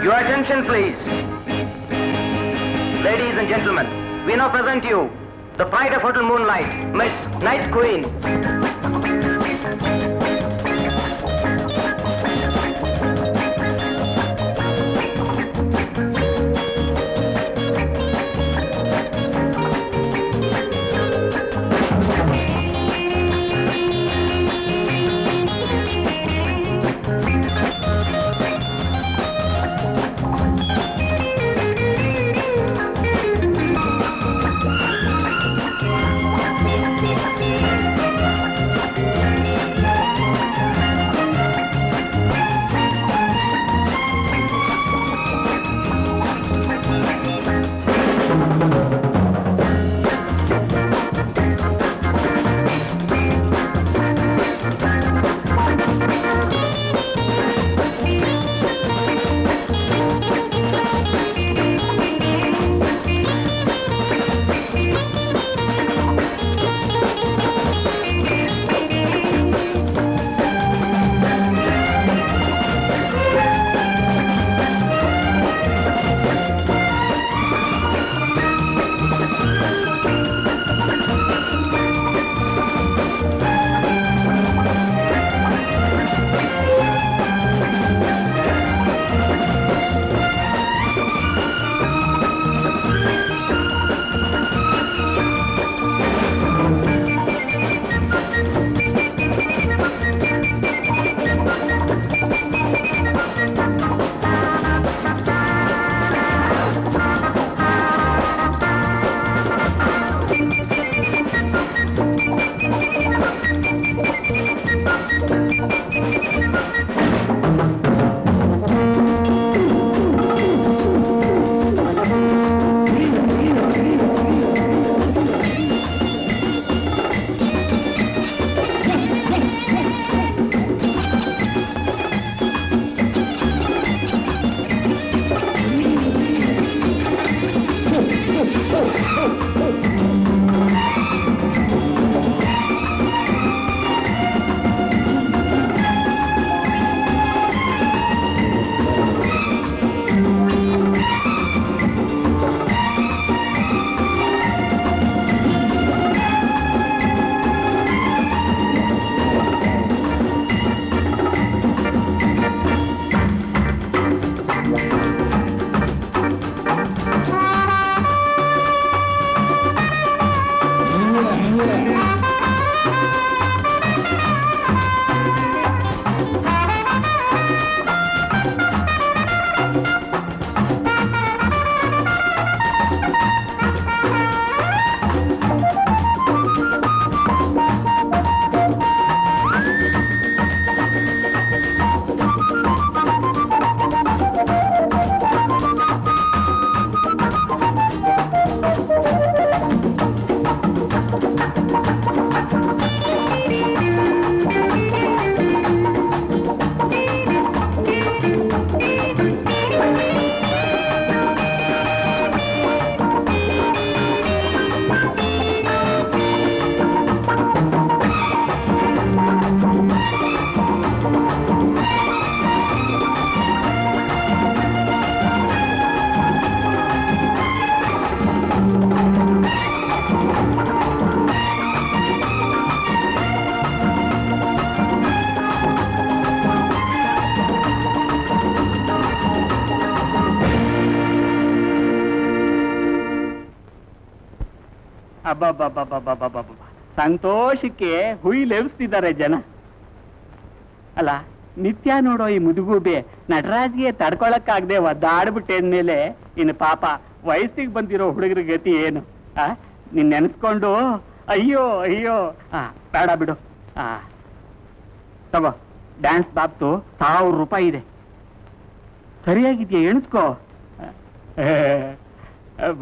Your attention, please. Ladies and gentlemen, we now present you the pride of Hotel Moonlight, Miss Night Queen. ಅಬ್ಬಬ್ಬಬ್ಬಬ್ಬಬ್ಬಬ್ಬ ಸಂತೋಷಕ್ಕೆ ಹುಯಿಲೆಬ್ಸ್ತಿದ್ದಾರೆ ಜನ. ಅಲ್ಲ, ನಿತ್ಯ ನೋಡೋ ಈ ಮುದುಗೂಬೆ ನಟರಾಜ್ಗೆ ತಡ್ಕೊಳಕ್ಕಾಗದೆ ಒದ್ದಾಡ್ಬಿಟ್ಟೆ ಅಂದ್ಮೇಲೆ ಇನ್ನು ಪಾಪ ವಯಸ್ಸಿಗೆ ಬಂದಿರೋ ಹುಡುಗರ ಗತಿ ಏನು? ನಿನ್ ನೆನೆಸ್ಕೊಂಡು ಅಯ್ಯೋ ಅಯ್ಯೋ. ಬೇಡ ಬಿಡು. ತಗೋ, ಡ್ಯಾನ್ಸ್ ಬಾಬ್ತು 1000 ರೂಪಾಯಿ ಇದೆ. ಸರಿಯಾಗಿದ್ಯಾ? ಎಣಿಸ್ಕೋ.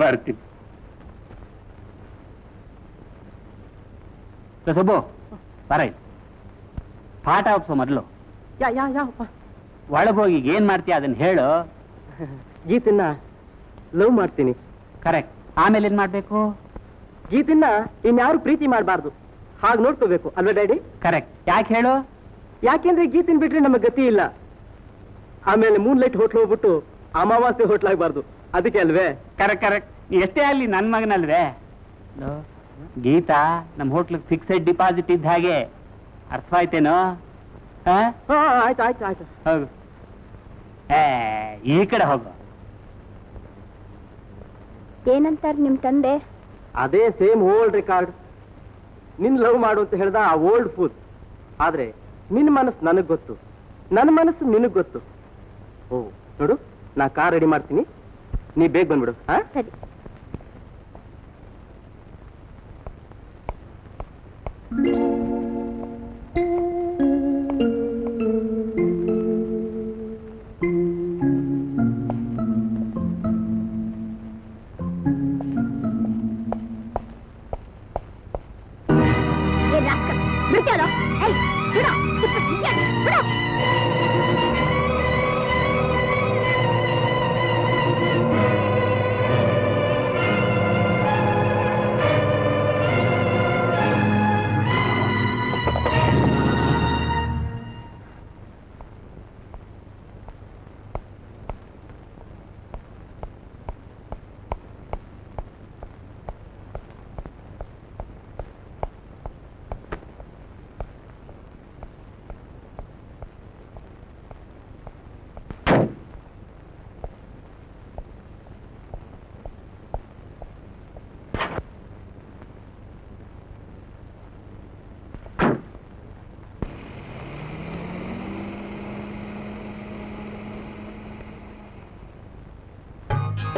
ಬರ್ತೀನಿ. ಸೊಬ್ಬು ಬರ, ಪಾಠ ಒಪ್ಸೋ ಮೊದಲು. ಯಾವಪ್ಪ? ಒಳಗೋಗಿ ಏನ್ ಮಾಡ್ತೀಯ ಅದನ್ನ ಹೇಳು. ಗೀತನ್ನ ಲವ್ ಮಾಡ್ತೀನಿ. ಕರೆಕ್ಟ್. ಆಮೇಲೆ ಏನ್ ಮಾಡ್ಬೇಕು? ಗೀತನ್ನ ಇನ್ಯಾರು ಪ್ರೀತಿ ಮಾಡಬಾರ್ದು, ಹಾಗೆ ನೋಡ್ಕೋಬೇಕು ಅಲ್ವಾ ಡ್ಯಾಡಿ? ಕರೆಕ್ಟ್. ಯಾಕೆ ಹೇಳು? ಯಾಕೆಂದ್ರೆ ಗೀತನ್ ಬಿಟ್ರೆ ನಮಗೆ ಗತಿ ಇಲ್ಲ. ಆಮೇಲೆ ಮೂನ್ ಲೈಟ್ ಹೋಟ್ಲ್ ಹೋಗ್ಬಿಟ್ಟು ಅಮಾವಾಸ್ಯೆ ಹೋಟ್ಲಾಗಬಾರ್ದು, ಅದಕ್ಕೆ ಅಲ್ವೇ? Correct correct. ಎಷ್ಟೇ ಅಲ್ಲಿ ನನ್ ಮಗನಲ್ವೇ. ಗೀತಾ ನಮ್ಮ ಹೋಟ್ಲಿಗೆ ಫಿಕ್ಸೆಡ್ ಡಿಪಾಸಿಟ್ ಇದ್ದ ಹಾಗೆ, ಅರ್ಥವಾಯ್ತೇನೋ? ಆಯ್ತು ಆಯ್ತು ಆಯ್ತು. ಹೋಗು, ಈ ಕಡೆ ಹೋಗು. ಏನಂತಾರೆ ನಿಮ್ ತಂದೆ? ಅದೇ ಸೇಮ್ ಓಲ್ಡ್ ರೆಕಾರ್ಡ್. ನಿನ್ ಲವ್ ಮಾಡು ಅಂತ ಹೇಳ್ದ ಆ ಓಲ್ಡ್ ಫೂಲ್. ಆದ್ರೆ ನಿನ್ ಮನಸ್ಸು ನನಗ್ ಗೊತ್ತು, ನನ್ನ ಮನಸ್ಸು ನಿನಗ್ ಗೊತ್ತು. ಓ ನೋಡು, ನಾ ಕಾರ್ ರೆಡಿ ಮಾಡ್ತೀನಿ, ನೀ ಬೇಗ ಬಂದ್ಬಿಡು. ಸರಿ.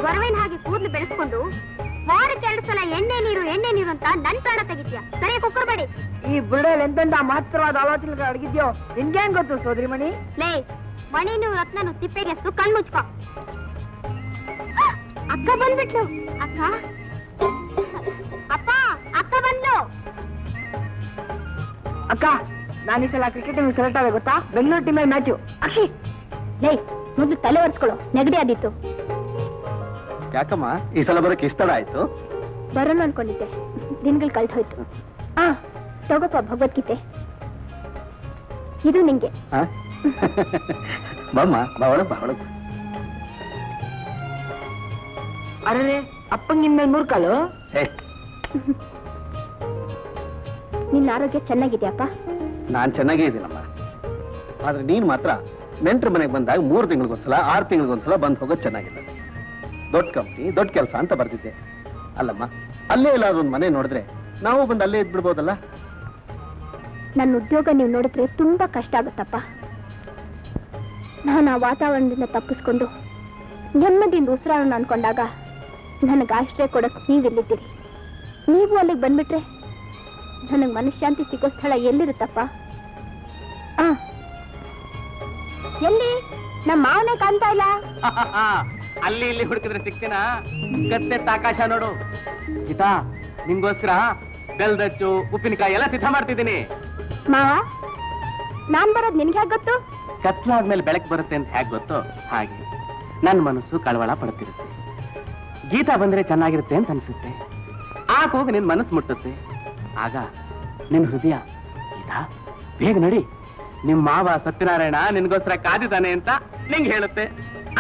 ಗೊರವಿನ ಹಾಗೆ ಕೂದಲು ಬೆಳೆಸ್ಕೊಂಡು ವಾರಕ್ಕೆ 2 ಸಲ ಎಣ್ಣೆ ನೀರು ಅಂತ ನನ್ ಪ್ರಾಣ ತೆಗಿದ್ಯಾ? ಸರಿ ಕುಕ್ಕರ್ಬೇಡಿ. ಈ ಬುಡಲ್ ಎಂತೆಂತ ಮಹತ್ತರವಾದ ಆಲೋಚನೆಗಳು ಅಡಗಿದ್ಯೋ ನಿನ್ಗೆ ಹೆಂಗ್ ಗೊತ್ತು ಸೋದರಿ ಮಣಿ? ಲೇ, ಮಣಿನು ರತ್ನನು ತಿಪ್ಪೆಗೆಸ್ತು ಕಣ್ ಮುಚ್ಕೋ. ಅಕ್ಕ ಬಂದ್ಬಿಟ್ಲು. ಅಕ್ಕ ಅಪ್ಪ, ಅಕ್ಕ ಬಂದ್ಲು. ಅಕ್ಕ, ನಾನು ಈ ಸಲ ಕ್ರಿಕೆಟ್ ಟೀಮ್ ಸೆಲೆಕ್ಟ್ ಆಗ ಗೊತ್ತಾ? Bengaluru team match. ಅಕ್ಷಿ, ಲೇ ಮೊದ್ಲು ತಲೆ ಒರೆಸ್ಕೊಳ್ಳೋ, ನೆಗಡಿ ಆದಿತ್ತು. ಯಾಕಮ್ಮ ಈ ಸಲ ಬರೋಕೆ ಇಷ್ಟ ಆಯ್ತು? ಬರೋಣ ಅನ್ಕೊಂಡಿದ್ದೆ, ದಿನಗಳು ಕಳ್ದು ಹೋಯ್ತು. ತಗೋಪ್ಪ ಭಗವದ್ಗೀತೆ, ಇದು ನಿಂಗೆ. ಬಮ್ಮ ಬಾವಳ ಬಾವಳ. ಅರೆ, ಅಪ್ಪಂಗಿನ 3 ಕಾಲು. ನಿನ್ನ ಆರೋಗ್ಯ ಚೆನ್ನಾಗಿದ್ಯಾಪ್ಪ? ನಾನ್ ಚೆನ್ನಾಗೇ ಇದ್ದೀನಮ್ಮ. ಆದ್ರೆ ನೀನ್ ಮಾತ್ರ ನೆಂಟ್ರ ಮನೆಗೆ ಬಂದಾಗ 3 ತಿಂಗಳಿಗೊಂದ್ಸಲ 6 ತಿಂಗಳಿಗೊಂದ್ಸಲ ಬಂದ್ ಹೋಗೋದು ಚೆನ್ನಾಗಿದೆ. ದೊಡ್ಡ ಕಂಪ್ನಿ, ದೊಡ್ಡ ಕೆಲಸ ಅಂತ ಬರ್ತಿದ್ದೆ. ಅಲ್ಲಮ್ಮ, ಅಲ್ಲೇ ಎಲ್ಲಾದ್ರೂ ಒಂದು ಮನೆ ನೋಡಿದ್ರೆ ನಾವು ಬಂದು ಅಲ್ಲೇ ಇದ್ಬಿಡ್ಬೋದಲ್ಲ? ನನ್ನ ಉದ್ಯೋಗ ನೀವು ನೋಡಿದ್ರೆ ತುಂಬಾ ಕಷ್ಟ ಆಗುತ್ತಪ್ಪ. ನಾನು ಆ ವಾತಾವರಣದಿಂದ ತಪ್ಪಿಸ್ಕೊಂಡು ನೆಮ್ಮದಿಯಿಂದ ಉಸಿರಾಡೋಣ ಅನ್ಕೊಂಡಾಗ ನನಗೆ ಆಶ್ರಯ ಕೊಡಕ್ ನೀವಿಲ್ಲಿದ್ದೀರಿ. ನೀವು ಅಲ್ಲಿಗೆ ಬಂದ್ಬಿಟ್ರೆ ನನಗೆ ಮನಃಶಾಂತಿ ಸಿಗೋ ಸ್ಥಳ ಎಲ್ಲಿರುತ್ತಪ್ಪ? ಎಲ್ಲಿ? ನಮ್ಮ ಮಾವನೇ ಕಾಣ್ತಾ ಇಲ್ಲ. ಅಲ್ಲಿ ಇಲ್ಲಿ ಹುಡುಕಿದ್ರೆ ಸಿಗ್ತೀನ? ಗತ್ತೆ ಆಕಾಶ ನೋಡು. ಗೀತಾ, ನಿಂಗೋಸ್ಕರ ಬೆಲ್ದಚ್ಚು ಉಪ್ಪಿನಕಾಯಿ ಎಲ್ಲ ಸಿದ್ಧ ಮಾಡ್ತಿದ್ದೀನಿ. ಮಾವ, ನಾನ್ ಬರೋದ್ ನಿನ್ಗೆ ಹೇಗ್ ಗೊತ್ತು? ಕತ್ಲಾದ್ಮೇಲೆ ಬೆಳಕು ಬರುತ್ತೆ ಅಂತ ಹೇಗೆ ಗೊತ್ತೋ ಹಾಗೆ ನನ್ನ ಮನಸ್ಸು ಕಳವಳ ಪಡ್ತಿರುತ್ತೆ. ಗೀತಾ ಬಂದ್ರೆ ಚೆನ್ನಾಗಿರುತ್ತೆ ಅಂತ ಅನ್ಸುತ್ತೆ. ಆಗ ಹೋಗಿ ನಿನ್ ಮನಸ್ಸು ಮುಟ್ಟುತ್ತೆ. ಆಗ ನಿನ್ ಹೃದಯ, ಗೀತಾ ಬೇಗ ನಡಿ, ನಿಮ್ ಮಾವ ಸತ್ಯನಾರಾಯಣ ನಿನ್ಗೋಸ್ಕರ ಕಾದಿದ್ದಾನೆ ಅಂತ ನಿಂಗೆ ಹೇಳುತ್ತೆ.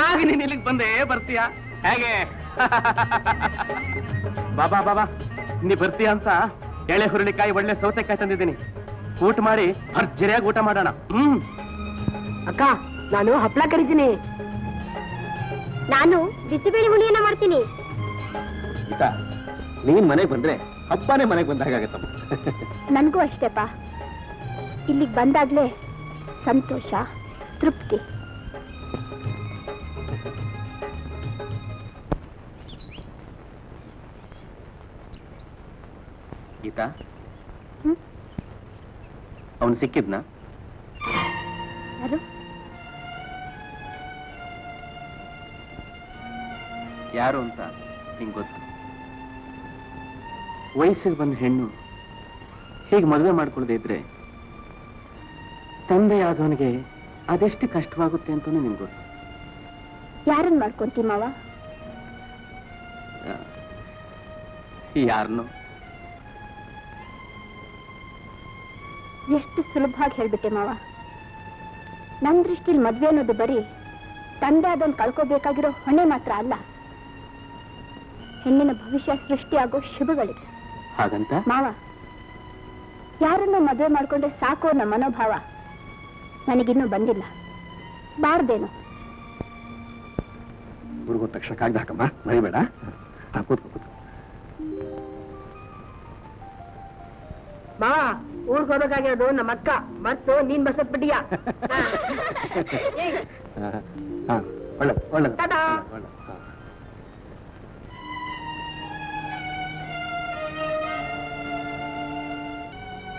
ಆಗ ನೀನ್ ಇಲ್ಲಿಗೆ ಬಂದೇ ಬರ್ತೀಯ. ಹೇಗೆ? ಬಾಬಾ ಬಾಬಾ, ನೀ ಬರ್ತೀಯ ಅಂತ ಎಳೆ ಹುರುಳಿಕಾಯಿ ಒಳ್ಳೆ ಸೌತೆಕಾಯಿ ತಂದಿದ್ದೀನಿ. ಊಟ ಮಾಡಿ ಭರ್ಜರಿಯಾಗಿ ಊಟ ಮಾಡೋಣ. ಅಕ್ಕ, ನಾನು ಹಪ್ಳ ಕರಿತೀನಿ. ನಾನು ಬಿಸಿಬೇಳೆ ಹುಳಿಯನ್ನ ಮಾಡ್ತೀನಿ. ಗೀತಾ, ನೀನ್ ಮನೆಗೆ ಬಂದ್ರೆ ಹಬ್ಬನೇ ಮನೆಗೆ ಬಂದಾಗತ್ತಮ್ಮ. ನನ್ಗೂ ಅಷ್ಟೇಪ್ಪ. ಇಲ್ಲಿಗೆ ಬಂದಾಗ್ಲೇ ಸಂತೋಷ, ತೃಪ್ತಿ. ಗೀತಾ, ಅವನು ಸಿಕ್ಕಿದ್ನ? ಯಾರು? ಯಾರು ಅಂತ ನಿಂಗೆ ಗೊತ್ತು? ವಯಸ್ಸಿಗೆ ಬಂದ ಹೆಣ್ಣು ಹೀಗೆ ಮದುವೆ ಮಾಡ್ಕೊಳ್ಳದೆ ಇದ್ರೆ ತಂದೆಯಾದವನಿಗೆ ಅದೆಷ್ಟು ಕಷ್ಟವಾಗುತ್ತೆ ಅಂತಾನು ನಿಂಗೆ ಗೊತ್ತು. ಯಾರನ್ನ ಮಾಡ್ಕೊಂತೀ ಮಾವ? ಯಾರನ್ನು? ಎಷ್ಟು ಸುಲಭವಾಗಿ ಹೇಳ್ಬಿಟ್ಟೆ ಮಾವ. ನನ್ನ ದೃಷ್ಟಿಲಿ ಮದ್ವೆ ಅನ್ನೋದು ಬರೀ ತಂದೆ ಅದನ್ನು ಕಳ್ಕೋಬೇಕಾಗಿರೋ ಹೊಣೆ ಮಾತ್ರ ಅಲ್ಲ, ಹೆಣ್ಣಿನ ಭವಿಷ್ಯ ಸೃಷ್ಟಿಯಾಗೋ ಶುಭಗಳಿದೆ. ಹಾಗಂತ ಮಾವ, ಯಾರನ್ನು ಮದುವೆ ಮಾಡ್ಕೊಂಡ್ರೆ ಸಾಕು ಅನ್ನೋ ಮನೋಭಾವ ನನಗಿನ್ನೂ ಬಂದಿಲ್ಲ. ಬಾರ್ದೇನು? ಹುಡುಗ ತಕ್ಷಣ ಕಾಗ್ದ ಹಾಕಮ್ಮ, ಮರಿಬೇಡ. ಕೂತ್ಕೋ ಕೂತ್ಕೋ. ಮಾ, ಊರ್ಗ್ ಹೋಗ್ಬೇಕಾಗಿರೋದು ನಮ್ಮ ಅಕ್ಕ ಮತ್ತು ನೀನ್ ಬಸತ್ ಬಿಟ್ಟಿಯ. ಒಳ್ಳೆದು ಒಳ್ಳೆದು ಟಾಟಾ. ಒಳ್ಳೆದು.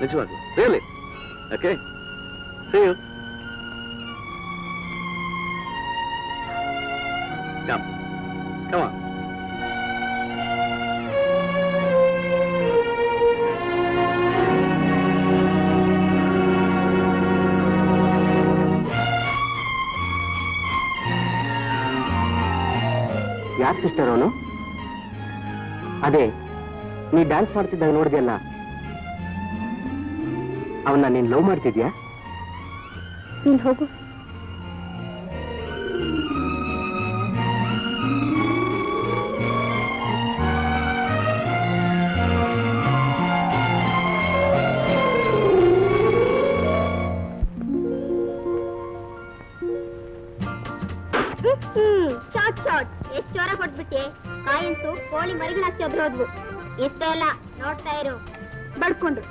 ನಿಜವಾಗಿ really okay. See you. Come. Come on. ಯಾರ್ ಸಿಸ್ಟರ್ ಅವನು? ಅದೇ ನೀ ಡ್ಯಾನ್ಸ್ ಮಾಡ್ತಿದ್ದಾಗ ನೋಡಿದ್ಯಲ್ಲ, ಅವನ್ನ ನೀನ್ ಲವ್ ಮಾಡ್ತಿದ್ಯಾ? ನೀನ್ ಹೋಗು. ಶಾರ್ಟ್ ಶಾರ್ಟ್ ಎಷ್ಟು ಜೋರ ಕೊಟ್ಬಿಟ್ಟೆ. ಕಾಯಂತೂ ಕೋಳಿ ಮರಿಗಳಾಗ್ತಿ ಹೋದ್ವು. ಇಷ್ಟೇ ಅಲ್ಲ, ನೋಡ್ತಾ ಇರು. ಬಡ್ಕೊಂಡ್ರು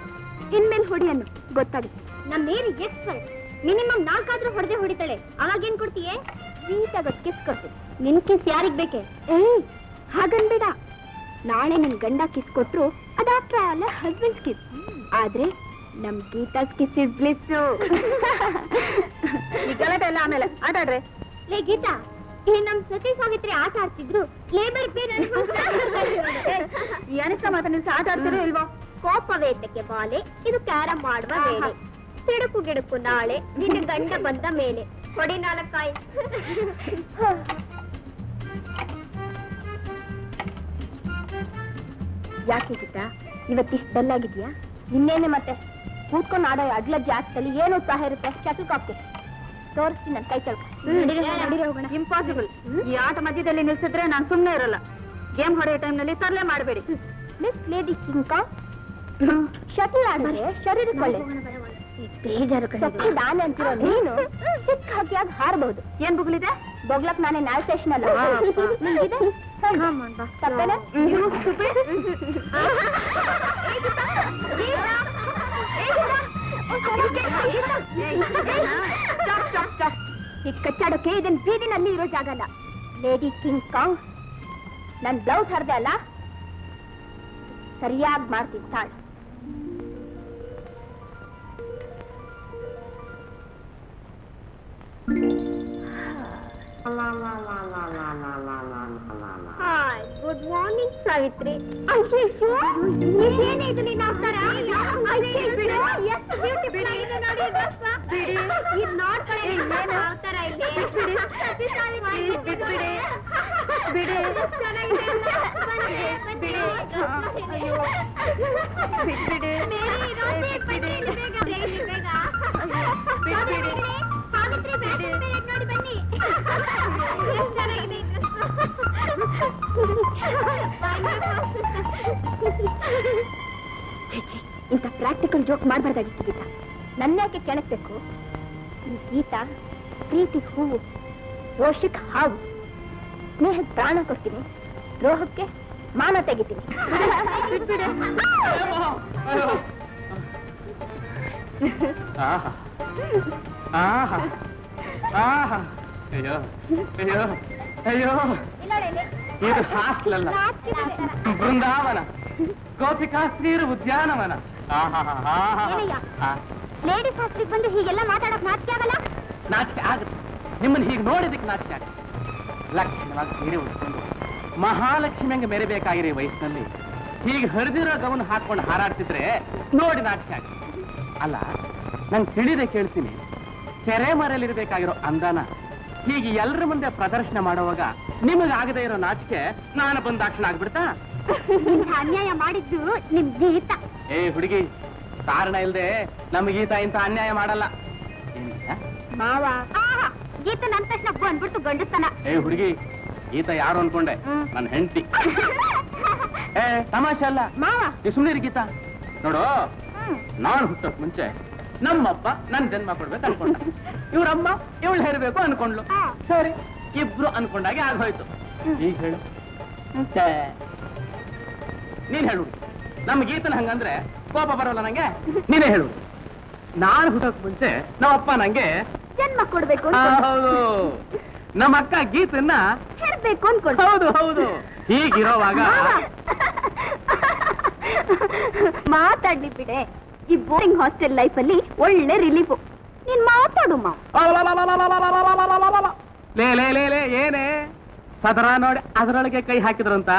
ಇನ್ಮೇಲೆ ಹೊಡಿ ಅನ್ನು ಗೊತ್ತಾಗಿ. ನಮ್ಮ ಮೇರಿ ಎಕ್ಸ್ಪರ್ಟ್. ಮಿನಿಮಮ್ 4 ಆದ್ರೂ ಹೊಡಿತಾಳೆ. ಅವಾಗೇನ್ ಕೊಡ್ತೀಯೇ? ಸ್ವೀಟ್ ಆಗೋದ್ ಕಿಸ್ ಕೊಡ್ತೀನಿ. ನಿನ್ ಕಿಸ್ ಯಾರಿಗ್ ಬೇಕೆ? ಏಯ್, ಹಾಗನ್ಬೇಡ. ನಾಳೆ ನಿನ್ ಗಂಡ ಕಿಸ್ ಕೊಟ್ರು ಅದಾಫ್ಟರ್ ಆಲ್ ಹಸ್ಬೆಂಡ್ ಕಿಸ್. ಆದ್ರೆ ನಮ್ ಗೀತಾಸ್ ಕಿಸ್ ಇಸ್ ಬ್ಲಿಸ್. ಈ ಗಲಾಟೆ ಎಲ್ಲ ಆಮೇಲೆ ಆಟಾಡ್ರೆ. ಲೇ ಗೀತಾ, ಈ ನಮ್ ಸತಿ ಸಾವಿತ್ರಿ ಆಟ ಆಡ್ತಿದ್ರು. ಲೇಬರ್ ಪೇನ್ ಈ ಅನಿಷ್ಟ ಮಾತ್ರ ನಿಲ್ಸಿ ಆಟ ಆಡ್ತಿರೋ ಇಲ್ವೋ? ಕೋಪವೇತಕ್ಕೆ ಬಾಲೆ, ಇದು ಕ್ಯಾರಂ ಮಾಡುವ ವೇಳೆ. ಸಿಡುಕು ಗಿಡುಕು ನಾಳೆ, ನಿನ್ನ ಗಂಡ ಬಂದ ಮೇಲೆ. ಕೊಡಿ 4 ಕಾಯಿ. ಯಾಕೆ ಗೀತಾ ಇವತ್ತಿಷ್ಟು ಬೆಲ್ಲಾಗಿದ್ಯಾ? ಇನ್ನೇನೆ ಮತ್ತೆ ಕೂತ್ಕೊಂಡು ಆಡೋ ಅಡ್ಲಜ್ಜಿ ಆಟದಲ್ಲಿ ಏನು ಉತ್ಸಾಹ ಇರುತ್ತೆ? ಶಟಲ್ ಕಾಕ್ಗೆ ತೋರಿಸ್ತೀನಿ ನನ್ನ ಕೈ ಚಳಕ. ಇಂಪಾಸಿಬಲ್. ಈ ಆಟ ಮಧ್ಯದಲ್ಲಿ ನಿಲ್ಸಿದ್ರೆ ನಾನು ಸುಮ್ಮನೆ ಇರಲ್ಲ. ಗೇಮ್ ಹೊಡೆಯೋ ಟೈಮ್ನಲ್ಲಿ ತರಲೆ ಮಾಡಬೇಡಿ. ಮಿಸ್ ಲೇಡಿ ಕಿಂಕಾಂಗ್, ಶಟಲ್ ಆಡಿದ್ರೆ ಶರೀರಕ್ಕೆ ಒಳ್ಳೆ. ದಾನೆ ಅಂತಿರೋ ನೀನು ಚಿಕ್ಕ ಹಾಕಿಯಾಗಿ ಹಾರಬಹುದು. ಏನ್ ಬುಗ್ಲಿದೆ? ಬೊಗ್ಲಕ್ ನಾನೇ ನ್ಯಾಯ ಸ್ಟೇಷನ್ ಅಲ್ಲ. ತಪ್ಪೇನೆ? ಈ ಕಚ್ಚಾಡೋಕೆ ಇದನ್ ಬೀದಿನಲ್ಲಿ ಇರೋ ಜಾಗ ಅಲ್ಲ. ಲೇಡಿ ಕಿಂಗ್ ಕಾಂಗ್, ನನ್ ಬ್ಲೌಸ್ ಹರಿದೆ ಅಲ್ಲ, ಸರಿಯಾಗಿ ಮಾಡ್ತೀನಿ ತಾಳು. Hi, good morning Savitri. ಅಯ್ಯೋ, ಇದೇನಿದು ನಿನ್ನ ಅವತಾರ? ಎಷ್ಟು ಬ್ಯೂಟಿಫುಲ್ ಆಗಿದೆ ನೋಡಿ ಈ ಡ್ರೆಸ್. ಇದು ನೋಡ್ಕೊಳ್ಳಿ ಏನು ಅವತಾರ ಇಲ್ಲಿ. ಬಿಡಿ ಚೆನ್ನಾಗಿದೆ ಅಲ್ಲ? ಬನ್ನಿ. ಮೇರಿ, ರೋಸಿ, ಬನ್ನಿ ಇಲ್ಲಿ ಬೇಗ. ಸಾವಿತ್ರಿ, ಬ್ಯಾಗ್ ನೋಡಿ ಬನ್ನಿ. ಎಷ್ಟು ಚೆನ್ನಾಗಿದೆ ಈ ಡ್ರೆಸ್. ಇಂಥ ಪ್ರಾಕ್ಟಿಕಲ್ ಜೋಕ್ ಮಾಡಬಾರ್ದಾಗಿತ್ತು ಗೀತಾ. ನನ್ಯಾಕೆ ಕೆಣಕ್ಬೇಕು? ಈ ಗೀತಾ ಪ್ರೀತಿ ಹೂವು, ರೋಷಕ್ಕೆ ಹಾವು. ಸ್ನೇಹಕ್ಕೆ ಪ್ರಾಣ ಕೊಡ್ತೀನಿ, ದ್ರೋಹಕ್ಕೆ ಮಾನ ತೆಗಿತೀನಿ. ಅಯ್ಯೋ ಅಯ್ಯೋ ಅಯ್ಯೋ, ಇದು ಹಾಸ್ಟೆಲ್ ಅಲ್ಲ, ಬೃಂದಾವನ, ಗೋಪಿಕಾ ಸ್ತ್ರೀಯರ ಉದ್ಯಾನವನ. ಲೇಡೀಸ್ ಹಾಸ್ಟೆಲ್ ಬಂದು ಹೀಗೆಲ್ಲ ಮಾತಾಡಕ್ ನಾಚಿಕೆ ಆಗಲ್ಲ? ನಾಚಿಕೆ ಆಗುತ್ತೆ. ನಿಮ್ಮನ್ನು ಹೀಗೆ ನೋಡಿದಕ್ಕೆ ನಾಚಿಕೆ ಆಗುತ್ತೆ. ಲಕ್ಷಣವಾಗಿ ಸೀರೆ ಉಟ್ಕೊಂಡು ಮಹಾಲಕ್ಷ್ಮಿಯಂಗೆ ಮೆರೆಬೇಕಾಗಿರೋ ವಯಸ್ಸಿನಲ್ಲಿ ಹೀಗೆ ಹರಿದಿರೋ ಗಮನ ಹಾಕೊಂಡು ಹಾರಾಡ್ತಿದ್ರೆ ನೋಡಿ ನಾಚಿಕೆ ಆಗುತ್ತೆ. ಅಲ್ಲ, ನಂಗೆ ತಿಳಿದೆ ಕೇಳ್ತೀನಿ, ಸೆರೆ ಮರೆಯಲ್ಲಿರ್ಬೇಕಾಗಿರೋ ಅಂದಾನ ಹೀಗೆ ಎಲ್ಲರ ಮುಂದೆ ಪ್ರದರ್ಶನ ಮಾಡುವಾಗ ನಿಮಗಾಗದೇ ಇರೋ ನಾಚಿಕೆ ನಾನು ಬಂದಾಕ್ಷಣ ಆಗ್ಬಿಡ್ತಾ? ಅನ್ಯಾಯ ಮಾಡಿದ್ದು ನಿಮ್ ಗೀತ. ಏ ಹುಡುಗಿ, ಕಾರಣ ಇಲ್ದೆ ನಮಗೀತ ಇಂಥ ಅನ್ಯಾಯ ಮಾಡಲ್ಲ. ಮಾವ, ಗೀತ ನನ್ನ ತಕ್ಷಣ ಬಂದ್ಬಿಡ್ತು ಗಂಡಸ್ತನ. ಏ ಹುಡುಗಿ, ಗೀತ ಯಾರು ಅನ್ಕೊಂಡೆ? ನನ್ನ ಹೆಂಡತಿ. ಏ ತಮಾಷೆ ಅಲ್ಲ ಮಾವ. ನೀ ಸುಮ್ಮನೆ ಗೀತಾ. ನೋಡು, ನಾನು ಹುಟ್ಟೋಕ್ ಮುಂಚೆ ನಮ್ಮಪ್ಪ ನನ್ ಜನ್ಮ ಕೊಡ್ಬೇಕು ಅನ್ಕೊಂಡ, ಇವ್ರಮ್ಮ ಇವಳು ಹೇರ್ಬೇಕು ಅನ್ಕೊಂಡ್ಲು. ಸರಿ, ಇಬ್ರು ಅನ್ಕೊಂಡಾಗೆ ಆಗೋಯ್ತು. ಈಗ ಹೇಳು, ನೀನ್ ಹೇಳು. ನಮ್ ಗೀತನ ಹಂಗಂದ್ರೆ ಕೋಪ ಬರೋಲ್ಲ ನಂಗೆ. ನೀನೇ ಹೇಳು. ನಾನು ಹುಟ್ಟೋಕ್ ಮುಂಚೆ ನಮ್ಮಪ್ಪ ನಂಗೆ ಜನ್ಮ ಕೊಡ್ಬೇಕು ಹೌದು, ನಮ್ಮ ಅಕ್ಕ ಗೀತನ್ನ ಹೇರ್ಬೇಕು ಅನ್ಕೊಂಡು. ಹೌದು ಹೌದು. ಹೀಗಿರೋವಾಗ ಮಾತಾಡ್ಲಿ ಬಿಡೆ. ಈ ಬೋರಿಂಗ್ ಹಾಸ್ಟೆಲ್ ಲೈಫ್ ಅಲ್ಲಿ ಒಳ್ಳೆ ರಿಲೀಫ್. ನೀನ್ ಮಾತಾಡು ಮಾವ. ಲೇ ಲೇ ಲೇ ಲೇ ಏನೇ ಸದರ ನೋಡಿ ಅದರೊಳಗೆ ಕೈ ಹಾಕಿದ್ರಂತ.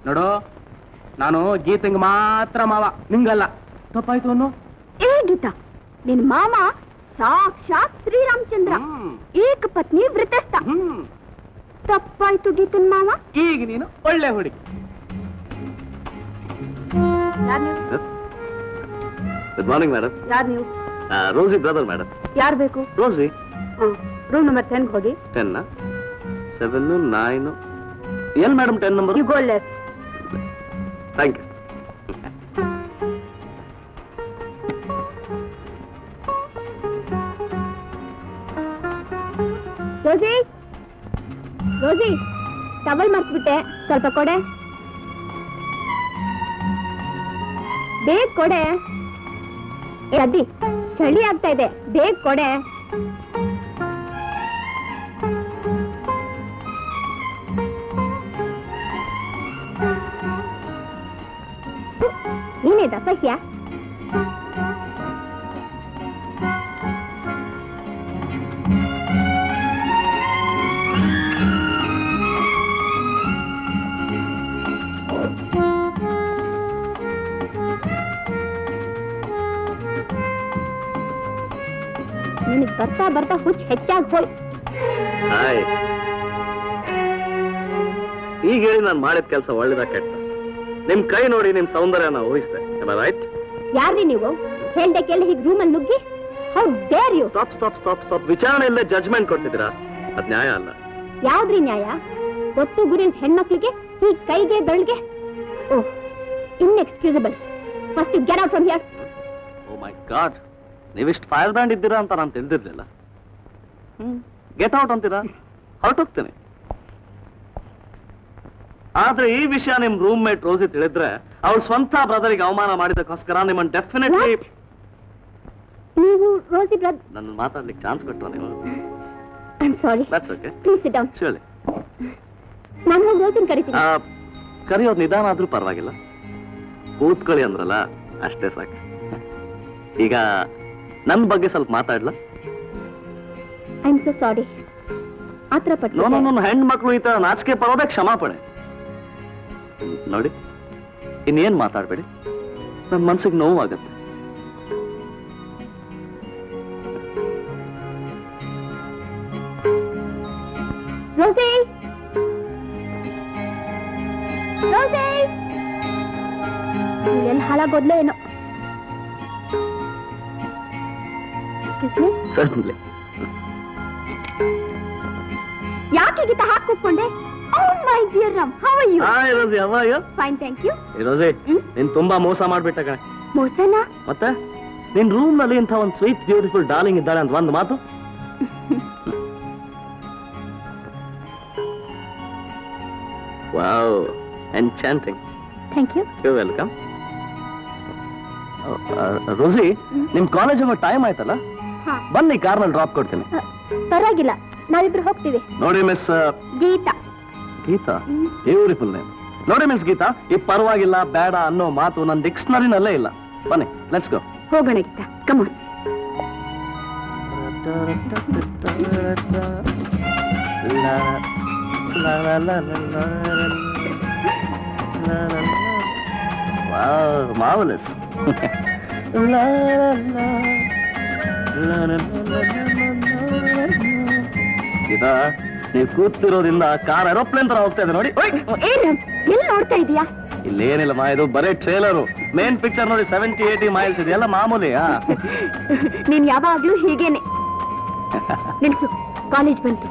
ನೋಡು, ನಾನು ಗೀತಂಗ್ ಮಾತ್ರ ಮಾವ, ನಿಂಗಲ್ಲ. ತಪ್ಪಾಯ್ತು ಅನ್ನು. ಏ ಗೀತಾ, ನಿನ್ ಮಾಮ ಸಾಕ್ಷಾತ್ ಶ್ರೀರಾಮಚಂದ್ರ, ಏಕ ಪತ್ನಿ ವೃತಸ್ಥ. ತಪ್ಪಾಯ್ತು ಗೀತನ್ ಮಾವ. ಈಗ ನೀನು ಒಳ್ಳೆ ಹುಡುಗಿ. Good morning madam. ಯಾರು ನೀವು? ರೋಸಿ ಬ್ರದರ್ ಮೇಡಮ್. ಯಾರು ಬೇಕು? ರೋಸಿ. ರೂಮ್ ನಂಬರ್ 10 ಹೋಗಿ. 10 7 9 ಎಲ್ಲಿ madam 10 number? You go left. Thank you. Rosie, Rosie, towel ಮರ್ತ್ಬಿಟ್ಟೆ, ಸ್ವಲ್ಪ ಕೊಡೆ. ಬೇಗ ಕೊಡೆ. ಏ ಅದ್ದಿ, ಚಳಿ ಆಗ್ತಾ ಇದೆ, ಬೇಗ ಕೊಡೆ. ಏನಿದೆ ಅಸಹ್ಯ? ನಿನಗೆ ಬರ್ತಾ ಬರ್ತಾ ಹುಚ್ಚು ಹೆಚ್ಚಾಗಿ ಹೋಯ್. ಹಾಯ್. ಈಗ ಹೇಳಿ ನಾನು ಮಾಡಿದ ಕೆಲಸ ಒಳ್ಳೇದ ಕೆಟ್ಟ? ನಿಮ್ ಕೈ ನೋಡಿ ನಿಮ್ ಸೌಂದರ್ಯನ ಊಹಿಸ್ದೆ. ರೈಟ್? ಯಾರ್ರಿ ನೀವು? ಹೇಳ್ದೆ ಕೆಲ ಹೀಗೆ ರೂಮಲ್ಲಿ ನುಗ್ಗಿ? How dare you? Stop stop stop stop. ವಿಚಾರಣೆ ಇಲ್ಲದೆ ಜಡ್ಜ್ಮೆಂಟ್ ಕೊಡ್ತಿದ್ದೀರಾ? ಅದ್ ನ್ಯಾಯ ಅಲ್ಲ. ಯಾವ್ದ್ರಿ ನ್ಯಾಯ? ಗೊತ್ತು ಗುರಿ ಹೆಣ್ಮಕ್ಳಿಗೆ ಈ ಕೈಗೆ ಬೆಳ್ಗೆ. Oh, inexcusable. First get out from here. Oh my god, ನೀವಿಷ್ಟು ಫೈರ್ ಬ್ರ್ಯಾಂಡ್ ಇದ್ದೀರಾ ಅಂತ ನಾನು ತಿಳಿದಿರ್ಲಿಲ್ಲ. ಗೆಟ್ ಔಟ್ ಅಂತೀರಾ? ಹೊರಟೋಗ್ತೇನೆ. ಆದ್ರೆ ಈ ವಿಷಯ ನಿಮ್ ರೂಮ್ ಮೇಟ್ ರೋಸಿ ತಿಳಿದ್ರೆ ಅವ್ರ ಸ್ವಂತ ಬ್ರದರಿಗೆ ಅವಮಾನ ಮಾಡಿದಕ್ಕೋಸ್ಕರ ನಿಮ್ಮನ್ನು ಡೆಫಿನೆಟ್ಲಿ. ನೀವು ರೋಸಿ ಬ್ರದರ್? ನನ್ನ ಮಾತಾಡ್ಲಿಕ್ಕೆ ಚಾನ್ಸ್ ಕೊಟ್ಟರು ನೀವು. I am sorry. That's okay. Please sit down. Surely. ನಾನು ಹೋಗಿ ರೋಸಿನ ಕರಿತೀನಿ. ಕರೆಯೋದು ನಿಧಾನ ಆದ್ರೂ ಪರವಾಗಿಲ್ಲ. ಕೂತ್ಕೊಳ್ಳಿ ಅಂದ್ರಲ್ಲ, ಅಷ್ಟೇ ಸಾಕು. ಈಗ ನನ್ನ ಬಗ್ಗೆ ಸ್ವಲ್ಪ ಮಾತಾಡ್ಲಾ? I am so sorry. ಆತರ ಪಟ್ಟು ನನ್ನ ಹೆಣ್ಮಕ್ಳು ಈ ತರ ನಾಚಿಕೆ ಪಡೋದೇ ಕ್ಷಮಾಪಣೆ. ನೋಡಿ, ಇನ್ನೇನ್ ಮಾತಾಡ್ಬೇಡಿ, ನನ್ನ ಮನ್ಸಿಗೆ ನೋವಾಗತ್ತೆ. ರೋಸಿ, ರೋಸಿ, ಇಲ್ಲೆಲ್ಲ ಹಾಳಾಗೋದ್ಲೋ ಏನೋ. Certainly. ಯಾಕೆ ಗೀತ ಹಾಕಿ ಕೂತ್ಕೊಂಡೆ? Oh my dear Ram, how are you? Hi Rosie, how are you? Fine, thank you. Rosie, ನೀನ್ ತುಂಬಾ ಮೋಸ ಮಾಡ್ಬಿಟ್ಟ ಕಣೆ. ಮೋಸನಾ? ಮತ್ತೆ ನಿನ್ ರೂಮ್ ನಲ್ಲಿ ಇಂಥ ಒಂದು ಸ್ವೀಟ್ ಬ್ಯೂಟಿಫುಲ್ ಡಾರ್ಲಿಂಗ್ ಇದ್ದಾಳೆ ಅಂತ ಒಂದು ಮಾತು. Wow, enchanting. Thank you. You welcome. Rosie, ನಿಮ್ ಕಾಲೇಜ್ ಹೋಗೋ ಟೈಮ್ ಆಯ್ತಲ್ಲ, ಹಾ, ಬನ್ನಿ ಕಾರ್ನಲ್ಲಿ ಡ್ರಾಪ್ ಕೊಡ್ತೀನಿ. ಪರವಾಗಿಲ್ಲ, ನಾವಿಬ್ರು ಹೋಗ್ತೀವಿ. ನೋಡಿ miss Geetha. Geetha, beautiful name. ನೋಡಿ ಮಿಸ್ ಗೀತಾ, ಈ ಪರವಾಗಿಲ್ಲ ಬೇಡ ಅನ್ನೋ ಮಾತು ನನ್ನ ಡಿಕ್ಷನರಿನಲ್ಲೇ ಇಲ್ಲ. ಬನ್ನಿ, ಲೆಟ್ಸ್ ಗೋ. ಹೋಗೋಣ Geetha, come on. Wow, marvelous. Geetha, ನೀವು ಕೂತಿರೋದ್ರಿಂದ ಕಾರ್ ಏರೋಪ್ಲೇನ್ ತರ ಹೋಗ್ತಾ ಇದೆ ನೋಡಿ. ಏನು ಎಲ್ಲಿ ನೋಡ್ತಾ ಇದೀಯಾ? ಇಲ್ಲೇನಿಲ್ಲಮ್ಮ, ಇದು ಬರೀ ಟ್ರೇಲರು. ಮೇನ್ ಪಿಕ್ಚರ್ ನೋಡಿ 70-80 ಮೈಲ್ಸ್ ಇದೆಯಲ್ಲ ಮಾಮೂಲಿ. ನೀನ್ ಯಾವಾಗ್ಲೂ ಹೀಗೇನೆ. ನಿಲ್ಸು, ಕಾಲೇಜ್ ಬಂತು.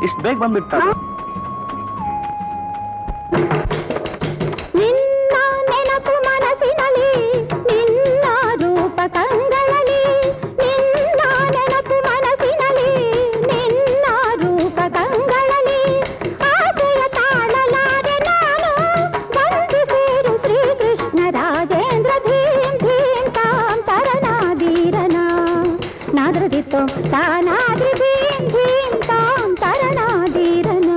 ಇಷ್ಟು ಬೇಗ ಬಂದ್ಬಿಟ್ಟ. ನಿನ್ನ ನೆನಪು ಮನಸ್ಸಿನಲ್ಲಿ, ನಿನ್ನ ರೂಪ ಕಂಗಳಲ್ಲಿ, ನಿನ್ನ ನೆನಪು ಮನಸ್ಸಿನಲ್ಲಿ, ನಿನ್ನ ರೂಪ ಕಂಗಳಲ್ಲಿ, ಆಸೆಯ ತಾಳಲಾರೆ ನಾನು, ಬಂದು ಸೇರು ಶ್ರೀಕೃಷ್ಣ ರಾಜೇಂದ್ರ ಧೀಂ ಧೀಂ ತಾಂ ತರನಾದೀರನ ನಾದ್ರದಿತ್ತೋ ತಾನಾದ್ರಿ ಧೀಂ ಧೀಂ ತಾಂ ತರನಾದೀರನ.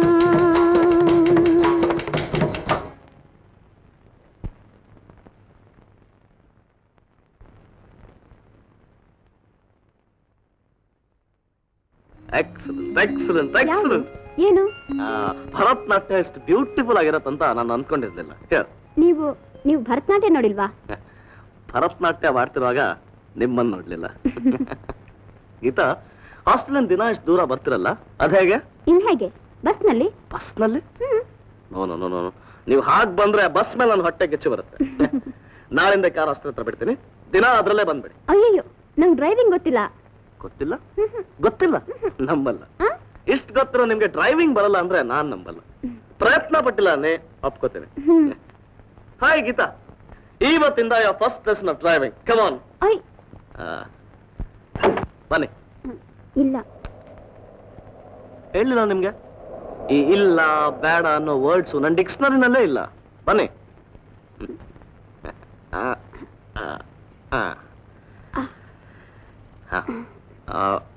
Excellent excellent. ಏನು ಭರತನಾಟ್ಯ ಎಷ್ಟು ಬ್ಯೂಟಿಫುಲ್ ಆಗಿರತ್ತಂತ ನಾನು ಅನ್ಕೊಂಡಿರ್ಲಿಲ್ಲ. ನೀವು ನೀವು ಭರತನಾಟ್ಯ ನೋಡಿಲ್ವಾ? ಭರತನಾಟ್ಯ ಮಾಡ್ತಿರುವಾಗ ನಿಮ್ಮನ್ನು ನೋಡ್ಲಿಲ್ಲ. ಗೀತಾ, ಹಾಸ್ಟೆಲ್ ದಿನ ಇಷ್ಟು ದೂರ ಬರ್ತಿರಲ್ಲ, ಅದ ಹೇಗೆ? ಇನ್ ಹೇಗೆ? ಬಸ್ನಲ್ಲಿ. ಬಸ್ನಲ್ಲಿ? ನೋ ನೋ ನೋ ನೋ, ನೀವು ಹಾಗೆ ಬಂದ್ರೆ ಬಸ್ ಮೇಲೆ ನನ್ನ ಹೊಟ್ಟೆ ಗೆಚ್ಚು ಬರುತ್ತೆ. ನಾಳಿಂದ ಕಾರ್ ಹಾಸ್ಟೆಲ್ ಹತ್ರ ಬಿಡ್ತೀನಿ, ದಿನ ಅದ್ರಲ್ಲೇ ಬಂದ್ಬಿಡಿ. ಅಯ್ಯಯ್ಯೋ, ನಂಗೆ ಡ್ರೈವಿಂಗ್ ಗೊತ್ತಿಲ್ಲ. ಗೊತ್ತಿಲ್ಲ? ಗೊತ್ತಿಲ್ಲ? ನಂಬಲ್ಲ. ಇಷ್ಟು ಗೊತ್ತಿರೋ ನಿಮ್ಗೆ ಡ್ರೈವಿಂಗ್ ಬರಲ್ಲ ಅಂದ್ರೆ ನಾನ್ ನಂಬಲ್ಲ. ಪ್ರಯತ್ನ ಪಟ್ಟಿಲ್ಲ ಅನ್ನೇ ಒಪ್ಕೋತೇನೆ. ಹಾಯ್ ಗೀತಾ, ಇವತ್ತಿಂದ first lesson of driving. Come on. ಬನ್ನಿ. ಇಲ್ಲ, ಹೇಳಿಲ್ಲ ನಿಮ್ಗೆ ಈ ಇಲ್ಲ ಬೇಡ ಅನ್ನೋ ವರ್ಡ್ಸು ನನ್ನ ಡಿಕ್ಷನರಿನಲ್ಲೇ ಇಲ್ಲ. ಬನ್ನಿ.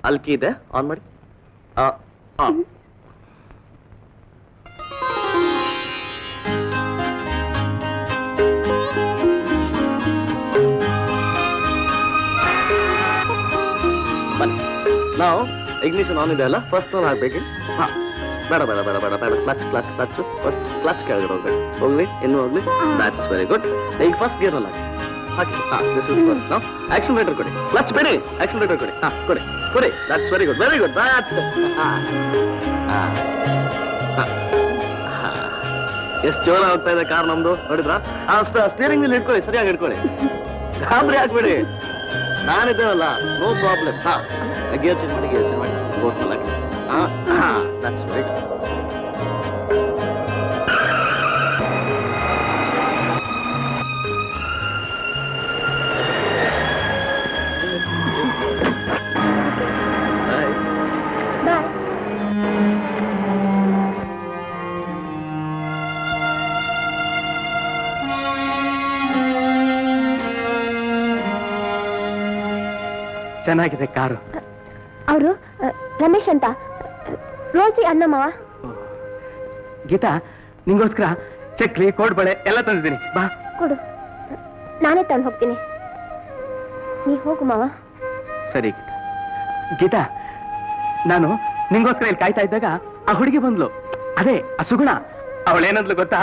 ಅಲ್ಕಿ ಇದೆ, ಆನ್ ಮಾಡಿ. ಬನ್ನಿ. ನಾವು ಇಗ್ನಿಷನ್ ಆನ್ ಇದೆ ಅಲ್ಲ, ಫಸ್ಟ್ ನಾವು ಹಾಕ್ಬೇಕು. ಹಾ, ಬೇಡ ಬೇಡ ಬೇಡ ಬೇಡ ಬೇಡ, clutch clutch clutch, first clutch ಕೆಳಗಡೆ ಹೋಗ್ಬೇಕು. ಹೋಗ್ಲಿ, ಇನ್ನೂ ಹೋಗ್ಲಿ. That's very good. ಈಗ ಫಸ್ಟ್ ಗೇರ್ ಅಲ್ಲಿ ಹಾಕಿ. ಹಾ, ದಿಸ್ ಇಸ್ ಫಸ್ಟ್. ನಾವು ಆಕ್ಸಿಲರೇಟರ್ ಕೊಡಿ. ಕ್ಲಚ್ ಬಿಡಿ, ಆಕ್ಸಿಲರೇಟರ್ ಕೊಡಿ. ಹಾ, ಕೊಡಿ ಕೊಡಿ. That's very good, very good. That's ಎಷ್ಟು ಜೋರ ಹೋಗ್ತಾ ಇದೆ ಕಾರ್ ನಮ್ದು, ನೋಡಿದ್ರಾ? ಸ್ಟೀರಿಂಗ್ ವೀಲ್ ಇಟ್ಕೊಳ್ಳಿ, ಸರಿಯಾಗಿ ಇಟ್ಕೊಳ್ಳಿ, ಗಾಬರಿ ಹಾಕ್ಬೇಡಿ. ನಾನಿದ್ದೇವಲ್ಲ, ನೋ ಪ್ರಾಬ್ಲಮ್. ಹಾ, ಗೇರ್ ಚೇಂಜ್ ಮಾಡಿ, ಗೇರ್ ಚೇಂಜ್ ಮಾಡಿ. ಬೋಟ್ನಲ್ಲಿ ಹಾಕಿ. ಹಾ, ದ್ಯಾಟ್ಸ್ ವೆರಿ ಗುಡ್. ಚೆನ್ನಾಗಿದೆ ಕಾರು. ಅವರು ರಮೇಶ್ ಅಂತ, ರೋಸಿ ಅಣ್ಣಮ್ಮವ. ಗೀತಾ, ನಿಂಗೋಸ್ಕರ ಚಕ್ಲಿ ಕೋಡ್ಬಳೆ ಎಲ್ಲ ತಂದಿದ್ದೀನಿ, ಬಾ. ಕೊಡು, ನಾನೇ ತಂದು ಹೋಗ್ತೀನಿ. ನೀ ಹೋಗು ಮಾವ. ಸರಿ ಗೀತಾ, ನಾನು ನಿಂಗೋಸ್ಕರ ಇಲ್ಲಿ ಕಾಯ್ತಾ ಇದ್ದಾಗ ಆ ಹುಡುಗಿ ಬಂದ್ಲು, ಅದೇ ಆ ಸುಗುಣ. ಅವಳೇನಂದ್ಲು ಗೊತ್ತಾ?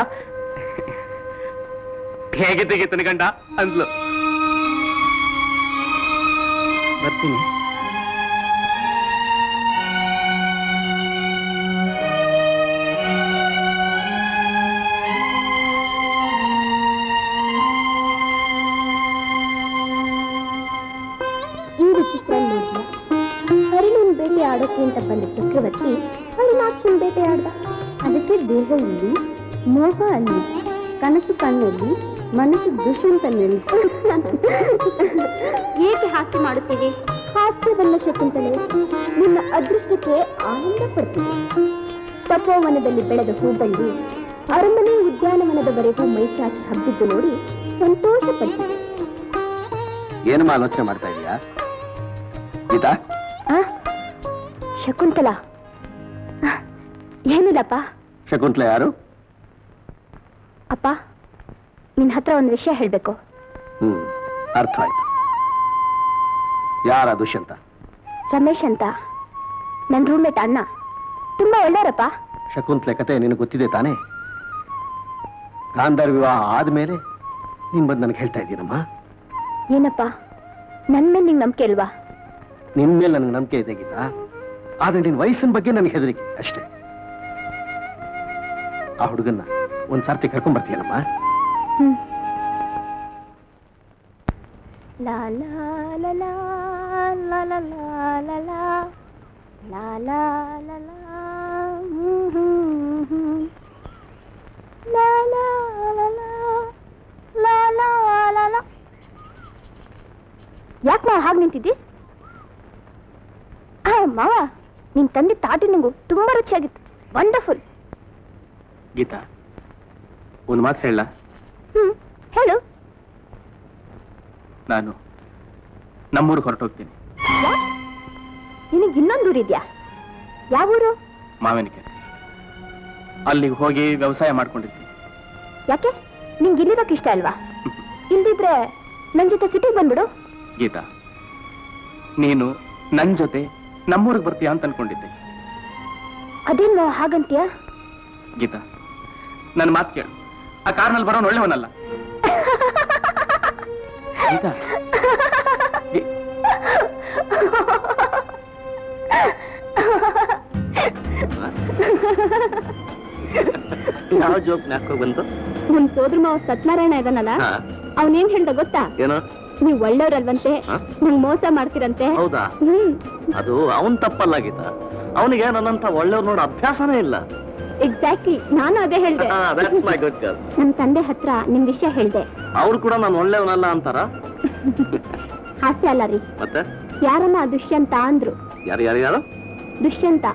ಹೇಗಿದ್ದೆ ಗೀತನ ಗಂಡ ಅಂದ್ಲು. ಬರ್ತೀನಿ. ಈ ವಿಚಿತ್ರ ನೋಡಿದ, ಹರಿಣನ್ ಬೇಟೆ ಆಡೋಕೆ ಅಂತ ಬಂದ ಚಕ್ರವರ್ತಿ ಹರಿಣಾಕ್ಷನ್ ಬೇಟೆ ಆಡ್ದ. ಅದಕ್ಕೆ ದೇಹ ಇಲ್ಲಿ, ಮೋಹ ಅಲ್ಲಿ, ಕನಸು ಕಣ್ಣಲ್ಲಿ, ಮನಸ್ಸು ದುಷ್ಯಂತನಲ್ಲಿ. ಏಕೆ ಹಾಸ್ಯ ಮಾಡುತ್ತೀವಿ? ಹಾಸ್ಯವನ್ನ ಶಕುಂತಲೆ, ನಿನ್ನ ಅದೃಷ್ಟಕ್ಕೆ ಆನಂದ ಪಡ್ತೀವಿ. ತಪೋವನದಲ್ಲಿ ಬೆಳೆದ ಹೂಬಳ್ಳಿ ಅರಮನೆ ಉದ್ಯಾನವನದವರೆಗೂ ಮೈಚಾಚಿ ಹಬ್ಬಿದ್ದು ನೋಡಿ ಸಂತೋಷ ಪಡ್ತೀವಿ. ಏನಮ್ಮ ಆಲೋಚನೆ ಮಾಡ್ತಾ ಇದೀಯಾ ಗೀತಾ? ಶಕುಂತಲಾ? ಏನಿಲ್ಲಪ್ಪ. ಶಕುಂತಲಾ ಯಾರು? ಅಪ್ಪ, ನಿನ್ನ ಹತ್ರ ಒಂದು ವಿಷಯ ಹೇಳ್ಬೇಕು. ಅರ್ಥ ಆಯ್ತು. ಯಾರ ದುಷ್ಯಂತ? ರಮೇಶ್ ಅಂತ, ನನ್ನ ರೂಮ್ಮೇಟ್ ಅಣ್ಣ. ತುಂಬಾ ಒಳ್ಳೆಯರಪ್ಪ. ಶಕುಂತಲೆ ಕತೆ ನಿನಗೆ ಗೊತ್ತಿದೆ ತಾನೇ? ಗಾಂಧಾರ್ ವಿವಾಹ ಆದ್ಮೇಲೆ ನೀನ್ ಬಂದು ನನಗೆ ಹೇಳ್ತಾ ಇದ್ದೀನಮ್ಮ. ಏನಪ್ಪ, ನನ್ ಮೇಲೆ ನಿಂಗೆ ನಂಬಿಕೆ ಇಲ್ವಾ? ನಿನ್ ಮೇಲೆ ನನಗೆ ನಂಬಿಕೆ ಇದೆ ಗೀತಾ, ಆದ್ರೆ ನಿನ್ ವಯಸ್ಸಿನ ಬಗ್ಗೆ ನನಗೆ ಹೆದರಿಕೆ ಅಷ್ಟೇ. ಆ ಹುಡುಗನ್ನ ಒಂದ್ ಸರ್ತಿ ಕರ್ಕೊಂಡ್ ಬರ್ತೀಯಲ್ಲಮ್ಮ? ಲಾ ಲಾ ಲಾ ಲಾ ಲಾ ಲಾ ಲಾ ಲಾ ಲಾ ಲಾ ಲಾ ಲಾ, ಹ್ಮ್, ಹ್ಮ್. ಲಾ ಲಾ ಲಾ ಲಾ, ಲಾ ಲಾ ಲಾ ಲಾ. ಯಾಕೆ ಮಾವ ಹಾಗೆ ನಿಂತಿದ್ದಿ? ಮಾವ, ನೀನ್ ತಂದೆ ತಾಟಿ ನಂಗು ತುಂಬಾ ರುಚಿಯಾಗಿತ್ತು. ವಂಡರ್ಫುಲ್. ಗೀತಾ, ಒಂದು ಮಾತು ಹೇಳ. ಹೇಳು. ನಾನು ನಮ್ಮೂರಿಗೆ ಹೊರಟೋಗ್ತೀನಿ. ನಿನಗೆ ಇನ್ನೊಂದು ಊರಿದ್ಯಾ? ಯಾವ ಊರು? ಮಾವಿನಕೆರೆ. ಅಲ್ಲಿಗೆ ಹೋಗಿ ವ್ಯವಸಾಯ ಮಾಡ್ಕೊಂಡಿರ್ತೀನಿ. ಯಾಕೆ, ನಿಂಗೆ ಇಲ್ಲಿರೋಕೆ ಇಷ್ಟ ಅಲ್ವಾ? ಇಲ್ದಿದ್ರೆ ನನ್ ಜೊತೆ ಸಿಟಿಗೆ ಬಂದ್ಬಿಡು. ಗೀತಾ, ನೀನು ನನ್ ಜೊತೆ ನಮ್ಮೂರಿಗೆ ಬರ್ತೀಯಾ ಅಂತ ಅನ್ಕೊಂಡಿದ್ದೆ. ಅದೇನು ಹಾಗಂತೀಯ? ಗೀತಾ, ನನ್ನ ಮಾತು ಕೇಳು. ಆ ಕಾರ್ನಲ್ಲಿ ಬರೋನು ಒಳ್ಳೆಯವನಲ್ಲ. ಗೀತಾ, ಯಾವ ಜೋಕ್ ನಾಕೋ ಬಂತು? ನಮ್ ಸೋದ್ರ ಮಾವ ಸತ್ಯನಾರಾಯಣ ಇದಾನಲ್ಲ, ಅವನೇನ್ ಹೇಳ್ದ ಗೊತ್ತಾ? ಏನೋ ನೀವ್ ಒಳ್ಳೆಯವ್ರಲ್ವಂತೆ, ಹಾ? ನಂಗ್ ಮೋಸ ಮಾಡ್ತೀರಂತೆ. ಹೌದಾ? ಅದು ಅವನ್ ತಪ್ಪಲ್ಲ ಗೀತಾ. ಅವನಿಗೆ ನನ್ನಂತ ಒಳ್ಳೆಯವ್ರು ನೋಡೋ ಅಭ್ಯಾಸನೇ ಇಲ್ಲ. ಎಕ್ಸಾಕ್ಟ್ಲಿ, ನಾನು ಅದೇ ಹೇಳ್ದೆ. That's my good girl. ನಮ್ ತಂದೆ ಹತ್ರ ನಿಮ್ ವಿಷಯ ಹೇಳ್ದೆ. ಅವ್ರು ಕೂಡ ನಾನು ಒಳ್ಳೆಯವನಲ್ಲ ಅಂತಾರ? ಹಾಸ್ಯ ಅಲ್ಲ ರೀ. ಮತ್ತೆ ಯಾರನ್ನ ದುಷ್ಯಂತ ಅಂದ್ರು. ಯಾರು ಯಾರು ಯಾರು? Dushyanta.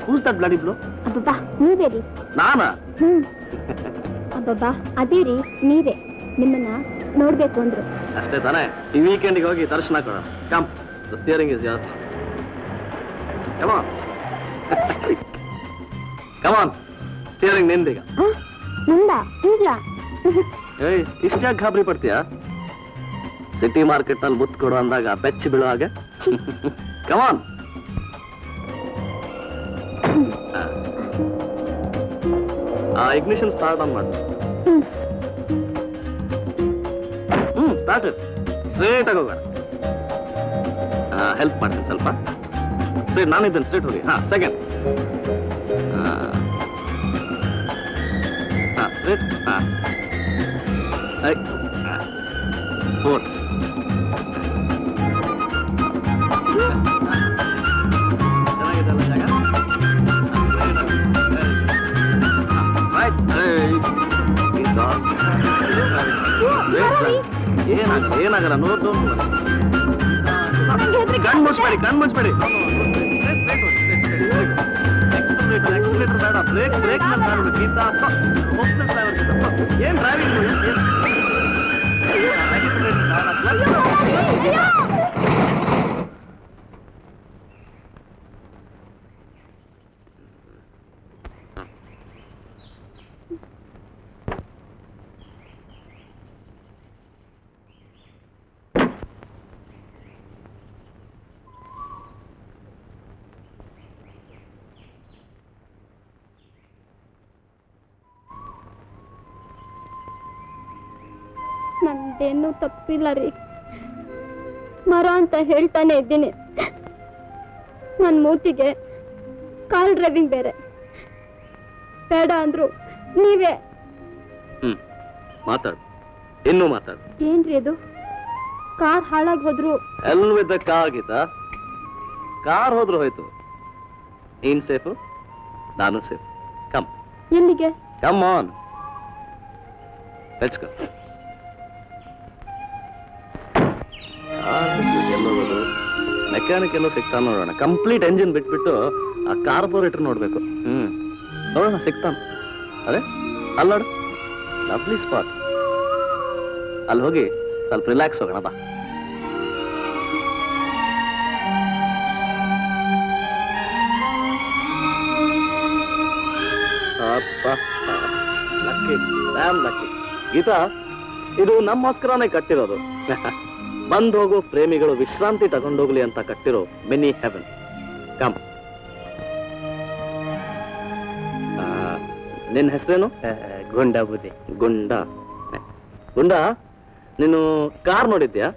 Who's that bloody blow? ಅಬ್ಬಬ್ಬಾ, ನೀವೇ ರೀ. ನಾನಾ? ಅಬ್ಬಬ್ಬಾ, ಅದೇ ರೀ, ನೀವೇ. ನಿಮ್ಮನ್ನ ನೋಡ್ಬೇಕು ಅಂದ್ರು. ಅಷ್ಟೇ ತಾನೇ? ಈ ವೀಕೆಂಡ್ಗೆ ಹೋಗಿ ದರ್ಶನ ಕೊಡ. Come, the steering is yours. Come on, come on, steering ನಿಂದೀಗ. ನಿಂದ ಈಗ್ಲಾ? ಏಯ್, ಇಷ್ಟ್ಯಾಕೆ ಗಾಬರಿ ಪಡ್ತೀಯಾ? ಸಿಟಿ ಮಾರ್ಕೆಟ್ ನಲ್ಲಿ ಮುತ್ತು ಕೊಡು ಅಂದಾಗ ಬೆಚ್ಚಿ ಬೀಳೋ ಹಾಗೆ. Come on. Ignition start on ಮಾಡು. ಸ್ಟಾರ್ಟ್. ಸ್ಟ್ರೇಟ್ ಆಗಿ ಹೋಗೋಣ. ಹೆಲ್ಪ್ ಮಾಡ್ತೀನಿ ಸ್ವಲ್ಪ. ಸ್ಟ್ರೇಟ್ ನಾನಿದ್ದೇನೆ, ಸ್ಟ್ರೇಟ್ ಹೋಗಿ. ಸೆಕೆಂಡ್. ಸ್ಟ್ರೇಟ್. ಫೋರ್. ಏನಾಗಲ್ಲ, ಏನಾಗಲ್ಲ, ನೋಡು. ಕಣ್ ಮುಚ್ಬೇಡಿ, ಕಣ್ ಮುಚ್ಬೇಡಿ. ಬೇಡ, ಬ್ರೇಕ್ ಬ್ರೇಕ್ ಮಾಡ್ಬಿಡು ಗೀತಾ. ಏನ್ ಡ್ರೈವಿಂಗ್? ನಂದೇನು ತಪ್ಪಿಲ್ಲ ರೀ. ಮರ ಅಂತ ಹೇಳ್ತಾನೆ ಇದ್ದೀನಿ. ನನ್ ಮೂತಿಗೆ ಕಾರ್ ಡ್ರೈವಿಂಗ್ ಬೇರೆ ಬೇಡ ಅಂದ್ರು ನೀವೇ. ಮಾತಾಡು, ಇನ್ನೂ ಮಾತಾಡು. ಏನ್ರಿ ಅದು? ಕಾರ್ ಹಾಳಾಗಿ ಹೋದ್ರು ಎಲ್ವಿದ್ದ ಕಾರ್ ಕಾರ್ ಹೋದ್ರು ಹೋಯ್ತು. ನೀನ್ ಸೇಫು, ನಾನು ಸೇಫ್. ಕಮ್. ಎಲ್ಲಿಗೆ? Come on, let's go. ಎಲ್ಲೋದು? ಮೆಕ್ಯಾನಿಕ್ ಎಲ್ಲೋ ಸಿಗ್ತಾನ ನೋಡೋಣ. ಕಂಪ್ಲೀಟ್ ಎಂಜಿನ್ ಬಿಟ್ಬಿಟ್ಟು ಆ ಕಾರ್ಪೊರೇಟರ್ ನೋಡ್ಬೇಕು. ನೋಡೋಣ ಸಿಗ್ತಾನ. ಅದೇ ಅಲ್ಲೋಡು, ಲವ್ಲಿ ಸ್ಪಾಟ್. ಅಲ್ಲಿ ಹೋಗಿ ಸ್ವಲ್ಪ ರಿಲ್ಯಾಕ್ಸ್ ಹೋಗೋಣ ಬಾ. Lucky, dam lucky. ಗೀತಾ, ಇದು ನಮ್ಮೋಸ್ಕರನೇ ಕಟ್ಟಿರೋದು. ಬಂದ್ ಹೋಗೋ ಪ್ರೇಮಿಗಳು ವಿಶ್ರಾಂತಿ ತಗೊಂಡೋಗ್ಲಿ ಅಂತ ಕಟ್ಟಿರೋ ಮಿನಿ ಹೆವೆನ್. ಕಮ್. ನಿನ್ನ ಹೆಸರೇನು? ಗುಂಡ ಬುದ್ಧಿ. ಗುಂಡ. ಗುಂಡ, ನೀನು ಕಾರ್ ನೋಡಿದ್ಯಾ?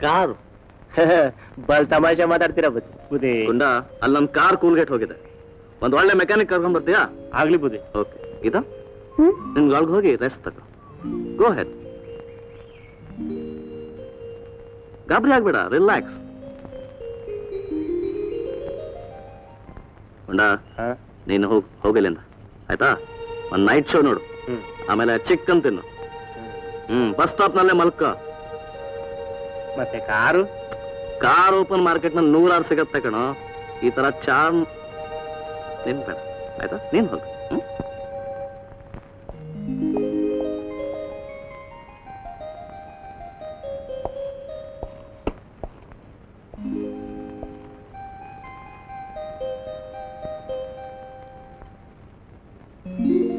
ಕಾರು ಬಲ್ ತಮಾಷೆ ಮಾತಾಡ್ತೀರಾ ಬುದ್ಧಿ? ಗುಂಡ, ಅಲ್ಲಿ ನಮ್ ಕಾರ್ ಕೂಲ್ಗೇಟ್ ಹೋಗಿದೆ. ಒಂದ್ ಒಳ್ಳೆ ಮೆಕ್ಯಾನಿಕ್ ಕರ್ಕೊಂಡ್ ಬರ್ತೀಯಾ? ಆಗ್ಲಿ ಬುದ್ಧಿ. ಓಕೆ. ಇದ ನಿನ್ಗೆ ಹೋಗಿ ರೆಸ್ಟ್ ತಗೋ. ಗೋ ಹೆಡ್. ಗಾಬರಿ ಆಗ್ಬೇಡ, ರಿಲ್ಯಾಕ್ಸ್. ಉಂಡ ನೀನು ಹೋಗಲಿಂದ ಆಯ್ತಾ ಒಂದು ನೈಟ್ ಶೋ ನೋಡು ಆಮೇಲೆ ಚಿಕನ್ ತಿನ್ನು ಬಸ್ ಸ್ಟಾಪ್ ನಲ್ಲೇ ಮಲ್ಕ. ಮತ್ತೆ ಕಾರು ಕಾರ್ ಓಪನ್ ಮಾರ್ಕೆಟ್ ನಲ್ಲಿ 100 ಸಿಗತ್ತೆ ಕಣೋ. ಈ ತರ ಚಾರ್ಮ್ ನಿನ್ ಬೇಡ ಆಯ್ತಾ, ನೀನ್ ಹೋಗು.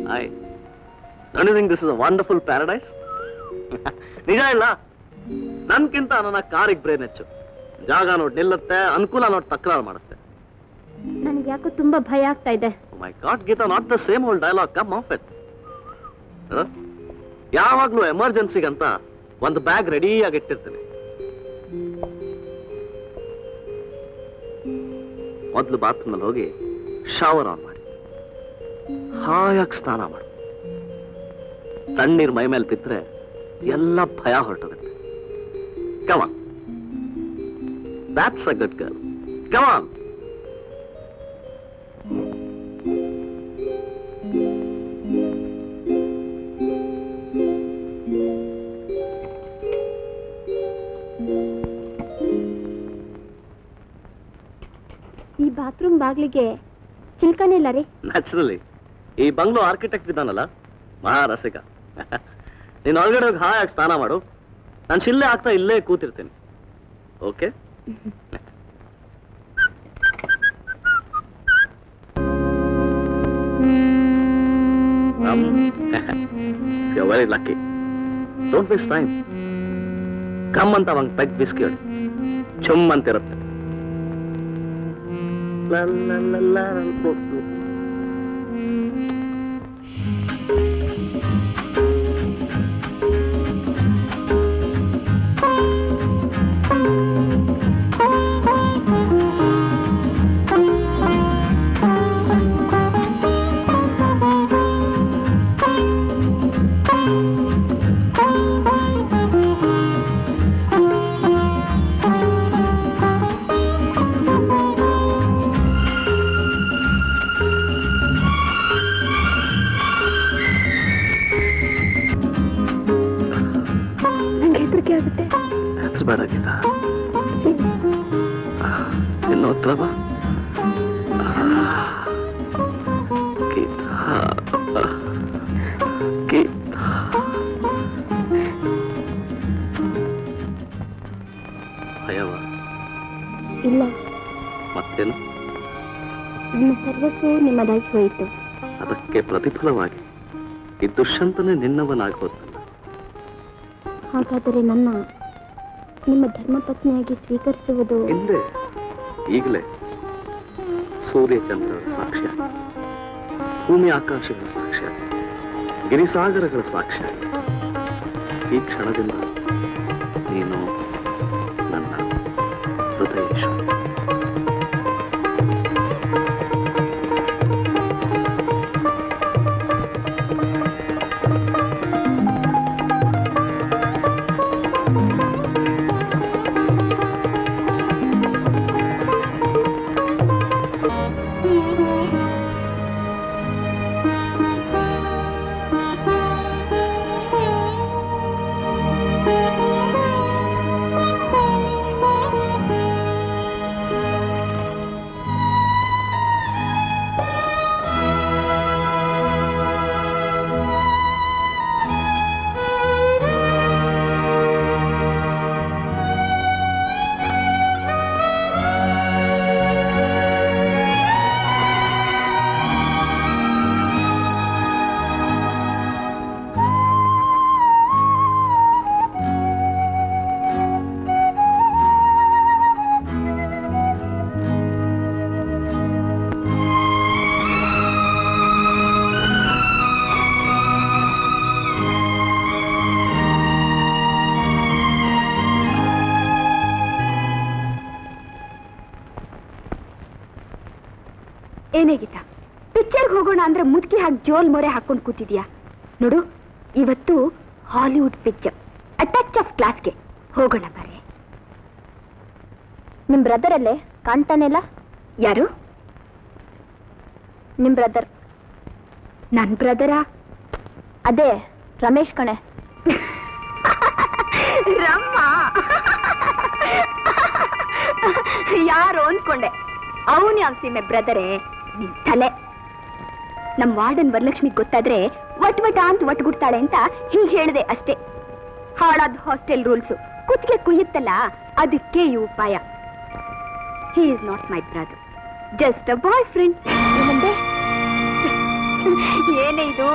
Hi. Don't you think this is a wonderful paradise? ನಿಜ ಇಲ್ಲ, ನನ್ಕಿಂತ ನನ್ನ ಕಾರಿಗೆ ಬ್ರೇನ್ ಹೆಚ್ಚು. ಜಾಗ ನೋಡಿ ನಿಲ್ಲುತ್ತೆ, ಅನುಕೂಲ ನೋಡಿ ತಕರಾರು ಮಾಡುತ್ತೆ. ನನಗೆ ಯಾಕೋ ತುಂಬಾ ಭಯ ಆಗ್ತಾ ಇದೆ. My god Geeta, not the same old dialogue, come off it. ಯಾವಾಗ್ಲೂ ಎಮರ್ಜೆನ್ಸಿಗಂತ ಒಂದು ಬ್ಯಾಗ್ ರೆಡಿಯಾಗಿ ಇಟ್ಟಿರ್ತೀನಿ. ಮೊದಲು ಬಾತ್ರೂಮ್ನಲ್ಲಿ ಹೋಗಿ ಶವರ್ ಆನ್ ಮಾಡಿ ಹಾಯಾಗಿ ಸ್ನಾನ ಮಾಡು. ತಣ್ಣೀರ್ ಮೈ ಮೇಲೆ ಬಿದ್ರೆ ಎಲ್ಲ ಭಯ ಹೊರಟೋಗುತ್ತೆ. Come on. That's a good girl. Come on. ಈ ಬಾತ್ರೂಮ್ ಬಾಗ್ಲಿಗೆ ಚಿಲ್ಕನೇ ಇಲ್ಲ ರೀ. ನ್ಯಾಚುರಲಿ ಈ ಬಂಗ್ಲೋ ಆರ್ಕಿಟೆಕ್ಟ್ ಇದ್ದಾನಲ್ಲ, ಮಹಾರಸಿಕ. ನೀನು ಒಳಗಡೆ ಹೋಗಿ ಹಾಯಾಗಿ ಸ್ನಾನ ಮಾಡು, ನಾನು ಶಿಲ್ಲೆ ಆಗ್ತಾ ಇಲ್ಲೇ ಕೂತಿರ್ತೀನಿ. Okay? You're very lucky. Don't waste time. Come ಅಂತ ಒಂದು ಪೆಗ್ ಬಿಸ್ಕಿ ಹೊಡಿ, ಚುಮ್ ಅಂತಿರುತ್ತೆ. ಬೇಡ ಗೀತಾ, ಇನ್ನು ಹತ್ರ ಬಾ. ಗೀತಾ, ಗೀತಾ. ಭಯವ? ಇಲ್ಲ. ಮತ್ತೇನು? ನನ್ನ ಸರ್ವಸ್ವೂ ನಿಮ್ಮದಾಗಿ ಹೋಯಿತು. ಅದಕ್ಕೆ ಪ್ರತಿಫಲವಾಗಿ ಈ ದುಷ್ಯಂತನೇ ನಿನ್ನವನಾಗಿ ಹೋದಲ್ಲ. ಹಾಗಾದರೆ ನನ್ನ ನಿಮ್ಮ ಧರ್ಮಪತ್ನಿಯಾಗಿ ಸ್ವೀಕರಿಸುವುದು? ಹಿಂದೆ ಈಗಲೇ ಸೂರ್ಯಚಂದ್ರರ ಸಾಕ್ಷ್ಯ, ಭೂಮಿ ಆಕಾಶಗಳ ಸಾಕ್ಷ್ಯ, ಗಿರಿಸಾಗರಗಳ ಸಾಕ್ಷ್ಯ. ಈ ಕ್ಷಣದಿಂದ ನೀನು ನನ್ನ ಹೃದಯ. ಏನೇ ಗೀತಾ, ಪಿಕ್ಚರ್ಗೆ ಹೋಗೋಣ ಅಂದ್ರೆ ಮುದುಕಿ ಹಾಕಿ ಜೋಲ್ ಮೊರೆ ಹಾಕೊಂಡು ಕೂತಿದ್ಯಾ ನೋಡು. ಇವತ್ತು Hollywood picture, a touch of ಕ್ಲಾಸ್ಗೆ ಹೋಗೋಣ ಬಾರೆ. ನಿಮ್ ಬ್ರದರ್ ಅಲ್ಲೇ ಕಾಣ್ತಾನೆ ಇಲ್ಲ? ಯಾರು? ನಿಮ್ ಬ್ರದರ್. ನನ್ ಬ್ರದರಾ? ಅದೇ ರಮೇಶ್ ಕಣೆ. ರಮ್ಮ ಯಾರು ಅಂದ್ಕೊಂಡೆ, ಅವನು ಯಾವ ಸೀಮೆ ಬ್ರದರೇ? ನಿನ್ ತಲೆ. ನಮ್ ವಾರ್ಡನ್ ವರಲಕ್ಷ್ಮಿ ಗೊತ್ತಾದ್ರೆ ವಟ್ ಅಂತ ಒಟ್ಗುಡ್ತಾಳೆ ಅಂತ ಹೀಗೆ ಹೇಳಿದೆ ಅಷ್ಟೇ. ಹಾಳಾದ ಹಾಸ್ಟೆಲ್ ರೂಲ್ಸು ಕುತ್ತಿಗೆ ಕುಯ್ಯುತ್ತಲ್ಲ, ಅದಕ್ಕೆ ಈ ಉಪಾಯ. He is not my brother, just a boyfriend. ಏನಂದೆ? ಏನೇ ಇದು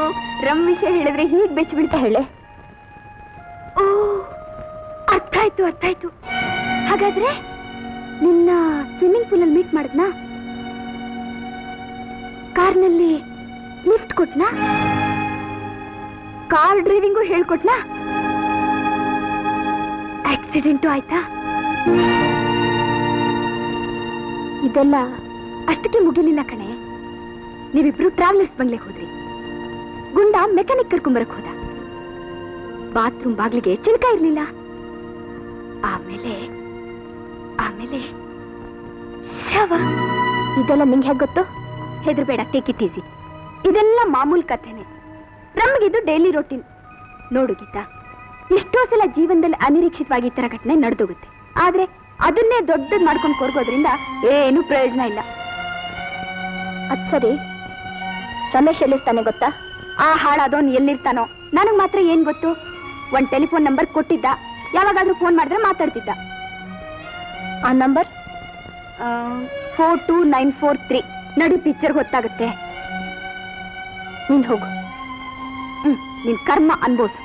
ರಮ್ ವಿಷಯ ಹೇಳಿದ್ರೆ ಹೀಗೆ ಬೆಚ್ಚ ಬಿಡ್ತಾ ಹೇಳೆ. ಓ, ಅರ್ಥ ಆಯ್ತು. ಹಾಗಾದ್ರೆ ನಿನ್ನ ಸ್ವಿಮ್ಮಿಂಗ್ ಪೂಲ್ ಅಲ್ಲಿ ಮೀಟ್ ಮಾಡಿದ್ನಾ? ಕಾರ್ನಲ್ಲಿ ಲಿಫ್ಟ್ ಕೊಟ್ನಾ? ಕಾರ್ ಡ್ರೈವಿಂಗು ಹೇಳ್ಕೊಟ್ನಾ? ಆಕ್ಸಿಡೆಂಟು ಆಯ್ತಾ? ಇದೆಲ್ಲ ಅಷ್ಟಕ್ಕೆ ಮುಗಿಲಿಲ್ಲ ಕಣೆ. ನೀವಿಬ್ರು ಟ್ರಾವೆಲರ್ಸ್ ಬಂಗ್ಲೆಗೆ ಹೋದ್ರಿ. ಗುಂಡ ಮೆಕ್ಯಾನಿಕ್ ಕರ್ಕೊಂಬರಕ್ ಹೋದ. ಬಾತ್ರೂಮ್ ಬಾಗ್ಲಿಗೆ ಚಿಲ್ಕ ಇರ್ಲಿಲ್ಲ. ಆಮೇಲೆ ಶವ. ಇದೆಲ್ಲ ನಿಂಗೆ ಹೇಗೆ ಗೊತ್ತು? ಹೆದರ್ಬೇಡ, ಟೇಕ್ ಇಟ್ ಈಸಿ. ಇದೆಲ್ಲ ಮಾಮೂಲ್ ಕಥೆನೆ. ನಮಗಿದು ಡೈಲಿ ರೋಟೀನ್. ನೋಡು ಗೀತಾ, ಎಷ್ಟೋ ಸಲ ಜೀವನದಲ್ಲಿ ಅನಿರೀಕ್ಷಿತವಾಗಿ ಈ ತರ ಘಟನೆ ನಡೆದೋಗುತ್ತೆ. ಆದ್ರೆ ಅದನ್ನೇ ದೊಡ್ಡದ್ ಮಾಡ್ಕೊಂಡು ಕೊರ್ಗೋದ್ರಿಂದ ಏನು ಪ್ರಯೋಜನ ಇಲ್ಲ. ಅದ್ ಸರಿ, ರಮೇಶ್ ಎಲ್ಲಿರ್ತಾನೆ ಗೊತ್ತಾ? ಆ ಹಾಳಾದವನು ಎಲ್ಲಿರ್ತಾನೋ ನನಗ್ ಮಾತ್ರ ಏನ್ ಗೊತ್ತು. ಒಂದ್ ಟೆಲಿಫೋನ್ ನಂಬರ್ ಕೊಟ್ಟಿದ್ದ, ಯಾವಾಗಾದ್ರೂ ಫೋನ್ ಮಾಡಿದ್ರೆ ಮಾತಾಡ್ತಿದ್ದ. ಆ ನಂಬರ್ 42943. ನಡಿ, ಪಿಕ್ಚರ್ ಗೊತ್ತಾಗುತ್ತೆ. ನೀನ್ ಹೋಗು. ನಿನ್ ಕರ್ಮ ಅನ್ಬೋಸು.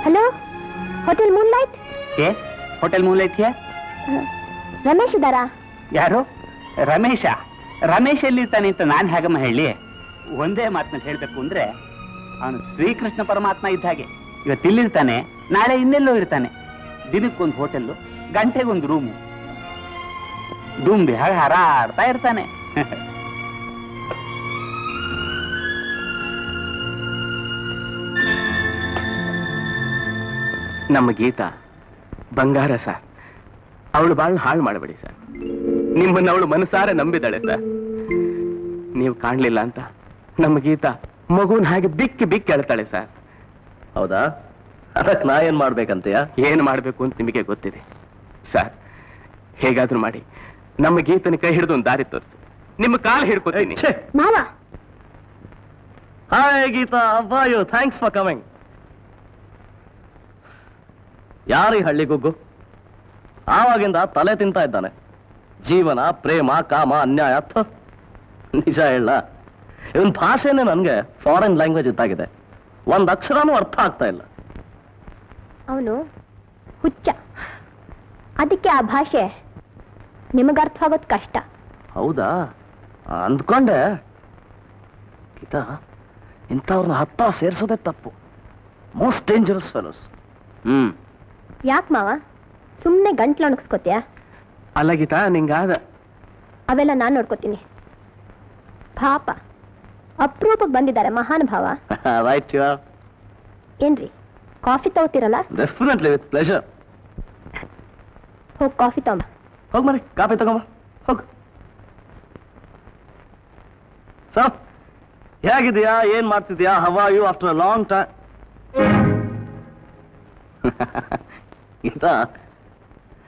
Hello, hotel Moonlight? Hotel Moonlight? Ramesh ಇದ್ದಾರಾ? ಯಾರು? ರಮೇಶ್ ಎಲ್ಲಿರ್ತಾನೆ ಅಂತ ನಾನು ಹೇಗಮ್ಮ ಹೇಳಿ? ಒಂದೇ ಮಾತನ್ನ ಹೇಳ್ಬೇಕು ಅಂದ್ರೆ, ಅವನು ಶ್ರೀಕೃಷ್ಣ ಪರಮಾತ್ಮ ಇದ್ದ ಹಾಗೆ. ಇವತ್ತು ಇಲ್ಲಿರ್ತಾನೆ, ನಾಳೆ ಇನ್ನೆಲ್ಲೋ ಇರ್ತಾನೆ. ದಿನಕ್ಕೊಂದು ಹೋಟೆಲ್ಲು, ಗಂಟೆಗೊಂದು ರೂಮು, ದುಂಬಿ ಹಾಗೆ ಹಾರಾಡ್ತಾ ಇರ್ತಾನೆ. ನಮ್ಮ ಗೀತಾ ಬಂಗಾರ ಸರ್. ಅವಳು ಬಾಳ್ ಹಾಳು ಮಾಡಬೇಡಿ ಸರ್. ನಿಮ್ಮನ್ನ ಅವಳು ಮನಸಾರೆ ನಂಬಿದಾಳೆ ಸರ್. ನೀವು ಕಾಣ್ಲಿಲ್ಲ ಅಂತ ನಮ್ಮ ಗೀತಾ ಮಗುನ್ ಹಾಗೆ ಬಿಕ್ಕಿ ಹೇಳ್ತಾಳೆ ಸರ್. ಹೌದಾ? ಅದಕ್ಕೆ ನಾ ಏನ್ ಮಾಡ್ಬೇಕಂತೆಯ? ಏನ್ ಮಾಡ್ಬೇಕು ಅಂತ ನಿಮಗೆ ಗೊತ್ತಿದೆ ಸರ್. ಹೇಗಾದ್ರೂ ಮಾಡಿ ನಮ್ಮ ಗೀತನ ಕೈ ಹಿಡಿದು ಒಂದು ದಾರಿ ತೋರಿಸಿ. ನಿಮ್ಮ ಕಾಲು ಹಿಡ್ಕೊತೀನಿ. ಮಾವ, hi Geetha, how you? Thanks for coming. ಯಾರೀ ಹಳ್ಳಿ ಗುಗ್ಗು? ಆವಾಗಿಂದ ತಲೆ ತಿಂತಾ ಇದ್ದಾನೆ. ಜೀವನ, ಪ್ರೇಮ, ಕಾಮ, ಅನ್ಯಾಯ. ನಿಜ ಹೇಳ, ಇವನ್ ಭಾಷೆನೇ ನನ್ಗೆ ಫಾರಿನ್ ಲ್ಯಾಂಗ್ವೇಜ್ ಇದ್ದಾಗಿದೆ. ಒಂದ್ ಅಕ್ಷರನೂ ಅರ್ಥ ಆಗ್ತಾ ಇಲ್ಲ. ಅವನು ಹುಚ್ಚ, ಅದಕ್ಕೆ ಆ ಭಾಷೆ ನಿಮಗರ್ಥವಾಗೋದು ಕಷ್ಟ. ಹೌದಾ? ಅಂದ್ಕೊಂಡೆ. ಗೀತಾ, ಇಂಥವ್ರನ್ನ ಹತ್ತ ಸೇರಿಸೋದೇ ತಪ್ಪು. Most dangerous fellows. ಯಾಕೆ ಮಾವ ಸುಮ್ಮನೆ ಗಂಟ್ಲು ಒಣಗಿಸ್ಕೋತೀಯ? ಅಲ್ಲ ಗೀತಾ, ನಿಂಗಾದ ಅವೆಲ್ಲ ನಾನು ನೋಡ್ಕೋತೀನಿ. ಪಾಪ ಅಪರೂಪಕ್ಕೆ ಬಂದಿದ್ದಾರೆ ಮಹಾನುಭಾವ. ರೈಟ್. ಏನ್ರಿ, ಕಾಫಿ ತಗೋತೀರಲ್ಲ? Definitely, with pleasure. ಹೋಗಿ ಕಾಫಿ ತಗೊಂಬ. ಹೋಗ್ ಮರಿ, ಕಾಫಿ ತಗೊಂಬ, ಹೋಗ್. ಸರ್, ಹೇಗಿದೆಯಾ? ಏನ್ ಮಾಡ್ತಿದ್ಯಾ? How are you after a long time? Geeta,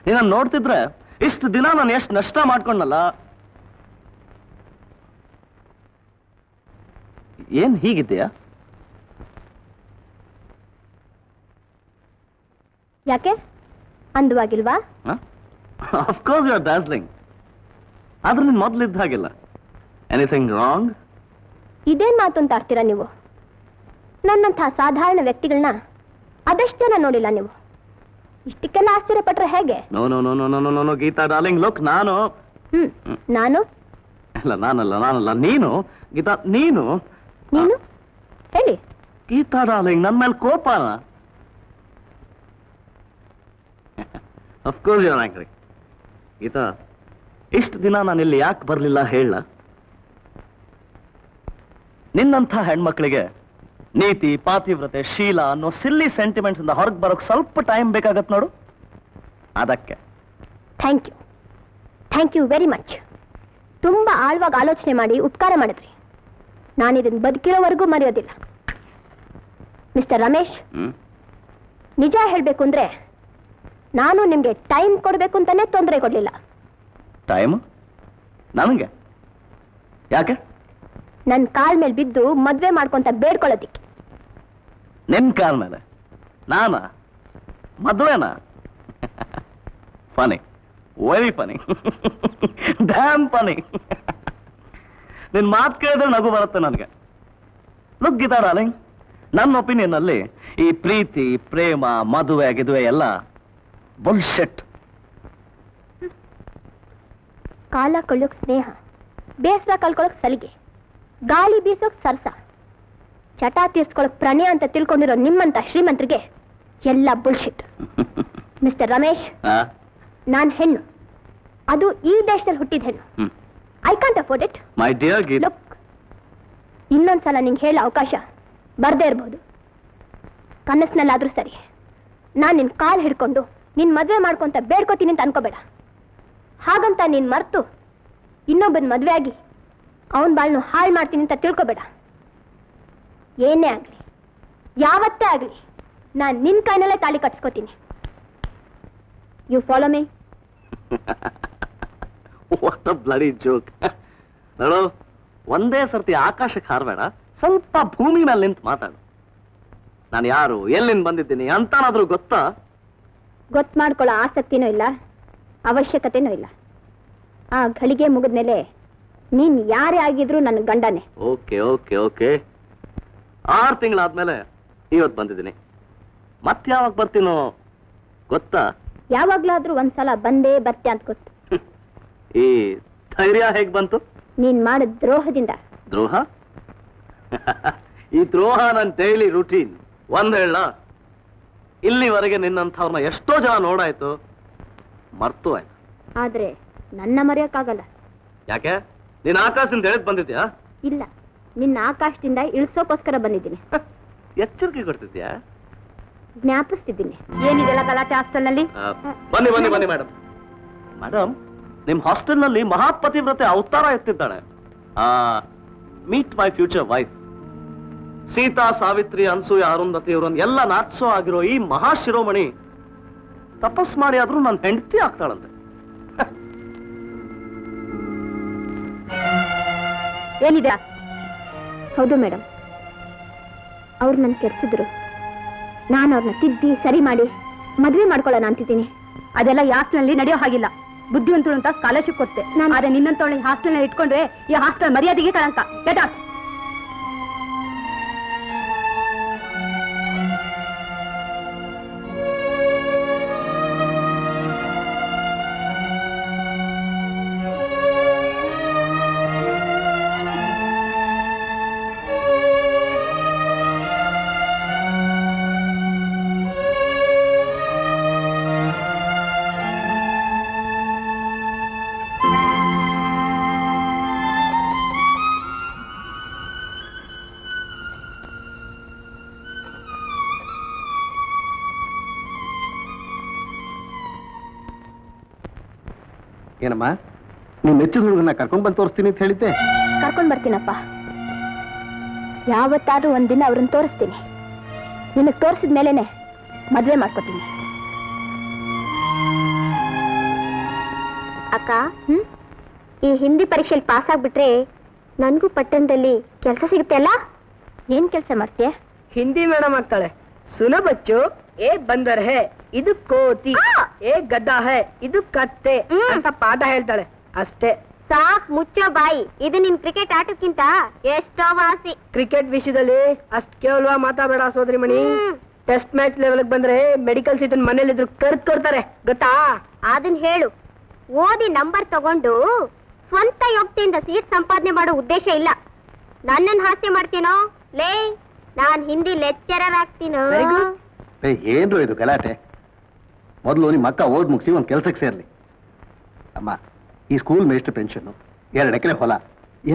ನೀನ ನೋಡ್ತಿದ್ರೆ ಇಷ್ಟು ದಿನ ನಾನು ಎಷ್ಟು ನಷ್ಟ ಮಾಡ್ಕೊಂಡಲ್ಲ. ಏನ್ ಹೀಗಿದೆಯಾ? ಯಾಕೆ, ಅಂದವಾಗಿಲ್ವಾ? Of course you are dazzling. ಆದ್ರೆ ನೀನ್ ಮೊದ್ಲಿದ್ದ ಹಾಗಿಲ್ಲ. Anything wrong? ಇದೇನ್ ಮಾತು ಅಂತ ಆಡ್ತೀರಾ ನೀವು? ನನ್ನಂಥ ಸಾಧಾರಣ ವ್ಯಕ್ತಿಗಳನ್ನ ಅದಷ್ಟು ಜನ ನೋಡಿಲ್ಲ ನೀವು. ಇಷ್ಟಕ್ಕೆಲ್ಲ ಆಶ್ಚರ್ಯಪಟ್ರೆ ಹೇಗೆ? No no no no no no Geetha darling, look, ನಾನು ನಾನು ಅಲ್ಲ, ನಾನಲ್ಲ, ನೀನು ಗೀತಾ, ನೀನು ಹೇಳಿ. ಗೀತಾ ಡಾರ್ಲಿಂಗ್, ನನ್ನ ಮೇಲೆ ಕೋಪನ? Of course you are angry. Geeta, ಇಷ್ಟು ದಿನ ನಾನಿಲ್ಲಿ ಯಾಕೆ ಬರಲಿಲ್ಲ ಹೇಳ? ನಿನ್ನಂಥ ಹೆಣ್ಮಕ್ಳಿಗೆ ನೀತಿ, ಪಾತಿವ್ರತೆ, ಶೀಲ ಅನ್ನೋ ಸಿಲ್ಲಿ ಸೆಂಟಿಮೆಂಟ್ಸ್ ಇಂದ ಹೊರಗೆ ಬರೋಕ್ ಸ್ವಲ್ಪ ಟೈಮ್ ಬೇಕಾಗತ್ತೆ ನೋಡು. ಅದಕ್ಕೆ ಥ್ಯಾಂಕ್ ಯು ವೆರಿ ಮಚ್. ತುಂಬಾ ಆಳವಾಗಿ ಆಲೋಚನೆ ಮಾಡಿ ಉಪಕಾರ ಮಾಡಿದ್ರಿ. ನಾನಿದನ್ನು ಬದುಕಿರೋವರೆಗೂ ಮರೆಯೋದಿಲ್ಲ. ಮಿಸ್ಟರ್ ರಮೇಶ್, ನಿಜ ಹೇಳ್ಬೇಕು ಅಂದ್ರೆ ನಾನು ನಿಮ್ಗೆ ಟೈಮ್ ಕೊಡ್ಬೇಕು ಅಂತಾನೆ ತೊಂದರೆ ಕೊಡ್ಲಿಲ್ಲ. ಟೈಮ್ ನನಗೆ ಯಾಕೆ? ನನ್ನ ಕಾಲ್ ಮೇಲೆ ಬಿದ್ದು ಮದ್ವೆ ಮಾಡ್ಕೊಂತ ಬೇಡ್ಕೊಳ್ಳೋದಿಕ್ಕೆ. ನಿನ್ ಕಾಲ್ ಮೇಲೆ ನಾನಾ? ಮದುವೆನಾ? Funny, very funny, damn funny. ನಿನ್ ಮಾತು ಕೇಳಿದ್ರೆ ನಗು ಬರುತ್ತೆ ನನಗೆ. ಲುಕ್ ಗೀತಾ ಡಾರ್ಲಿಂಗ್, ನನ್ನ ಒಪಿನಿಯನ್ ಅಲ್ಲಿ ಈ ಪ್ರೀತಿ, ಪ್ರೇಮ, ಮದುವೆ ಗಿದುವೆ ಎಲ್ಲ ಬುಲ್ಶೆಟ್. ಕಾಲ ಕೊಳ್ಳೋಕ್ ಸ್ನೇಹ, ಬೇಸರ ಕಳ್ಕೊಳಕ್ ಸಲಿಗೆ, ಗಾಳಿ ಬೀಸೋಕ್ ಸರ್ಸ, ಚಟ ತೀರ್ಸ್ಕೊಳಕ್ ಪ್ರಣಯ ಅಂತ ತಿಳ್ಕೊಂಡಿರೋ ನಿಮ್ಮಂತ ಶ್ರೀಮಂತರಿಗೆ ಎಲ್ಲ ಬುಲ್ಶಿಟ್. ಮಿಸ್ಟರ್ ರಮೇಶ್, ನಾನ್ ಹೆಣ್ಣು, ಅದು ಈ ದೇಶದಲ್ಲಿ ಹುಟ್ಟಿದ ಹೆಣ್ಣು. I can't afford it. My dear Geetha, look, ಇನ್ನೊಂದ್ಸಲ ನಿಂಗೆ ಹೇಳೋ ಅವಕಾಶ ಬರ್ದೇ ಇರ್ಬೋದು. ಕನಸಿನಲ್ಲಾದ್ರೂ ಸರಿ, ನಾನ್ ನಿನ್ ಕಾಲ್ ಹಿಡ್ಕೊಂಡು ನಿನ್ ಮದ್ವೆ ಮಾಡ್ಕೊಂತ ಬೇಡ್ಕೋತೀನಿ ಅಂತ ಅನ್ಕೋಬೇಡ. ಹಾಗಂತ ನೀನ್ ಮರ್ತು ಇನ್ನೊಬ್ಬನ ಮದ್ವೆ ಆಗಿ ಅವನ್ ಬಾಳ್ನು ಹಾಳು ಮಾಡ್ತೀನಿ ಅಂತ ತಿಳ್ಕೊಬೇಡ. ಏನೇ ಆಗ್ಲಿ, ಯಾವತ್ತೇ ಆಗ್ಲಿ, ನಾನ್ ನಿನ್ ಕೈನಲ್ಲೇ ತಾಳಿ ಕಟ್ಸ್ಕೋತೀನಿ. You follow me? What a bloody joke. ನೋಡು, ಒಂದೇ ಸರ್ತಿ ಆಕಾಶಕ್ಕೆ ಹಾರಬೇಡ, ಸ್ವಲ್ಪ ಭೂಮಿ ಮೇಲೆ ನಿಂತು ಮಾತಾಡು. ನಾನು ಯಾರು, ಎಲ್ಲಿಂದ ಬಂದಿದ್ದೀನಿ ಅಂತಾನಾದ್ರೂ ಗೊತ್ತಾ? ಗೊತ್ತು ಮಾಡ್ಕೊಳ್ಳೋ ಆಸಕ್ತಿನೂ ಇಲ್ಲ, ಅವಶ್ಯಕತೆನೂ ಇಲ್ಲ. ಆ ಘಳಿಗೆ ಮುಗಿದ್ಮೇಲೆ ನೀನ್ ಯಾರೇ ಆಗಿದ್ರು ನನ್ನ ಗಂಡನೇ. Okay okay okay. 6 ತಿಂಗಳಾದ್ಮೇಲೆ ಇವತ್ತು ಬಂದಿದ್ದೀನಿ. ಮತ್ತೆ ಯಾವಾಗ ಬರ್ತೀನೋ ಗೊತ್ತಾ? ಯಾವಾಗ್ಲಾದ್ರೂ ಒಂದ್ಸಲ ಬಂದೇ ಬರ್ತೆ ಅಂತ ಗೊತ್ತು. ಈ ಧೈರ್ಯ ಹೇಗ್ ಬಂತು? ನೀನ್ ಮಾಡಿದ ದ್ರೋಹದಿಂದ. ದ್ರೋಹ? ಈ ದ್ರೋಹ ನನ್ನ ಡೈಲಿ ರೂಟೀನ್. ಒಂದ್ ಹೇಳ, ಇಲ್ಲಿವರೆಗೆ ನಿನ್ನಂಥವ್ರನ್ನ ಎಷ್ಟೋ ಜನ ನೋಡಾಯ್ತು, ಮರ್ತು ಆಯ್ತು. ಆದ್ರೆ ನನ್ನ ಮರೆಯಕ್ಕಾಗಲ್ಲ. ಯಾಕೆ? ನೀನ್ ಆಕಾಶದಿಂದ ಹೇಳಿದ್ ಬಂದಿದ್ಯಾ? ಇಲ್ಲ, ನಿನ್ನ ಆಕಾಶದಿಂದ ಇಳಿಸೋಕೋಸ್ಕರ ಬಂದಿದ್ದೀನಿ. ಎಚ್ಚರಿಕೆ ಕೊಡ್ತಿದ್ಯಾ? ಜ್ಞಾಪಿಸ್ತಿದ್ದೀನಿ. ಏನಿದೆಲ್ಲ ಗಲಾಟೆ ಹಾಸ್ಟೆಲ್ನಲ್ಲಿ? ಬನ್ನಿ ಬನ್ನಿ ಬನ್ನಿ ಮೇಡಮ್. ಮೇಡಮ್, ನಿಮ್ ಹಾಸ್ಟೆಲ್ನಲ್ಲಿ ಮಹಾಪತಿವ್ರತೆ ಅವತಾರ ಎತ್ತಿದ್ದಾಳೆ. Meet my future wife. Seeta, Savitri, Anasuya, Arundhati ಇವರನ್ನ ಎಲ್ಲ ನಾಟ್ಸೋ ಆಗಿರೋ ಈ ಮಹಾಶಿರೋಮಣಿ ತಪಸ್ ಮಾಡಿ ಆದ್ರೂ ನನ್ನ ಹೆಂಡತಿ ಆಗ್ತಾಳಂತೆ. ಏನಿದೆ? ಹೌದು ಮೇಡಮ್, ಅವ್ರು ನನ್ ಕೆಡ್ಸಿದ್ರು. ನಾನು ಅವ್ರನ್ನ ತಿದ್ದಿ ಸರಿ ಮಾಡಿ ಮದ್ವೆ ಮಾಡ್ಕೊಳ್ಳೋಣ ಅಂತಿದ್ದೀನಿ. ಅದೆಲ್ಲ ಈ ಹಾಸ್ಟೆಲ್ನಲ್ಲಿ ನಡೆಯೋ ಹಾಗಿಲ್ಲ. ಬುದ್ಧಿವಂತರು ಅಂತ ಸ್ಕಾಲರ್ಶಿಪ್ ಕೊಡ್ತೆ. ಆದ್ರೆ ನಿನ್ನಂತವಳಿ ಹಾಸ್ಟೆಲ್ ಇಟ್ಕೊಂಡ್ರೆ ಈ ಹಾಸ್ಟೆಲ್ ಮರ್ಯಾದೆಗೆ ಕಳಂಕ. Get out. ಏನಮ್ಮ, ನೀನ್ ಮೆಚ್ಚಿದ ಹುಡುಗನ ಕರ್ಕೊಂಡ್ ಬಂದು ತೋರಿಸ್ತೀನಿ ಅಂತ ಹೇಳಿದ್ದೆ. ಕರ್ಕೊಂಡ್ ಬರ್ತೀನಪ್ಪ. ಯಾವತ್ತಾದ್ರೂ ಒಂದಿನ ಅವ್ರನ್ನ ತೋರಿಸ್ತೀನಿ. ನಿನಗ್ ತೋರಿಸಿದ ಮೇಲೇನೆ ಮದ್ವೆ ಮಾಡ್ಕೊತೀನಿ. ಅಕ್ಕ, ಈ ಹಿಂದಿ ಪರೀಕ್ಷೆಯಲ್ಲಿ ಪಾಸ್ ಆಗ್ಬಿಟ್ರೆ ನನ್ಗೂ ಪಟ್ಟಣದಲ್ಲಿ ಕೆಲಸ ಸಿಗುತ್ತೆ ಅಲ್ಲ? ಏನ್ ಕೆಲಸ ಮಾಡ್ತೀಯ? ಹಿಂದಿ ಮೇಡಮ್ ಆಗ್ತಾಳೆ. ಸುನ ಬಚ್ಚು, ಏ ಬಂದರ್ ಹೇ, ಇದು ಕೋತಿ, ಏ ಗದ್ದ ಹೇ, ಇದು ಕತ್ತೆ ಅಂತ ಪಾಠ ಹೇಳ್ತಾಳೆ ಅಷ್ಟೇ. ಸಾಕ್ ಮುಚ್ಚೋ ಬಾಯಿ. ಇದು ನಿನ್ ಕ್ರಿಕೆಟ್ ಆಟಕ್ಕಿಂತ ಎಷ್ಟೋ ವಾಸಿ. ಕ್ರಿಕೆಟ್ ವಿಷಯದಲ್ಲಿ ಅಷ್ಟ್ ಕೇವಲ ಮಾತಾಡಬೇಡ ಸೋದರಿ ಮಣಿ. ಟೆಸ್ಟ್ ಮ್ಯಾಚ್ ಲೆವೆಲ್ ಬಂದ್ರೆ ಮೆಡಿಕಲ್ ಸೀಟ್ ಮನೇಲಿದ್ರು ಕರ್ತಾರೆ, ಗೊತ್ತಾ? ಅದನ್ ಹೇಳು. ಓದಿ ನಂಬರ್ ತಗೊಂಡು ಸ್ವಂತ ಯೋಗ್ಯತೆಯಿಂದ ಸೀಟ್ ಸಂಪಾದನೆ ಮಾಡೋ ಉದ್ದೇಶ ಇಲ್ಲ. ನನ್ನನ್ನು ಹಾಸ್ಯ ಮಾಡ್ತೀನೋ? ಲೇ, ನಾನ್ ಹಿಂದಿ ಲೆಕ್ಚರರ್ ಆಗ್ತೀನೋ? Very good. ಏನ್ರು ಇದು ಗಲಾಟೆ? ಮೊದಲು ನಿಮ್ಮ ಅಕ್ಕ ಓದ್ ಮುಗಿಸಿ ಒಂದ್ ಕೆಲ್ಸಕ್ಕೆ ಸೇರ್ಲಿ. ಅಮ್ಮ, ಈ ಸ್ಕೂಲ್ ಮೇಸ್ಟರ್ ಪೆನ್ಷನ್ 2 ಎಕರೆ ಹೊಲ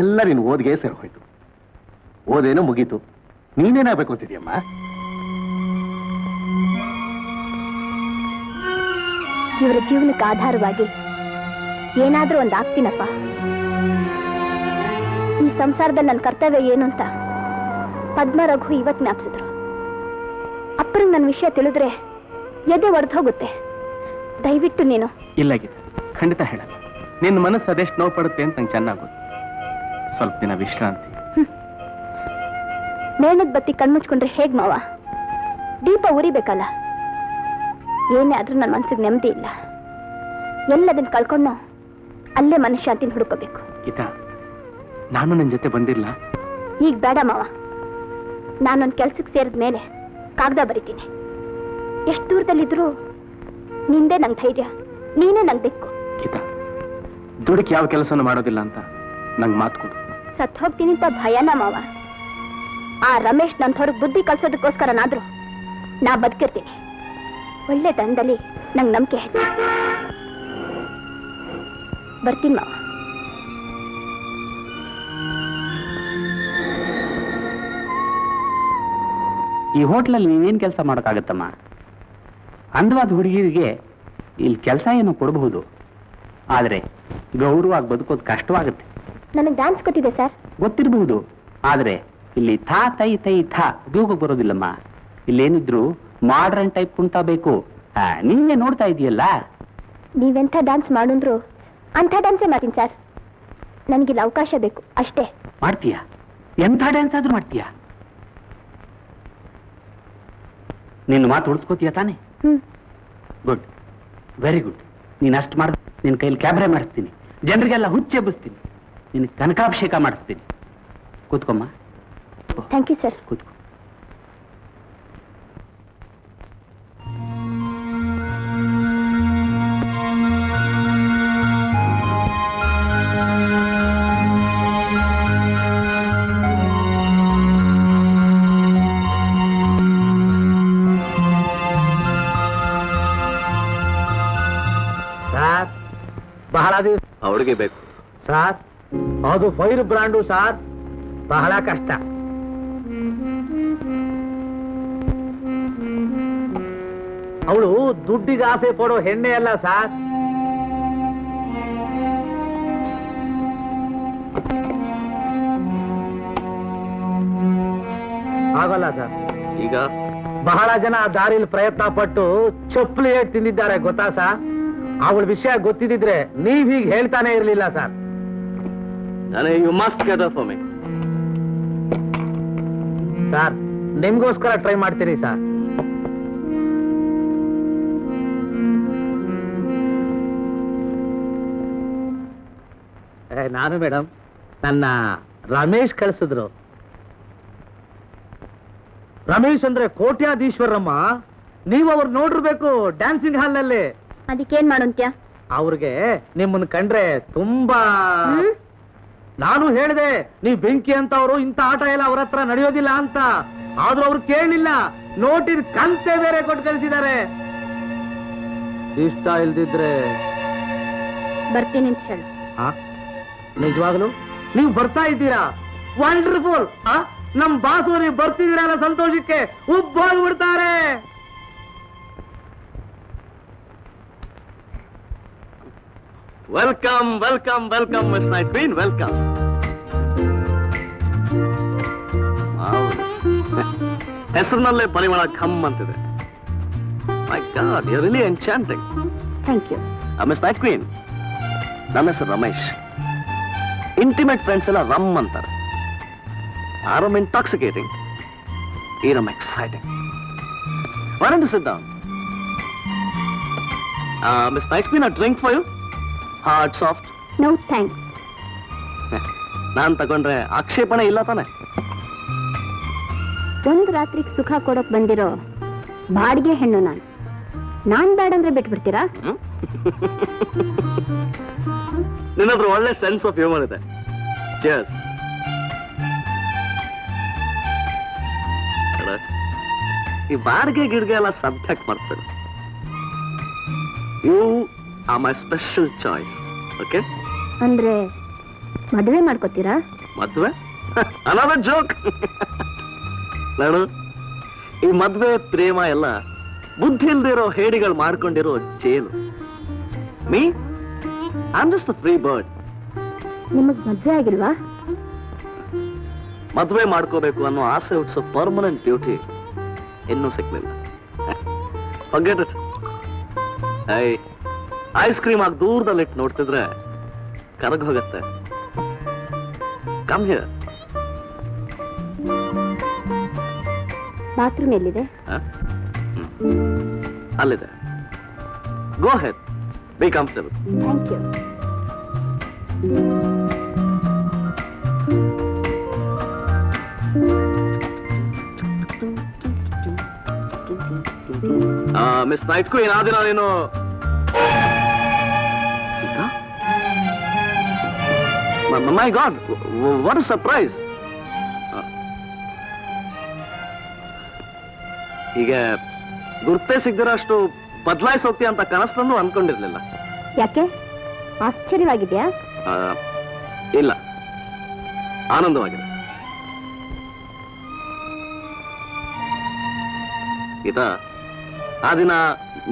ಎಲ್ಲ ನೀನು ಓದಿಗೆ ಸೇರಿ ಹೋಯ್ತು. ಓದೇನೋ ಮುಗೀತು, ನೀನೇನಾಗಬೇಕು ಅಂತಿದ್ಯಮ್ಮ? ಇವರ ಜೀವನಕ್ಕೆ ಆಧಾರವಾಗಿ ಏನಾದ್ರೂ ಒಂದು ಆಗ್ತೀನಪ್ಪ. ಈ ಸಂಸಾರದಲ್ಲಿ ನನ್ನ ಕರ್ತವ್ಯ ಏನು ಅಂತ ಪದ್ಮ ರಘು ಇವತ್ತು ಜ್ಞಾಪಿಸಿದ್ರು. ಅಪ್ಪರಂಗ್ ನನ್ನ ವಿಷಯ ತಿಳಿದ್ರೆ ಎದೆ ಒಡೆದು ಹೋಗುತ್ತೆ. ದಯವಿಟ್ಟು ನೀನು. ಇಲ್ಲ ಗೀತಾ, ಖಂಡಿತ ಹೇಳಲ್ಲ. ನಿನ್ನ ಮನಸ್ಸು ಅದೆಷ್ಟು ನೋವು ಪಡುತ್ತೆ ಅಂತ ನಂಗೆ ಚೆನ್ನಾಗಿ ಗೊತ್ತು. ಸ್ವಲ್ಪ ದಿನ ವಿಶ್ರಾಂತಿ. ಮೇಣದ ಬತ್ತಿ ಕಣ್ಮುಚ್ಕೊಂಡ್ರೆ ಹೇಗ್ ಮಾವ? ದೀಪ ಉರಿಬೇಕಲ್ಲ. ಏನೇ ಆದ್ರೂ ನನ್ನ ಮನಸ್ಸಿಗೆ ನೆಮ್ಮದಿ ಇಲ್ಲ. ಎಲ್ಲದನ್ನ ಕಳ್ಕೊಂಡು ಅಲ್ಲೇ ಮನಃಶಾಂತಿನ ಹುಡುಕೋಬೇಕು. ಗೀತಾ, ನಾನು ನನ್ನ ಜೊತೆ ಬಂದಿಲ್ಲ. ಈಗ ಬೇಡ ಮಾವ. ನಾನೊಂದು ಕೆಲ್ಸಕ್ಕೆ ಸೇರಿದ ಮೇಲೆ ಕಾಗದ ಬರಿತೀನಿ. ಎಷ್ಟು ದೂರದಲ್ಲಿದ್ರು ನಿಂದೆ ನಂಗೆ ಧೈರ್ಯ, ನೀನೇ ನಂಗೆ ದಿಕ್ಕು. ಗೀತಾ, ದುಡುಕಿ ಯಾವ ಕೆಲಸನೂ ಮಾಡೋದಿಲ್ಲ ಅಂತ ನಂಗೆ ಮಾತು ಕೊಡು. ಸತ್ ಹೋಗ್ತೀನಿ ಅಂತ ಭಯನಾ ಮಾವ? ಆ ರಮೇಶ್ ನನ್ನ ಹೊರಗೆ ಬುದ್ಧಿ ಕಲ್ಸೋದಕ್ಕೋಸ್ಕರನಾದ್ರೂ ನಾ ಬದುಕಿರ್ತೀನಿ. ಒಳ್ಳೆ ದಂಡದಲ್ಲಿ ನಂಗೆ ನಂಬಿಕೆ ಹೆಚ್ಚು. ಬರ್ತೀನಿ ಮಾವ. ಈ ಹೋಟ್ಲಲ್ಲಿ ನೀವೇನ್ ಕೆಲಸ ಮಾಡೋಕ್ಕಾಗತ್ತಮ್ಮ? ಅಂದವಾದ ಹುಡುಗಿರಿಗೆ ಇಲ್ಲಿ ಕೆಲಸ ಏನೋ ಕೊಡಬಹುದು, ಆದ್ರೆ ಗೌರವವಾಗಿ ಬದುಕೋದು ಕಷ್ಟವಾಗುತ್ತೆ. ನನಗೆ ಡ್ಯಾನ್ಸ್ ಗೊತ್ತಿದೆ ಸರ್. ಗೊತ್ತಿರಬಹುದು, ಆದ್ರೆ ಇಲ್ಲಿ ಥಾ ತೈ ತೈ ಥಾ ಉಪಯೋಗ ಬರೋದಿಲ್ಲಮ್ಮ. ಇಲ್ಲೇನಿದ್ರು ಮಾಡ್ರನ್ ಟೈಪ್ ಕುಂಟಬೇಕು. ನೀವೇ ನೋಡ್ತಾ ಇದೆಯಲ್ಲ. ನೀವೆಂಥ ಡ್ಯಾನ್ಸ್ ಮಾಡಿದ್ರು ಅಂಥ ಡ್ಯಾನ್ಸೇ ಮಾಡ್ತೀನಿ ಸರ್. ನನಗಿಲ್ಲಿ ಅವಕಾಶ ಬೇಕು ಅಷ್ಟೇ. ಮಾಡ್ತೀಯಾ? ಎಂಥ ಡ್ಯಾನ್ಸ್ ಆದ್ರೂ ಮಾಡ್ತೀಯಾ? ನಿನ್ನ ಮಾತು ಉಳಿಸ್ಕೋತೀಯ ತಾನೆ? Good, very good. ನೀನು ಅಷ್ಟು ಮಾಡ, ನಿನ್ನ ಕೈಲಿ ಕ್ಯಾಬ್ರೆ ಮಾಡಿಸ್ತೀನಿ, ಜನರಿಗೆಲ್ಲ ಹುಚ್ಚೆಬ್ಬಿಸ್ತೀನಿ, ನಿನ್ನ ಕನಕಾಭಿಷೇಕ ಮಾಡಿಸ್ತೀನಿ. ಕೂತ್ಕೊಮ್ಮ. Thank you sir. ಕೂತ್ಕೊ. ಬಹಳ ದಿವಸ ಅವಳಿಗೆ ಬೇಕು. ಸಾರ್, ಅದು ಫೈರ್ ಬ್ರಾಂಡು ಸಾರ್, ಬಹಳ ಕಷ್ಟ. ಅವಳು ದುಡ್ಡಿಗೆ ಆಸೆ ಪಡೋ ಹೆಣ್ಣೆ ಅಲ್ಲ ಸಾರ್. ಆಗಲ್ಲ ಸರ್. ಈಗ ಬಹಳ ಜನ ದಾರಿಲಿ ಪ್ರಯತ್ನ ಪಟ್ಟು ಚಪ್ಪಲಿ ಏಟ್ ತಿಂದಿದ್ದಾರೆ ಗೊತ್ತಾ ಸರ್. ಅವಳ ವಿಷಯ ಗೊತ್ತಿದ್ರೆ ನೀವ್ ಹೀಗೆ ಹೇಳ್ತಾನೆ ಇರ್ಲಿಲ್ಲ sir. You must get up for me. Sir, ನಿಮ್ಗೋಸ್ಕರ ಟ್ರೈ ಮಾಡ್ತೀರಿ ಸರ್. ನಾನು ಮೇಡಮ್, ನನ್ನ ರಮೇಶ್ ಕಳಿಸಿದ್ರು. ರಮೇಶ್ ಅಂದ್ರೆ ಕೋಟ್ಯಾಧೀಶ್ವರಮ್ಮ. ನೀವು ಅವ್ರು ನೋಡಿರ್ಬೇಕು ಡ್ಯಾನ್ಸಿಂಗ್ ಹಾಲ್ ನಲ್ಲಿ. ಅದಕ್ಕೇನ್ ಮಾಡೋಂತ್ಯ? ಅವ್ರಿಗೆ ನಿಮ್ಮನ್ನ ಕಂಡ್ರೆ ತುಂಬಾ. ನಾನು ಹೇಳಿದೆ, ನೀವ್ ಬೆಂಕಿ ಅಂತವ್ರು, ಇಂಥ ಆಟ ಎಲ್ಲ ಅವ್ರ ಹತ್ರ ನಡೆಯೋದಿಲ್ಲ ಅಂತ. ಆದ್ರೂ ಅವ್ರು ಕೇಳಲಿಲ್ಲ. ನೋಟಿನ ಕಂತೆ ಬೇರೆ ಕೊಟ್ಟು ಕಳಿಸಿದ್ದಾರೆ. ಇಷ್ಟ ಇಲ್ದಿದ್ರೆ ಬರ್ತೀನಿ ಅಂತ ಹೇಳು. ನಿಜವಾಗ್ಲು ನೀವು ಬರ್ತಾ ಇದ್ದೀರಾ? ವಂಡರ್ಫುಲ್. ನಮ್ ಬಾಸು ನೀವು ಬರ್ತಿದ್ದೀರಲ್ಲ ಸಂತೋಷಕ್ಕೆ ಉಬ್ಬೋಗ್ಬಿಡ್ತಾರೆ. Welcome welcome welcome miss night queen, welcome. ಹೆಸರಿನಲ್ಲೇ ಪರಿಮಳ ಖಮ್ ಅಂತಿದೆ. My god, you really enchanting. Thank you. Miss night queen, ನನ್ನ ಹೆಸರು ರಮೇಶ್. ಇಂಟಿಮೇಟ್ ಫ್ರೆಂಡ್ಸ್ ಎಲ್ಲ ರಮ್ ಅಂತಾರೆ. ಆ ರಮ್ ಇಂಟಾಕ್ಸಿಕೇಟಿಂಗ್, ಈ rum exciting. Why don't you sit down? Miss Night Queen, a drink for you? Hard, soft? No thanks. ನಾನ್ ತಗೊಂಡ್ರೆ ಆಕ್ಷೇಪಣೆ ಇಲ್ಲ ತಾನೆ? ಒಂದು ರಾತ್ರಿಗೆ ಸುಖ ಕೊಡೋಕ್ ಬಂದಿರೋ ಬಾಡಿಗೆ ಹೆಣ್ಣು ನಾನು. ನಾನ್ ಬೇಡಂದ್ರೆ ಬಿಟ್ಬಿಡ್ತೀರಾ? ನಿನ್ನತ್ರ ಒಳ್ಳೆ ಸೆನ್ಸ್ ಆಫ್ ಹ್ಯೂಮರ್ ಇದೆ. Cheers. ಈ ಬಾಡಿಗೆ ಗಿಡ್ಗೆ ಎಲ್ಲ ಸಬ್ಜೆಕ್ಟ್ ಮಾಡ್ತಾರೆ. You are my special choice. Okay? ಅಂದ್ರೆ ಮದುವೆ ಮಾಡ್ಕೋತೀರಾ? ಮದ್ವೆ ಅನದರ್ ಜೋಕ್. ನೋಡು, ಈ ಮದ್ವೆ ಪ್ರೇಮ ಎಲ್ಲ ಬುದ್ಧಿ ಇಲ್ದಿರೋ ಹೇಡಿಗಳು ಮಾಡ್ಕೊಂಡಿರೋ jail. Me I am just a free bird. ನಿಮಗ್ ಮದ್ವೆ ಆಗಿಲ್ವಾ? ಮದ್ವೆ ಮಾಡ್ಕೋಬೇಕು ಅನ್ನೋ ಆಸೆ ಹುಟ್ಟಿಸೋ ಪರ್ಮನೆಂಟ್ ಬ್ಯೂಟಿ ಇನ್ನೂ ಸಿಕ್ಲಿಲ್ಲ. Forget it. ಐಸ್ ಕ್ರೀಮ್ ಆಗಿ ದೂರದಲ್ಲಿಟ್ಟು ನೋಡ್ತಿದ್ರೆ ಕರಗ್ ಹೋಗತ್ತೆ. Come here. ಬಾತ್ರೂಮ್ ಎಲ್ಲಿದೆ? ಅಲ್ಲಿದೆ. Go ahead, be comfortable. Thank you. Miss night queen, ಆ ದಿನ ನೀನು my god, what a surprise. ಹೀಗೆ ಗುರ್ತೇ ಸಿಗ್ದಿರೋ ಅಷ್ಟು ಬದಲಾಯಿಸಿ ಹೋಗ್ತೀಯ ಅಂತ ಕನಸನ್ನು ಅನ್ಕೊಂಡಿರ್ಲಿಲ್ಲ. ಯಾಕೆ? ಆಶ್ಚರ್ಯವಾಗಿದ್ಯಾ? ಇಲ್ಲ, ಆನಂದವಾಗಿದೆ. ಗೀತಾ, ಆ ದಿನ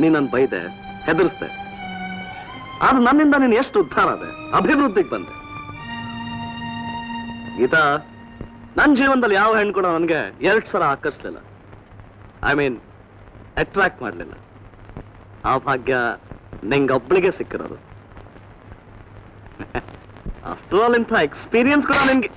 ನೀನನ್ನು ಬೈದೆ, ಹೆದರಿಸ್ದೆ. ಆದ್ರೆ ನನ್ನಿಂದ ನೀನು ಎಷ್ಟು ಉದ್ಧಾರ ಆದೆ, ಅಭಿವೃದ್ಧಿಗೆ ಬಂದೆ. ಗೀತಾ, ನನ್ನ ಜೀವನದಲ್ಲಿ ಯಾವ ಹೆಣ್ಣು ಕೂಡ ನನಗೆ 2 ಸಲ ಆಕರ್ಷಲಿಲ್ಲ. ಐ ಮೀನ್ ಅಟ್ರಾಕ್ಟ್ ಮಾಡಲಿಲ್ಲ. ಆ ಭಾಗ್ಯ ನಿಂಗೊಬ್ಳಿಗೆ ಸಿಕ್ಕಿರೋದು. ಆಫ್ಟರ್ ಆಲ್ ಇಂಥ ಎಕ್ಸ್ಪೀರಿಯನ್ಸ್ ಕೂಡ ನಿನ್ಗೆ.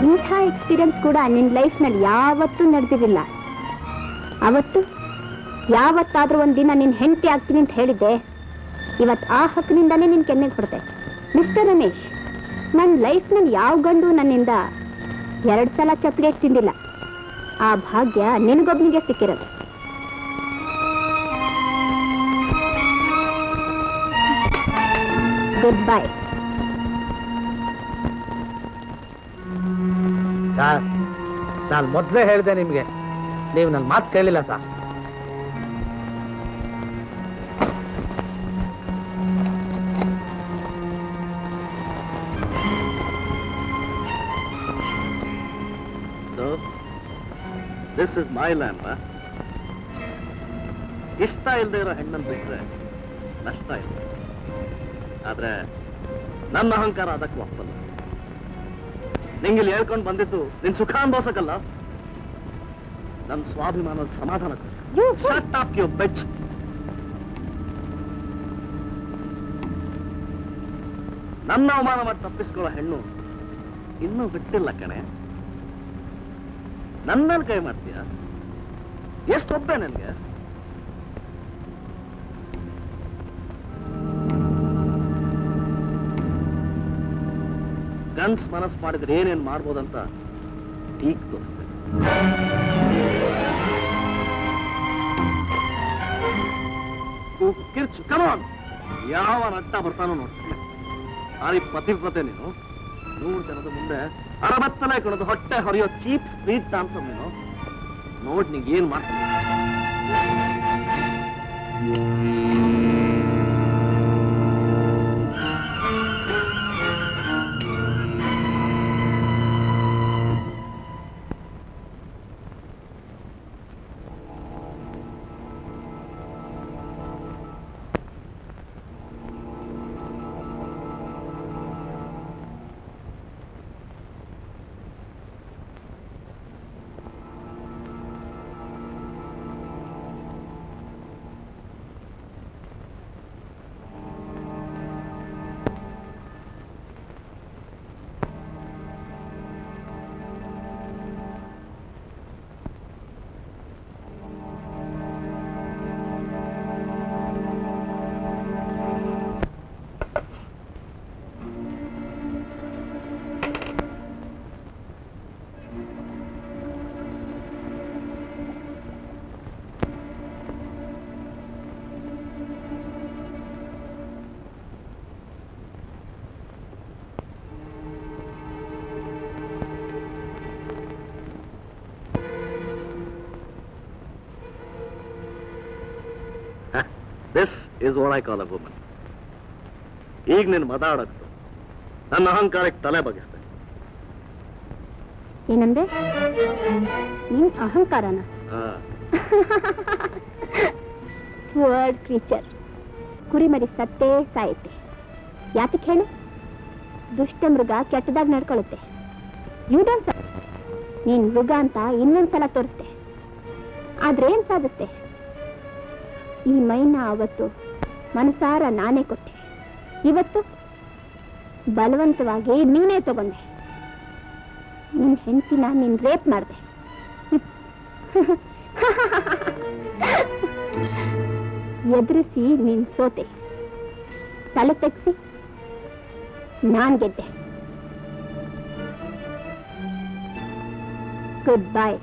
ಇಂಥ ಎಕ್ಸ್ಪೀರಿಯನ್ಸ್ ಕೂಡ ನಿನ್ ಲೈಫ್ ನಲ್ಲಿ ಯಾವತ್ತೂ ನಡೆದಿರಲಿಲ್ಲ. ಅವತ್ತು ಯಾವತ್ತಾದ್ರೂ ಒಂದಿನ ನಿನ್ ಹೆಂಡತಿ ಆಗ್ತೀನಿ ಅಂತ ಹೇಳಿದ್ದೆ. ಇವತ್ತು ಆ ಹಕ್ಕಿನಿಂದಾನೇ ನಿನ್ ಕೆನ್ನೆಗೆ ಕೊಡ್ತೆ. ಮಿಸ್ಟರ್ ರಮೇಶ್, ನನ್ನ ಲೈಫ್ ನಲ್ಲಿ ಯಾವ ಗಂಡು ನನ್ನಿಂದ 2 ಸಲ ಚಪ್ಲೇಟ್ ತಿಂದಿಲ್ಲ. ಆ ಭಾಗ್ಯ ನಿನಗೊಬ್ನಿಗೆ ಸಿಕ್ಕಿರೋದು. Goodbye. ನಾನು ಮೊದಲೇ ಹೇಳಿದೆ ನಿಮ್ಗೆ, ನೀವು ನನ್ನ ಮಾತು ಕೇಳಿಲ್ಲ sir. This is my land. ಇಷ್ಟ ಇಲ್ಲದೆ ಇರೋ ಹೆಣ್ಣನ್ನು ಬಿಟ್ರೆ ನಷ್ಟ ಇಲ್ಲ. ಆದ್ರೆ ನನ್ನ ಅಹಂಕಾರ ಅದಕ್ಕೆ ಒಪ್ಪಲ್ಲ. ನಿಂಗಿಲ್ಲಿ ಹೇಳ್ಕೊಂಡು ಬಂದಿದ್ದು ನಿನ್ ಸುಖ ಅನುಭವಿಸಕ್ಕಲ್ಲ, ನನ್ನ ಸ್ವಾಭಿಮಾನದ ಸಮಾಧಾನಕ್ಕೋಸ್ಕರ. Shut up, you bitch. ನನ್ನ ಅವಮಾನ ಮಾಡಿ ತಪ್ಪಿಸ್ಕೊಳ್ಳೋ ಹೆಣ್ಣು ಇನ್ನೂ ಬಿಟ್ಟಿಲ್ಲ ಕಣೆ. ನನ್ನಲ್ಲಿ ಕೈ ಮಾಡ್ತೀಯ? ಎಷ್ಟು ಒಬ್ಬೆ ನನ್ಗೆ? ಗನ್ಸ್ ಮನಸ್ ಮಾಡಿದ್ರೆ ಏನೇನ್ ಮಾಡ್ಬೋದಂತ ಈಗ ತೋರಿಸ್ತೇನೆ. ಕಿರ್ಚು, ಕಮಾನ್. ಯಾವ ನಟ್ಟ ಬರ್ತಾನೋ ನೋಡ್ತೀನಿ. ಆರಿ ಪತಿವ್ರತೆ ನೀನು. 100 ಜನದ ಮುಂದೆ ಅರಬತ್ತಲೇ ಕೊಡೋದು ಹೊಟ್ಟೆ ಹೊರೆಯೋ ಚೀಪ್ ಸ್ಟ್ರೀಟ್ ಡಾನ್ಸರ್ ನೀನು. ನೋಡ್ ನೀ ಏನ್ ಮಾಡ್ತೀನಿ. This is what I call a woman. ಈಗ ನೀನು ಮಾತಾಡೋದು ನನ್ನ ಅಹಂಕಾರಕ್ಕೆ ತಲೆ ಬಗ್ಗಿಸ್ತೆ. ಏನಂದೆ? ನಿನ್ ಅಹಂಕಾರನ? Word creature. ಕುರಿಮರಿ ಸತ್ತೇ ಸಾಯುತ್ತೆ. ಯಾತಕ್ಕೆ ಹೇಳು? ದುಷ್ಟ ಮೃಗ ಕೆಟ್ಟದಾಗ ನಡ್ಕೊಳ್ಳುತ್ತೆ. You don't. ನೀನ್ ಮೃಗ ಅಂತ ಇನ್ನೊಂದ್ಸಲ ತೋರಿಸ್ತೆ. ಆದ್ರೆ ಏನ್ ಸಾಧಿಸ್ತೆ? ಈ ಮೈನ ಅವತ್ತು ಮನಸಾರ ನಾನೇ ಕೊಟ್ಟೆ. ಇವತ್ತು ಬಲವಂತವಾಗಿ ನೀನೇ ತಗೊಂಡೆ. ನಿನ್ ಹೆಂಡತಿನ ನೀನ್ ರೇಪ್ ಮಾಡಿದೆ. ಎದುರಿಸಿ ನೀನ್ ಸೋತೆ. ತಲೆ ತೆಗ್ಸಿ ನಾನ್ ಗೆದ್ದೆ. Goodbye.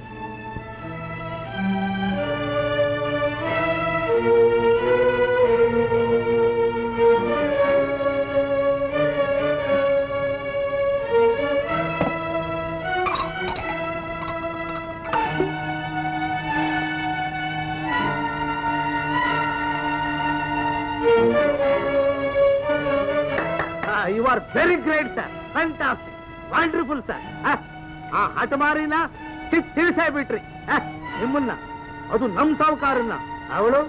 You are very great sir. Fantastic, wonderful sir. ಆ ಹಠಮಾರಿನ ತಿಳಿಸೇ ಬಿಟ್ರಿ ನಿಮ್ಮನ್ನ. ಅದು ನಮ್ ಸಾವುಕಾರನ್ನ. ಅವಳು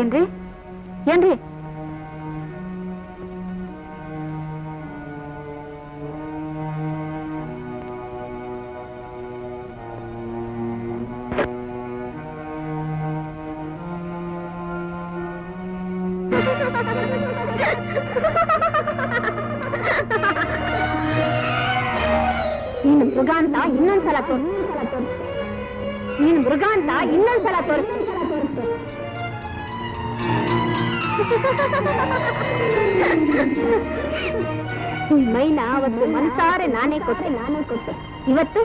ಏನ್ರಿ? ಏನ್ರಿ? ನೀನು ಮೃಗ ಅಂತ ಇನ್ನೊಂದ್ಸಲ ತೋರಿಸ್ತೀನಿ. ನೀನು ಮೃಗ ಅಂತ ಇನ್ನೊಂದ್ಸಲ ತೋರಿಸ್ತೀನಿ. ಈ ಮೈನ ಅವತ್ತು ಮನಸಾರೆ ನಾನೇ ಕೊಟ್ಟೆ. ಇವತ್ತು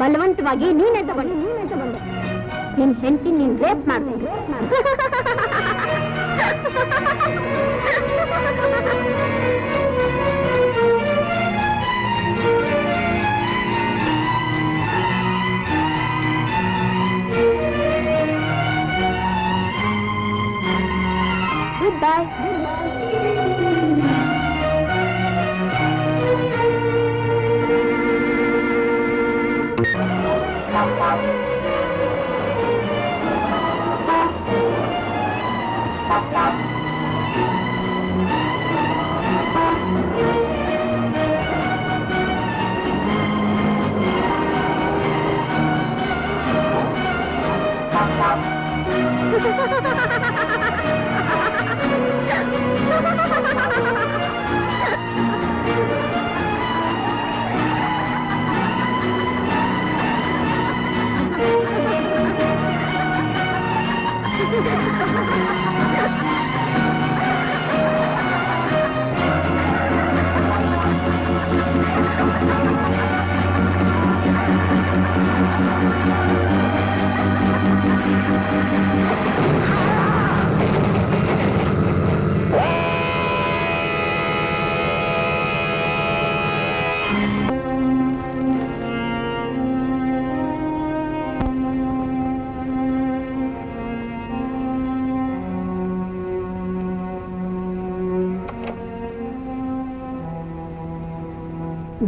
ಬಲವಂತವಾಗಿ ನೀನೇ ತಗೊಂಡೆ. ನಿನ್ ಹೆಂಡತಿ ನೀನ್ ರೇಪ್ ಮಾಡ್ತೀನಿ. Goodbye.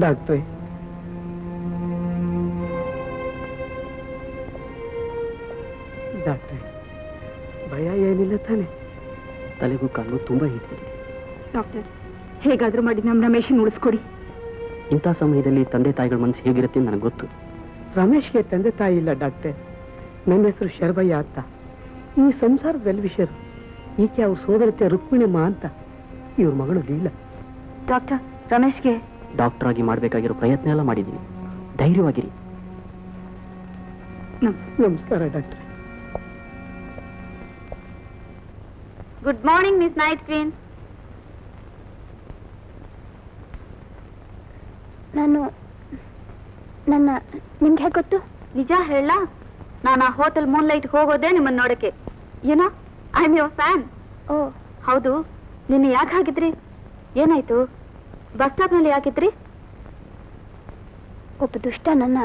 ಡಾಕ್ಟ್ರೇ, ಡಾಕ್ಟ್ರೇ, ಭಯ ಏನಿಲ್ಲ ತಾನೆ? ತಲೆಗೂ ಕಾಲು ತುಂಬಾ ಹಿಡಿದಿದೆ. ಡಾಕ್ಟರ್, ಹೇಗಾದ್ರೂ ಮಾಡಿ ನಮ್ಮ ರಮೇಶನ್ ಉಳಿಸ್ಕೊಡಿ. ಇಂಥ ಸಮಯದಲ್ಲಿ ತಂದೆ ತಾಯಿಗಳ ಮನಸ್ಸು ಹೇಗಿರುತ್ತೆ ನನಗೆ ಗೊತ್ತು. ರಮೇಶ್ಗೆ ತಂದೆ ತಾಯಿ ಇಲ್ಲ ಡಾಕ್ಟ್ರೆ. ನನ್ನ ಹೆಸರು ಶರ್ಬಯ್ಯ ಅಂತ. ಈ ಸಂಸಾರದ ವೆಲ್ವಿಷರು. ಈಕೆ ಅವ್ರ ಸೋದರತೆ ರುಕ್ಮಿಣಮ್ಮ ಅಂತ. ಇವ್ರ ಮಗಳು ಲೀಲಾ. ಡಾಕ್ಟರ್, ರಮೇಶ್ಗೆ ಡಾಕ್ಟರ್ ಆಗಿ ಮಾಡಬೇಕಾಗಿರೋ ಪ್ರಯತ್ನ ಎಲ್ಲ ಮಾಡಿದ್ದೀನಿ. ಧೈರ್ಯವಾಗಿರಿ. ನಮಸ್ಕಾರ ಡಾಕ್ಟ್ರೆ. Good morning miss night queen. ನಿಮ್ಗೆ ಹೇಗೆ ಗೊತ್ತು? ನಿಜ ಹೇಳ, ನಾನು ಆ ಹೋಟೆಲ್ ಮೂನ್ ಲೈಟ್ ಹೋಗೋದೇ ನಿಮ್ಮನ್ನ ನೋಡಕ್ಕೆ. ಏನೋ ಐ ಆಮ್ ಯುವರ್ ಫ್ಯಾನ್. ಓ ಹೌದು, ನಿನ್ನೆ ಯಾಕೆ ಹಾಕಿದ್ರಿ? ಏನಾಯ್ತು? ಬಸ್ ಸ್ಟಾಪ್ ನಲ್ಲಿ ಯಾಕಿದ್ರಿ? ಒಬ್ಬ ದುಷ್ಟ ನನ್ನ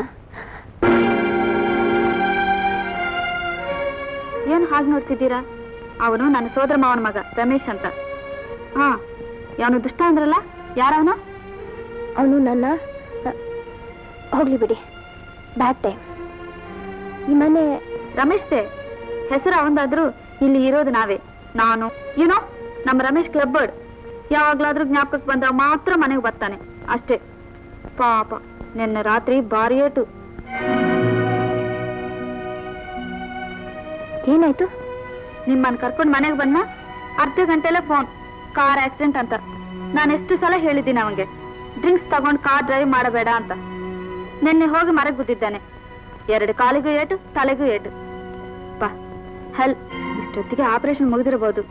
ಏನ್ ಹಾಗೆ ನೋಡ್ತಿದ್ದೀರಾ? ಅವನು ನನ್ನ ಸೋದರ ಮಾವನ ಮಗ ರಮೇಶ್ ಅಂತ. ಹಾ, ಅವನು ದುಷ್ಟ ಅಂದ್ರಲ್ಲ, ಯಾರವನು? ಅವನು ನನ್ನ ಹೋಗ್ಲಿ ಬಿಡಿ, ಬ್ಯಾಡ್ ಟೈಮ್. ಈ ಮನೆ ರಮೇಶ್ದೆ ಹೆಸರು ಅವಂದಾದ್ರೂ ಇಲ್ಲಿ ಇರೋದು ನಾವೇ. ನಾನು ಏನೋ ನಮ್ಮ ರಮೇಶ್ ಕ್ಲಬ್ ಬರ್ಡ್, ಯಾವಾಗ್ಲಾದ್ರೂ ಜ್ಞಾಪಕಕ್ಕೆ ಬಂದಾಗ ಮಾತ್ರ ಮನೆಗೆ ಬರ್ತಾನೆ ಅಷ್ಟೇ. ಪಾಪ ನಿನ್ನೆ ರಾತ್ರಿ ಭಾರಿ ಏಟು. ಏನಾಯ್ತು? ನಿಮ್ಮನ್ನ ಕರ್ಕೊಂಡು ಮನೆಗೆ ಬಂದ ಅರ್ಧ ಗಂಟೆಲೆ ಫೋನ್, ಕಾರ್ ಆಕ್ಸಿಡೆಂಟ್ ಅಂತ. ನಾನು ಎಷ್ಟು ಸಲ ಹೇಳಿದ್ದೀನಿ ಅವನಿಗೆ ಡ್ರಿಂಕ್ಸ್ ತಗೊಂಡು ಕಾರ್ ಡ್ರೈವ್ ಮಾಡಬೇಡ ಅಂತ. ನಿನ್ನೆ ಹೋಗಿ ಮರಕ್ಕೆ ಗುದ್ದಿದ್ದಾನೆ. 2 ಕಾಲಿಗೂ ಏಟು, ತಲೆಗೂ ಏಟು. ಬಾ ಹೆಲ್, ಇಷ್ಟೊತ್ತಿಗೆ ಆಪರೇಷನ್ ಮುಗಿದಿರಬಹುದು.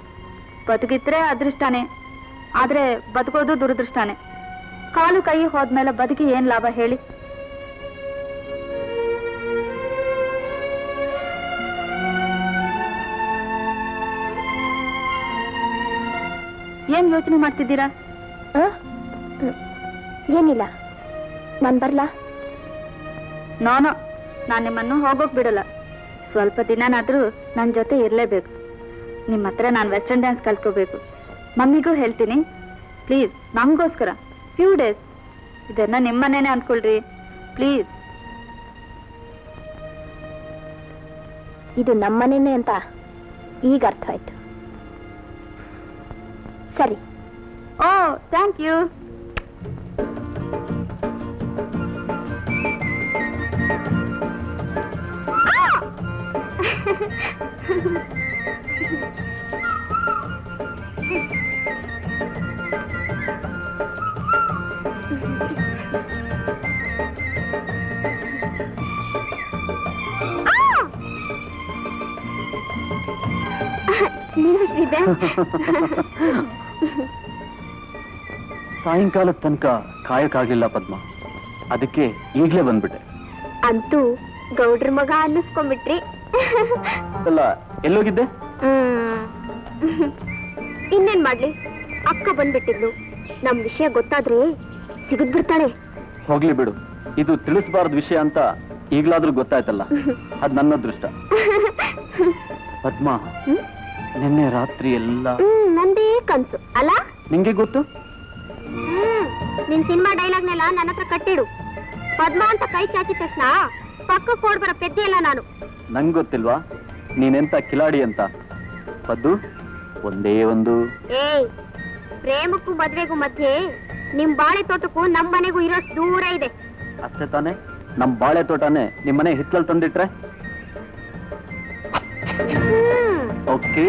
ಬದುಕಿದ್ರೆ ಅದೃಷ್ಟಾನೆ, ಆದ್ರೆ ಬದುಕೋದು ದುರದೃಷ್ಟಾನೆ. ಕಾಲು ಕೈ ಹೋದ್ಮೇಲೆ ಬದುಕಿ ಏನ್ ಲಾಭ ಹೇಳಿ? ಏನ್ ಯೋಚನೆ ಮಾಡ್ತಿದ್ದೀರಾ? ಏನಿಲ್ಲ, ನಾನು ಬರ್ಲಾ? ನಾನು ನಿಮ್ಮನ್ನು ಹೋಗೋಕ್ ಬಿಡಲ್ಲ. ಸ್ವಲ್ಪ ದಿನನಾದ್ರೂ ನನ್ನ ಜೊತೆ ಇರ್ಲೇಬೇಕು. ನಿಮ್ಮ ಹತ್ರ ನಾನು ವೆಸ್ಟರ್ನ್ ಡ್ಯಾನ್ಸ್ ಕಲ್ತ್ಕೋಬೇಕು. ಮಮ್ಮಿಗೂ ಹೇಳ್ತೀನಿ, ಪ್ಲೀಸ್ ನಮಗೋಸ್ಕರ ಫ್ಯೂ ಡೇಸ್. ಇದನ್ನ ನಿಮ್ಮನೇನೆ ಅಂದ್ಕೊಳ್ರಿ ಪ್ಲೀಸ್. ಇದು ನಮ್ಮನೇನೆ ಅಂತ ಈಗ ಅರ್ಥ ಆಯ್ತು. ಸರಿ. ಓ ಥ್ಯಾಂಕ್ ಯು. ಸಾಯಂಕಾಲದ ತನಕ ಕಾಯಕ್ಕಾಗ್ಲಿಲ್ಲ ಪದ್ಮ, ಅದಕ್ಕೆ ಈಗ್ಲೇ ಬಂದ್ಬಿಟ್ಟೆ. ಅಂತೂ ಗೌಡ್ರ ಮಗ ಅನ್ನಿಸ್ಕೊಂಡ್ಬಿಟ್ರಿ. ಅಲ್ಲ, ಎಲ್ಲೋಗಿದ್ದೆ? ಇನ್ನೇನ್ ಮಾಡ್ಲಿ, ಅಕ್ಕ ಬಂದ್ಬಿಟ್ಟಿದ್ಲು. ನಮ್ ವಿಷಯ ಗೊತ್ತಾದ್ರೆ ಸಿಗದ್ಬಿಡ್ತಾಳೆ. ಹೋಗ್ಲಿ ಬಿಡು, ಇದು ತಿಳಿಸಬಾರ್ದ ವಿಷಯ ಅಂತ ಈಗ್ಲಾದ್ರೂ ಗೊತ್ತಾಯ್ತಲ್ಲ, ಅದ್ ನನ್ನ ಅದೃಷ್ಟ. ಪದ್ಮ, ನಿನ್ನೆ ರಾತ್ರಿ ಎಲ್ಲ ನಂದೇ ಕನ್ಸು ಅಲ್ಲ? ನಿಂಗೆ ಗೊತ್ತು? ನಿನ್ ಸಿನಿಮಾ ಡೈಲಾಗ್ನೆಲ್ಲ ನನ್ನ ಹತ್ರ ಕಟ್ಟಿಡು. ಪದ್ಮ ಅಂತ ಕೈ ಚಾಚಿದ ತಕ್ಷಣ ಪಕ್ಕಕ್ಕೆ ಓಡ್ ಬರೋ ಪೆದ್ದೆ ಅಲ್ಲ ನಾನು. ನಂಗ್ ಗೊತ್ತಿಲ್ವಾ ನೀನೆಂತ ಕಿಲಾಡಿ ಅಂತ? ಪದ್ದು, ಒಂದೇ ಒಂದು. ಏಯ್, ಪ್ರೇಮಕ್ಕೂ ಮದ್ವೆಗೂ ಮಧ್ಯೆ ನಿಮ್ ಬಾಳೆ ತೋಟಕ್ಕೂ ನಮ್ ಮನೆಗೂ ಇರೋಷ್ಟು ದೂರ ಇದೆ. ಅಷ್ಟೇ ತಾನೆ? ನಮ್ ಬಾಳೆ ತೋಟನೇ ನಿಮ್ಮನೆ ಹಿತ್ಲಲ್ಲಿ ತಂದಿಟ್ರೆ ಓಕೆ.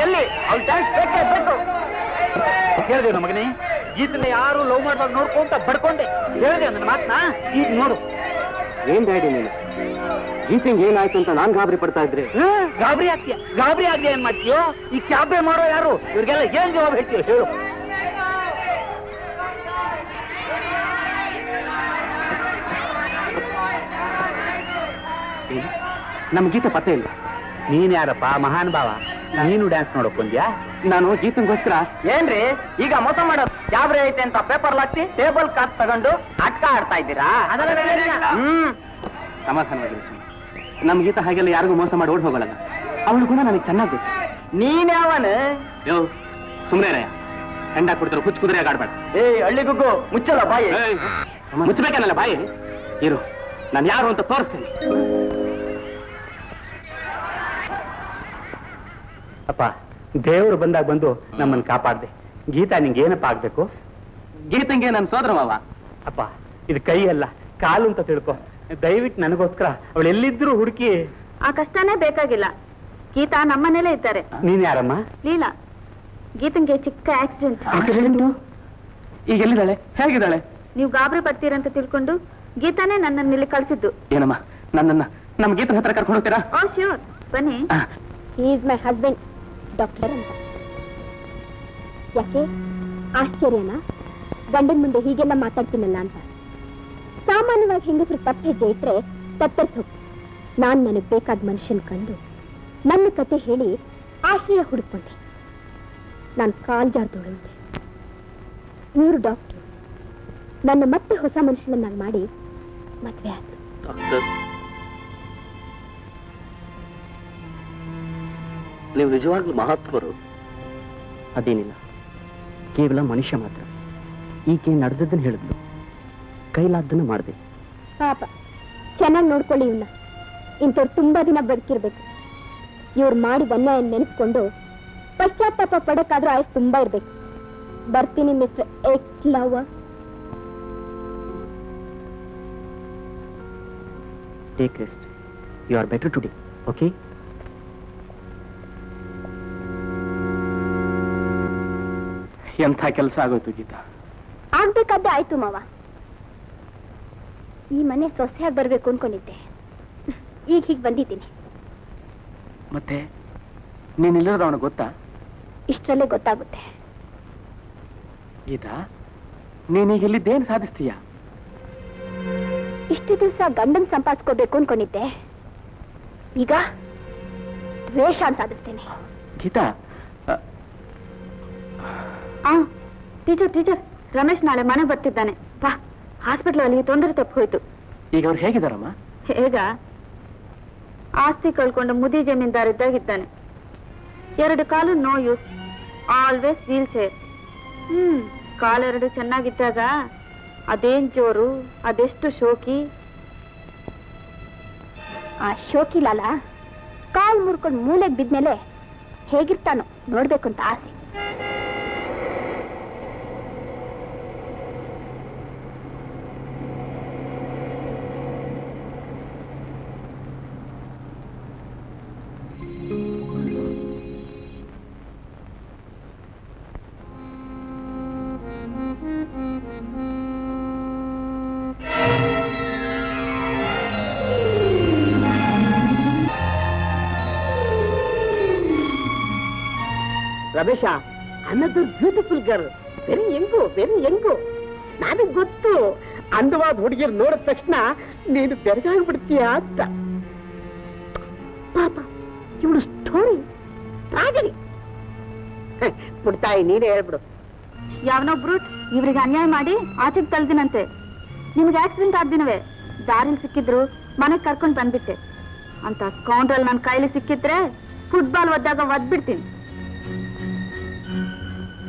ಎಲ್ಲಿ ಅವ್ಳು ಡ್ಯಾನ್ಸ್ ಬೇಕೇ ಬೇಕು. ಹೇಳಿದೆ ನಮಗನೇ, ಇದನ್ನ ಯಾರು ಲವ್ ಮಾಡುವಾಗ ನೋಡ್ಕೊಂತ ಬಡ್ಕೊಂಡೆ. ಹೇಳಿದೆ ನನ್ನ ಮಾತನ್ನ. ಈಗ ನೋಡು. ಏನ್ ಡ್ಯಾಡಿ ನೀನು? ಗೀತಿಂಗ್ ಏನಾಯ್ತು ಅಂತ ನಾನ್ ಗಾಬರಿ ಪಡ್ತಾ ಇದ್ರೆ ಗಾಬರಿ ಆಗ್ತೀಯ ಏನ್ ಮಾಡ್ತೀಯೋ? ಈ ಕ್ಯಾಬೆ ಮಾಡೋ ಯಾರು? ಇವ್ರಿಗೆಲ್ಲ ಏನ್ ಜವಾಬ್ ಹೇಳ್ತೀವಿ ಹೇಳು? ನಮ್ ಗೀತೆ ಪತ್ತೆ ಇಲ್ಲ. ನೀನ್ ಯಾರಪ್ಪ ಮಹಾನ್ ಭಾವ? ನೀನು ಡ್ಯಾನ್ಸ್ ನೋಡಕ್ ಬಂದ್ಯಾ? ನಾನು ಗೀತಂಗೋಸ್ಕರ ಏನ್ರಿ ಈಗ ಮೋಸ ಮಾಡೋದು? ಯಾವ್ರೆ ಐತೆ ಅಂತ ಪೇಪರ್ ಹಾಕ್ತಿ ಟೇಬಲ್ ಕಾತ್ ತಗೊಂಡು ಅಟ್ಕ ಆಡ್ತಾ ಇದ್ದೀರಾ? ಸಮಾಧಾನವಾಗಿರಿ ಸುಮ್ಮನೆ. ನಮ್ ಗೀತ ಹಾಗೆಲ್ಲ ಯಾರಿಗೂ ಮೋಸ ಮಾಡಿ ಓಡ್ ಹೋಗಲ್ಲ. ಅವಳು ಕೂಡ ನನಗೆ ಚೆನ್ನಾಗಿ ಗೊತ್ತು. ನೀನ್ ಯಾವನ? ಯೋ ಸುಮ್ನೆ ಹೆಂಡ ಕೊಡ್ತಾರೆ, ಹುಚ್ಚ ಕುದುರೆ ಆಡ್ಬೇಡ. ಹಳ್ಳಿ ಗುಗ್ಗು ಮುಚ್ಚಲ್ಲ ಬಾಯಿ. ಮುಚ್ಚಬೇಕನ್ನಲ್ಲ ಬಾಯಿ. ಇರು, ನಾನು ಯಾರು ಅಂತ ತೋರಿಸ್ತೀನಿ. ಅಪ್ಪ, ದೇವರು ಬಂದಾಗ ಬಂದು ನಮ್ಮನ್ನು ಕಾಪಾಡ್ದೆ. ಗೀತಾ ನಿಂಗೆ ಏನಪ್ಪ ಆಗ್ಬೇಕು? ಗೀತಂಗೆ ನನ್ನ ಸೋದರ ಮಾವ. ಅಪ್ಪ, ಇದು ಕೈ ಅಲ್ಲ ಕಾಲು ಅಂತ ತಿಳ್ಕೊ. ದಯವಿಟ್ಟು ನನಗೋಸ್ಕರ ಅವಳು ಎಲ್ಲಿದ್ರು ಹುಡುಕಿ. ಆ ಕಷ್ಟನೇ ಬೇಕಾಗಿಲ್ಲ. ಗೀತಾ ನಮ್ಮನೇಲೇ ಇದ್ದಾರೆ. ನೀನ್ ಯಾರಮ್ಮ? ಲೀಲಾ. ಗೀತಂಗೆ ಚಿಕ್ಕ ಆಕ್ಸಿಡೆಂಟ್. ಈಗ ಎಲ್ಲಿದ್ದಾಳೆ? ಹೇಗಿದ್ದಾಳೆ? ನೀವು ಗಾಬರಿ ಪಡ್ತೀರಂತ ತಿಳ್ಕೊಂಡು ಗೀತಾನೇ ನನ್ನನ್ನು ಇಲ್ಲಿ ಕಳ್ಸಿದ್ದು. ಏನಮ್ಮ, ನನ್ನನ್ನ ನಮ್ ಗೀತನ ಹತ್ರ ಕರ್ಕೊಂಡು ಹೋಗ್ತೀರಾ? ಓ ಶ್ಯೂರ್. ಬನ್ನಿ. ಈಸ್ ಮೈ ಹಸ್ಬೆಂಡ್ ಡಾಕ್ಟರ್ ಅಂತ. ಯಾಕೆ ಆಶ್ಚರ್ಯನಾ ಗಂಡನ ಮುಂದೆ ಹೀಗೆಲ್ಲ ಮಾತಾಡ್ತೀನಲ್ಲ ಅಂತ? ಸಾಮಾನ್ಯವಾಗಿ ಹೆಂಗಸರು ತಪ್ಪು ಹೆಜ್ಜೆ ಇಟ್ರೆ ತತ್ತರಿಸಿ ಹೋಗ್ತೀನಿ. ನಾನು ನನಗೆ ಬೇಕಾದ ಮನುಷ್ಯನ ಕಂಡು ನನ್ನ ಕತೆ ಹೇಳಿ ಆಶ್ರಯ ಹುಡುಕೊಂಡೆ. ನಾನು ಕಾಲ್ ಜಾರ್ದೊಳಂತೆ. ಇವರು ಡಾಕ್ಟರ್ ನನ್ನ ಮತ್ತೆ ಹೊಸ ಮನುಷ್ಯನನ್ನಾಗಿ ಮಾಡಿ ಮದುವೆ ಆದ್ರು. ಡಾಕ್ಟರ್, ನೀವು ನಿಜವಾಗ್ಲೂ ಮಹಾತ್ಮರು. ಅದೇನಿಲ್ಲ, ಕೇವಲ ಮನುಷ್ಯ ಮಾತ್ರ. ಈಕೆ ನಡೆದದ್ದನ್ನು ಹೇಳಿದ್ಲು, ಕೈಲಾದ್ದನ್ನು ಮಾಡಿದೆ. ಪಾಪ ಚೆನ್ನಾಗಿ ನೋಡ್ಕೊಳ್ಳಿ ಇವನ್ನ. ಇಂಥವ್ರು ತುಂಬಾ ದಿನ ಬದುಕಿರ್ಬೇಕು. ಇವ್ರು ಮಾಡಿದ ಅನ್ಯಾಯ ನೆನೆಸ್ಕೊಂಡು ಪಶ್ಚಾತ್ತಾಪ ಪಡಕ್ಕಾದ್ರೂ ಆಯ್ತು ತುಂಬಾ ಇರ್ಬೇಕು. ಬರ್ತೀನಿ mister ex lover. Take rest. You are better today. Okay? ಎಂಥ ಕೆಲಸ ಆಗೋಯ್ತು ಗೀತಾ. ಆಗ್ಬೇಕಾದ್ದೆ ಆಯ್ತು ಮಾವ. ಈ ಮನೆ ಸೊಸೆಯಾಗಿ ಬರ್ಬೇಕು ಅನ್ಕೊಂಡಿದ್ದೆ. ಈಗ ಹೀಗೆ ಬಂದಿದ್ದೀನಿ. ಮತ್ತೆ ನೀನಿಲ್ಲದ ಅವನಿಗೆ ಗೊತ್ತಾ? ಇಷ್ಟರಲ್ಲೇ ಗೊತ್ತಾಗುತ್ತೆ. ಗೀತಾ, ನೀನೀಗ ಇಲ್ಲಿದ್ದೇನು ಸಾಧಿಸ್ತೀಯ? ಇಷ್ಟು ದಿವಸ ಗಂಡನ್ ಸಂಪಾದಿಸ್ಕೋಬೇಕು ಅನ್ಕೊಂಡಿದ್ದೆ. ಈಗ ದ್ವೇಷ ಅಂತ ಸಾಧಿಸ್ತೇನೆ. ಗೀತಾ, ಟೀಚರ್ ರಮೇಶ್ ನಾಳೆ ಮನೆ ಬರ್ತಿದ್ದಾನೆ. ಬಾ, ಹಾಸ್ಪಿಟಲ್ ಅಲ್ಲಿ ತೊಂದರೆ ತಪ್ಪು ಹೋಯ್ತು. ಈಗ ಅವ್ರು ಹೇಗಿದಾರಮ್ಮ? ಹೇಗ ಆಸ್ತಿ ಕಳ್ಕೊಂಡು ಮುದಿ ಜಮೀನ್ದಾರಿದ್ದಾಗಿದ್ದಾನೆ. 2 ಕಾಲು no use, always wheelchair. ಕಾಲೆರಡು ಚೆನ್ನಾಗಿದ್ದಾಗ ಅದೇನ್ ಜೋರು, ಅದೆಷ್ಟು ಶೋಕಿ. ಆ ಶೋಕಿ ಲಾಲ ಕಾಲ್ ಮುರ್ಕೊಂಡು ಮೂಲೆಗೆ ಬಿದ್ಮೇಲೆ ಹೇಗಿರ್ತಾನೋ ನೋಡ್ಬೇಕು ಅಂತ ಆಸೆ. ರಮೇಶ, ಅನ್ನದು ಬ್ಯೂಟಿಫುಲ್ ಗರ್ಲ್, ವೆರಿ ಯಂಗು. ನನಗೆ ಗೊತ್ತು, ಅಂದವಾದ ಹುಡುಗಿಯರು ನೋಡಿದ ತಕ್ಷಣ ನೀನು ಬೆರಗಾಗ್ಬಿಡ್ತೀಯ ಅಂತ. ಪಾಪ ಇವಳು ಸ್ಟೋರಿ ಟ್ರಾಜಡಿ. ಬಿಡ್ತಾಯಿ, ನೀನೇ ಹೇಳ್ಬಿಡು. ಯಾವನೋ ಬ್ರೂಟ್ ಇವ್ರಿಗೆ ಅನ್ಯಾಯ ಮಾಡಿ ಆಚೆಗೆ ತಳ್ದಿನಂತೆ. ನಿಮ್ಗೆ ಆಕ್ಸಿಡೆಂಟ್ ಆದ ದಿನವೇ ದಾರಿಲಿ ಸಿಕ್ಕಿದ್ರು ಮನೆಗೆ ಕರ್ಕೊಂಡು ಬಂದ್ಬಿಟ್ಟೆ. ಅಂತ ಸ್ಕೌಂಡ್ರಲ್ ನನ್ನ ಕೈಲಿ ಸಿಕ್ಕಿದ್ರೆ ಫುಟ್ಬಾಲ್ ಒದ್ದಾಗ ಒದ್ಬಿಡ್ತೀನಿ.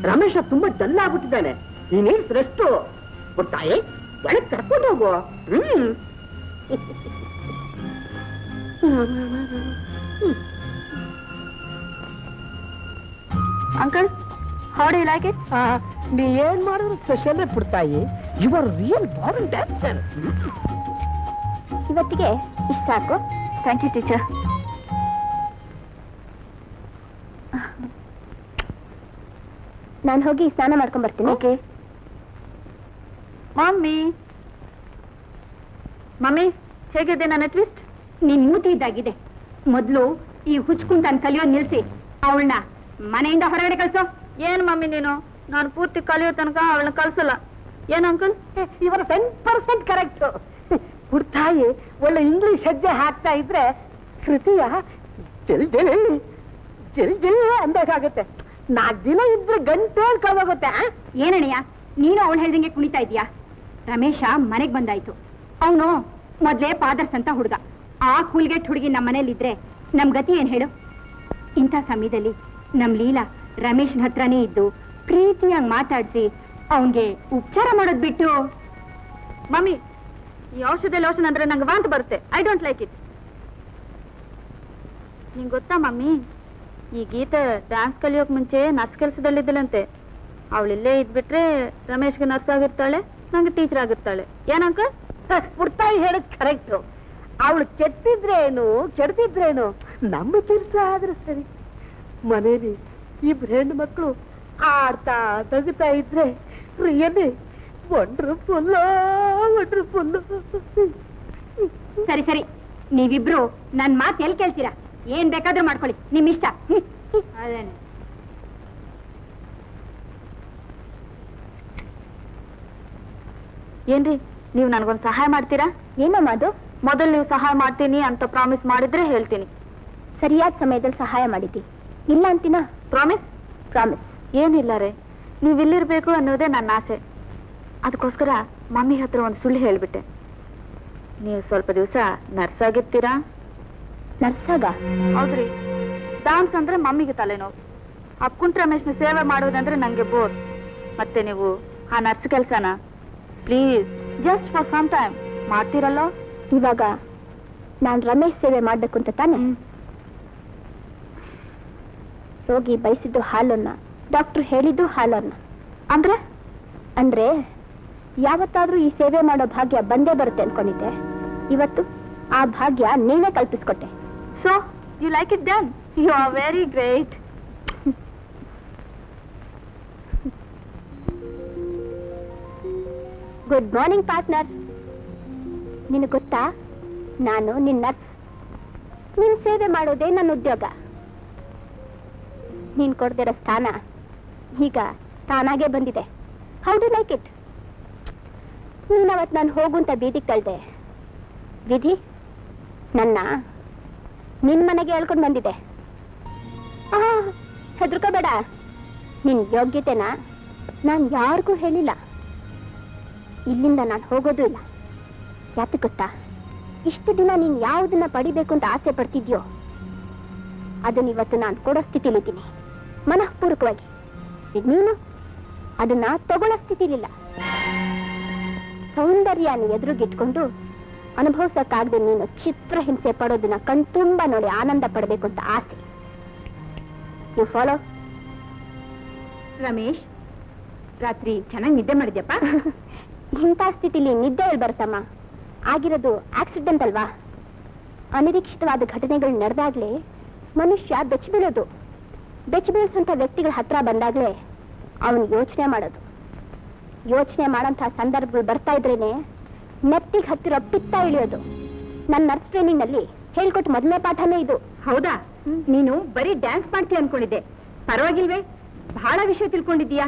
ರಮೇಶ ತುಂಬಾ ಡಲ್ ಆಗ್ಬಿಟ್ಟಿದ್ದಾನೆ. ಈ ನೀಡ್ಸ್ ರೆಸ್ಟು. ಬಿಡ್ತಾಯಿ, ಒಳಗೆ ಕರ್ಕೊಂಡು ಹೋಗು. Uncle, how do you like it? ನೀ ಏನ್ ಮಾಡಿದ್ರು ಸ್ಪೆಷಲ್ ಬಿಡ್ತಾಯಿ. You are real born dancer. ಇವತ್ತಿಗೆ ಇಷ್ಟ ಸಾಕು. Thank you teacher. ನಾನು ಹೋಗಿ ಸ್ನಾನ ಮಾಡ್ಕೊಂಡ್ ಬರ್ತೀನಿ. ಓಕೆ ಮಮ್ಮಿ, ಹೇಗಿದೆ ನನ್ನ ಟ್ವಿಸ್ಟ್? ನೀನ್ ಮೂತಿ ಇದ್ದಾಗಿದೆ. ಮೊದ್ಲು ಈ ಹುಚ್ಕುಂಟನ್ ಕಲಿಯೋದ್ ನಿಲ್ಸಿ ಅವಳನ್ನ ಮನೆಯಿಂದ ಹೊರಗಡೆ ಕಳ್ಸೋ. ಏನ್ ಮಮ್ಮಿ ನೀನು? ನಾನು ಪೂರ್ತಿ ಕಲಿಯೋ ತನಕ ಅವಳನ್ನ ಕಳ್ಸಲ್ಲ. ಏನ್ ಅಂಕಲ್? ಇವರ 10% ಕರೆಕ್ಟ್. ಬಿಡ್ತಾಯಿ, ಒಳ್ಳೆ ಇಂಗ್ಲಿಷ್ ಹೆಜ್ಜೆ ಹಾಕ್ತಾ ಇದ್ರೆ ಕೃತಿಯ ಜಲ್ ಅಂದಾಗುತ್ತೆ. 4 ದಿನ ಇದ್ರೆ ಗಂಟೆ ಕಳ್ದೋಗುತ್ತೆ. ಏನಣ್ಣಯ್ಯ, ನೀನು ಅವಳು ಹೇಳ್ದಂಗೆ ಕುಣಿತಾ ಇದೀಯಾ? ರಮೇಶ ಮನೆಗ್ ಬಂದಾಯ್ತು. ಅವನು ಮೊದ್ಲೇ ಪಾದರ್ಸ್ ಅಂತ ಹುಡುಗ. ಆ ಕೂಲ್ಗೆಟ್ ಹುಡುಗಿ ನಮ್ಮ ಮನೇಲಿದ್ರೆ ನಮ್ ಗತಿ ಏನ್ ಹೇಳು? ಇಂಥ ಸಮಯದಲ್ಲಿ ನಮ್ ಲೀಲಾ ರಮೇಶನ್ ಹತ್ರನೇ ಇದ್ದು ಪ್ರೀತಿಯಾಗಿ ಮಾತಾಡ್ಸಿ ಅವನ್ಗೆ ಉಪಚಾರ ಮಾಡೋದ್ ಬಿಟ್ಟು. ಮಮ್ಮಿ, ಈ ಔಷಧ ಲೋಷನ್ ಅಂದ್ರೆ ನಂಗೆ ವಾಂತ ಬರುತ್ತೆ. I don't like it. ನಿಂಗೆ ಗೊತ್ತಾ ಮಮ್ಮಿ, ಈ ಗೀತೆ ಡ್ಯಾನ್ಸ್ ಕಲಿಯೋಕ್ ಮುಂಚೆ ನರ್ಸ್ ಕೆಲಸದಲ್ಲಿದ್ದಲಂತೆ. ಅವಳಿಲ್ಲೇ ಇದ್ಬಿಟ್ರೆ ರಮೇಶ್ಗೆ ನರ್ಸ್ ಆಗಿರ್ತಾಳೆ, ನಂಗೆ ಟೀಚರ್ ಆಗಿರ್ತಾಳೆ. ಏನಂಕ? ಬಿಡ್ತಾಯಿ ಹೇಳದ್ ಕರೆಕ್ಟ್. ಅವಳು ಕೆಟ್ಟಿದ್ರೇನು ಕೆಡ್ತಿದ್ರೇನು ನಮ್ಮ ಕೆಲಸ ಆದ್ರೆ ಸರಿ. ಮನೇಲಿ 2 ಹೆಣ್ಣು ಮಕ್ಕಳು ಆಡ್ತಾ ತಗುತ್ತಾ ಇದ್ರೆ ರಿಯಲಿ ವಂಡರ್ಫುಲ್. ಸರಿ ಸರಿ, ನೀವಿಬ್ರು ನನ್ ಮಾತು ಎಲ್ಲಿ ಕೇಳ್ತೀರಾ? ಏನ್ ಬೇಕಾದ್ರೂ ಮಾಡ್ಕೊಳ್ಳಿ ನಿಮ್ ಇಷ್ಟ ಅದೇನೆ. ಏನ್ರಿ ನೀವು ನನಗೊಂದು ಸಹಾಯ ಮಾಡ್ತೀರಾ? ಏನಮ್ಮ ಅದು? ಮೊದಲು ನೀವು ಸಹಾಯ ಮಾಡ್ತೀನಿ ಅಂತ ಪ್ರಾಮಿಸ್ ಮಾಡಿದ್ರೆ ಹೇಳ್ತೀನಿ. ಸರಿಯಾದ ಸಮಯದಲ್ಲಿ ಸಹಾಯ ಮಾಡಿದ್ದಿ, ಇಲ್ಲ ಅಂತೀನ? ಪ್ರಾಮಿಸ್? ಪ್ರಾಮಿಸ್. ಏನಿಲ್ಲ ರೇ, ನೀವು ಇಲ್ಲಿರ್ಬೇಕು ಅನ್ನೋದೇ ನನ್ನ ಆಸೆ. ಅದಕ್ಕೋಸ್ಕರ ಮಮ್ಮಿ ಹತ್ರ ಒಂದು ಸುಳ್ಳು ಹೇಳ್ಬಿಟ್ಟೆ. ನೀವು ಸ್ವಲ್ಪ ದಿವಸ ನರ್ಸ್ ಆಗಿರ್ತೀರಾ? ನರ್ಸಾಗ? ಹೌದ್ರಿ. ಡಾನ್ಸ್ ಅಂದ್ರೆ ಮಮ್ಮಿಗೆ ತಲೆನೋವು, ಅಪ್ಕುಂಟ್ ರಮೇಶ್ನ ಸೇವೆ ಮಾಡೋದಂದ್ರೆ ನಂಗೆ ಬೋರ್. ಮತ್ತೆ ನೀವು ಆ ನರ್ಸ್ ಕೆಲಸನ please just for some time ಮಾಡ್ತೀರಲ್ಲೋ? ಇವಾಗ ನಾನು ರಮೇಶ್ ಸೇವೆ ಮಾಡ್ಬೇಕು ಅಂತ ತಾನೆ? ರೋಗಿ ಬಯಸಿದ್ದು ಹಾಲನ್ನ, ಡಾಕ್ಟರ್ ಹೇಳಿದ್ದು ಹಾಲನ್ನ. ಅಂದ್ರೆ ಅಂದ್ರೆ ಯಾವತ್ತಾದ್ರೂ ಈ ಸೇವೆ ಮಾಡೋ ಭಾಗ್ಯ ಬಂದೇ ಬರುತ್ತೆ ಅನ್ಕೊಂಡಿದ್ದೆ. ಇವತ್ತು ಆ ಭಾಗ್ಯ ನೀವೇ ಕಲ್ಪಿಸ್ಕೊಟ್ಟೆ. So you like it done? You are very great. Good morning partner. ನಿನಗೆ ಗೊತ್ತಾ, ನಾನು ನಿನ್ನ ನರ್ಸ್. ನಿನ್ ಸೇವೆ ಮಾಡೋದೇ ನನ್ನ ಉದ್ಯೋಗ. ನೀನ್ ಕೊಡ್ದಿರೋ ಸ್ಥಾನ ಈಗ ತಾನಾಗೆ ಬಂದಿದೆ. How do like it? ನೀನವತ್ತು ನಾನು ಹೋಗುಂತ ಬೀದಿಗೆ ತಳ್ದೆ. ವಿಧಿ ನನ್ನ ನಿನ್ ಮನೆಗೆ ಹೇಳ್ಕೊಂಡು ಬಂದಿದೆ. ಹೆದರ್ಕೋಬೇಡ. ನಿನ್ ಯೋಗ್ಯತೆನ ನಾನು ಯಾರಿಗೂ ಹೇಳಿಲ್ಲ. ಇಲ್ಲಿಂದ ನಾನು ಹೋಗೋದು ಇಲ್ಲ. ಯಾಕೆ ಗೊತ್ತಾ? ಇಷ್ಟು ದಿನ ನೀನ್ ಯಾವುದನ್ನ ಪಡಿಬೇಕು ಅಂತ ಆಸೆ ಪಡ್ತಿದ್ಯೋ ಅದನ್ನ ಇವತ್ತು ನಾನು ಕೊಡೋ ಸ್ಥಿತಿಲಿದ್ದೀನಿ, ಮನಃಪೂರ್ವಕವಾಗಿ. ನೀನು ಅದನ್ನ ತಗೊಳ್ಳೋ ಸ್ಥಿತಿಲಿಲ್ಲ. ಸೌಂದರ್ಯನ ಎದುರುಗಿಟ್ಕೊಂಡು ಅನುಭವಿಸಕ್ಕಾಗದೆ ನೀನು ಚಿತ್ರಹಿಂಸೆ ಪಡೋದನ್ನ ಕಣ್ತುಂಬ ನೋಡಿ ಆನಂದ ಪಡಬೇಕು ಅಂತ ಆಸೆ. You follow? ರಮೇಶ್, ರಾತ್ರಿ ಚೆನ್ನಾಗಿ ನಿದ್ದೆ ಮಾಡಿದ್ಯಪ್ಪ? ಇಂಥ ಸ್ಥಿತಿಲಿ ನಿದ್ದೆ ಎಲ್ಲಿ ಬರ್ತಮ್ಮ? ಆಗಿರೋದು ಆಕ್ಸಿಡೆಂಟ್ ಅಲ್ವಾ? ಅನಿರೀಕ್ಷಿತವಾದ ಘಟನೆಗಳು ನಡೆದಾಗ್ಲೇ ಮನುಷ್ಯ ಬೆಚ್ಚ ಬೀಳೋದು. ಬೆಚ್ಚ ಬೀಳಿಸುವಂತ ವ್ಯಕ್ತಿಗಳ ಹತ್ರ ಬಂದಾಗ್ಲೇ ಅವನು ಯೋಚನೆ ಮಾಡೋದು. ಯೋಚನೆ ಮಾಡೋಂಥ ಸಂದರ್ಭಗಳು ಬರ್ತಾ ಇದ್ರೇನೆ ನೆತ್ತಿಗೆ ಹತ್ತಿರೋ ಪಿತ್ತ ಇಳಿಯೋದು. ನನ್ನ ನರ್ಸ್ ಟ್ರೈನಿಂಗ್ ನಲ್ಲಿ ಹೇಳ್ಕೊಟ್ಟು ಮೊದಲನೇ ಪಾಠನೇ ಇದು. ಹೌದಾ? ನೀನು ಬರೀ ಡ್ಯಾನ್ಸ್ ಮಾಡ್ತೀಯ ಅನ್ಕೊಂಡಿದ್ದೆ. ಪರವಾಗಿಲ್ವೇ, ಬಹಳ ವಿಷಯ ತಿಳ್ಕೊಂಡಿದ್ದೀಯಾ.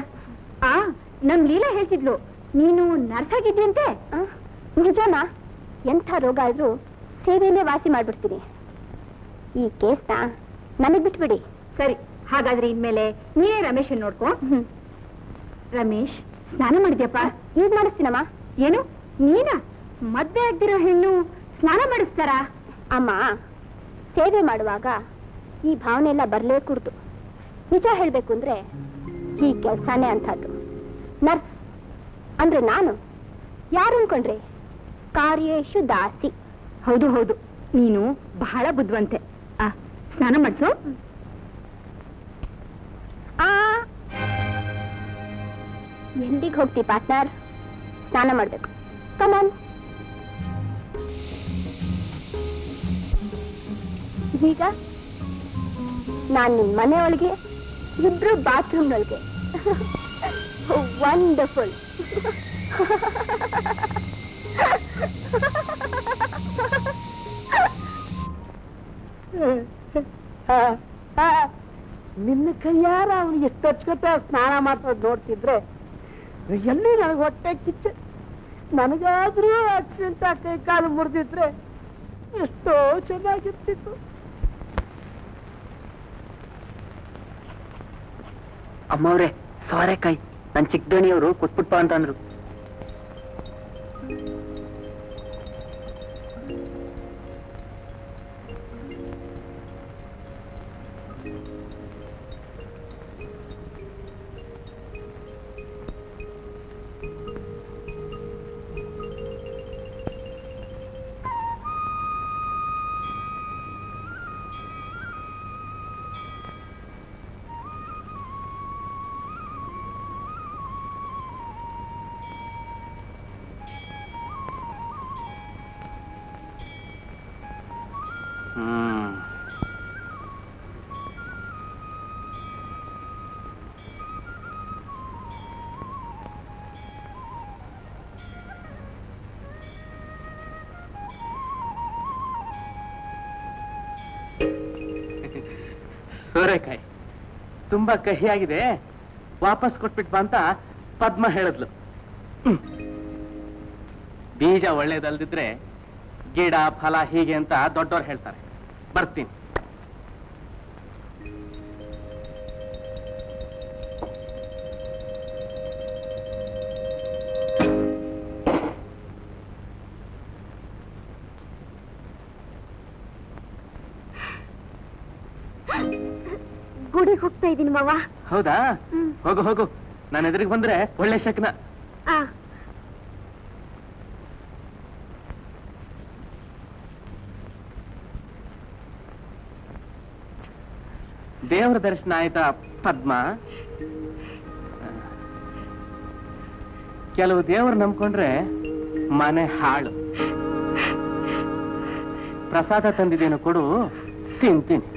ನಮ್ ಲೀಲಾ ಹೇಳ್ತಿದ್ಲು ನೀನು ನರ್ಸ್ ಆಗಿದ್ಯಂತೆ. ನಿಜನಾ? ಎಂಥ ರೋಗ ಆದ್ರೂ ಸೇವೆಯಲ್ಲೇ ವಾಸಿ ಮಾಡ್ಬಿಡ್ತೀನಿ. ಈ ಕೇಸ್ನ ನನಗ್ ಬಿಟ್ಬಿಡಿ. ಸರಿ, ಹಾಗಾದ್ರೆ ಇನ್ಮೇಲೆ ನೀನೇ ರಮೇಶ್ ನೋಡ್ಕೊ. ರಮೇಶ್, ಸ್ನಾನ ಮಾಡಿದ್ಯಪ್ಪ? ಈಗ ಮಾಡಿಸ್ತೀನಮ್ಮ. ಏನು ನೀನಾ? ಮದ್ವೆ ಆಗ್ದಿರೋ ಹೆಣ್ಣು ಸ್ನಾನ ಮಾಡಿಸ್ತಾರ? ಅಮ್ಮ, ಸೇವೆ ಮಾಡುವಾಗ ಈ ಭಾವನೆ ಎಲ್ಲ ಬರ್ಲೇ ಕೂಡ್ದು. ನಿಜ ಹೇಳ್ಬೇಕು ಅಂದ್ರೆ ಈ ಕೆಲ್ಸಾನೇ ಅಂಥದ್ದು. ನರ್ಸ್ ಅಂದ್ರೆ ನಾನು ಯಾರು ಅನ್ಕೊಂಡ್ರೆ ಕಾರ್ಯೇಶು ದಾಸಿ. ಹೌದು ಹೌದು, ನೀನು ಬಹಳ ಬುದ್ಧಿವಂತೆ. ಸ್ನಾನ ಮಾಡಿಸು. ಎಲ್ಲಿಗೆ ಹೋಗ್ತಿ ಪಾರ್ಟ್ನರ್? ಸ್ನಾನ ಮಾಡ್ಬೇಕು. ಕಮಾನ್. ಈಗ ನಾನ್ ನಿಮ್ ಮನೆಯೊಳಗೆ, ಇಬ್ರು ಬಾತ್ರೂಮ್ನೊಳಗೆ. ವಂಡರ್ಫುಲ್. ನಿನ್ನ ಕೈಯಾರ ಅವನು ಎಷ್ಟು ಅಚ್ಚುಕಟ್ಟ ಸ್ನಾನ ಮಾಡ್ತಾ ನೋಡ್ತಿದ್ರೆ ಎಲ್ಲಿ ನನಗೆ ಹೊಟ್ಟೆ ಕಿಚ್ಚ. ನನಗಾದ್ರೂ ಆಕ್ಸಿಡೆಂಟ್ ಕೈ ಕಾಲು ಮುರಿದಿದ್ರೆ ಎಷ್ಟೋ ಚೆನ್ನಾಗಿರ್ತಿತ್ತು. ಅಮ್ಮವ್ರೆ, ಸೋರೆಕಾಯಿ ನನ್ ಚಿಕ್ಕ ದಣಿಯವರು ಕೊಟ್ಬಿಟ್ಪ ಅಂತ ಅಂದ್ರು. ಸೋರೆಕಾಯಿ ತುಂಬಾ ಕಹಿಯಾಗಿದೆ, ವಾಪಸ್ ಕೊಟ್ಬಿಟ್ ಬಾ ಅಂತ ಪದ್ಮ ಹೇಳಿದ್ಲು. ಬೀಜ ಒಳ್ಳೇದಲ್ದಿದ್ರೆ ಗಿಡ ಫಲ ಹೀಗೆ ಅಂತ ದೊಡ್ಡವ್ರು ಹೇಳ್ತಾರೆ. ಬರ್ತೀನಿ. ಗುಡಿಗೆ ಹೋಗ್ತಾ ಇದೀನಿ ಮಾವ. ಹೌದಾ? ಹೋಗು ಹೋಗು, ನಾನು ಎದುರಿಗೆ ಬಂದ್ರೆ ಒಳ್ಳೆ ಶಕ್ನ. ಆ ದೇವರ ದರ್ಶನ ಆಯ್ತಾ ಪದ್ಮ? ಕೆಲವು ದೇವರು ನಂಬ್ಕೊಂಡ್ರೆ ಮನೆ ಹಾಳು. ಪ್ರಸಾದ ತಂದಿದ್ದೇನು ಕೊಡು, ತಿಂತೀನಿ.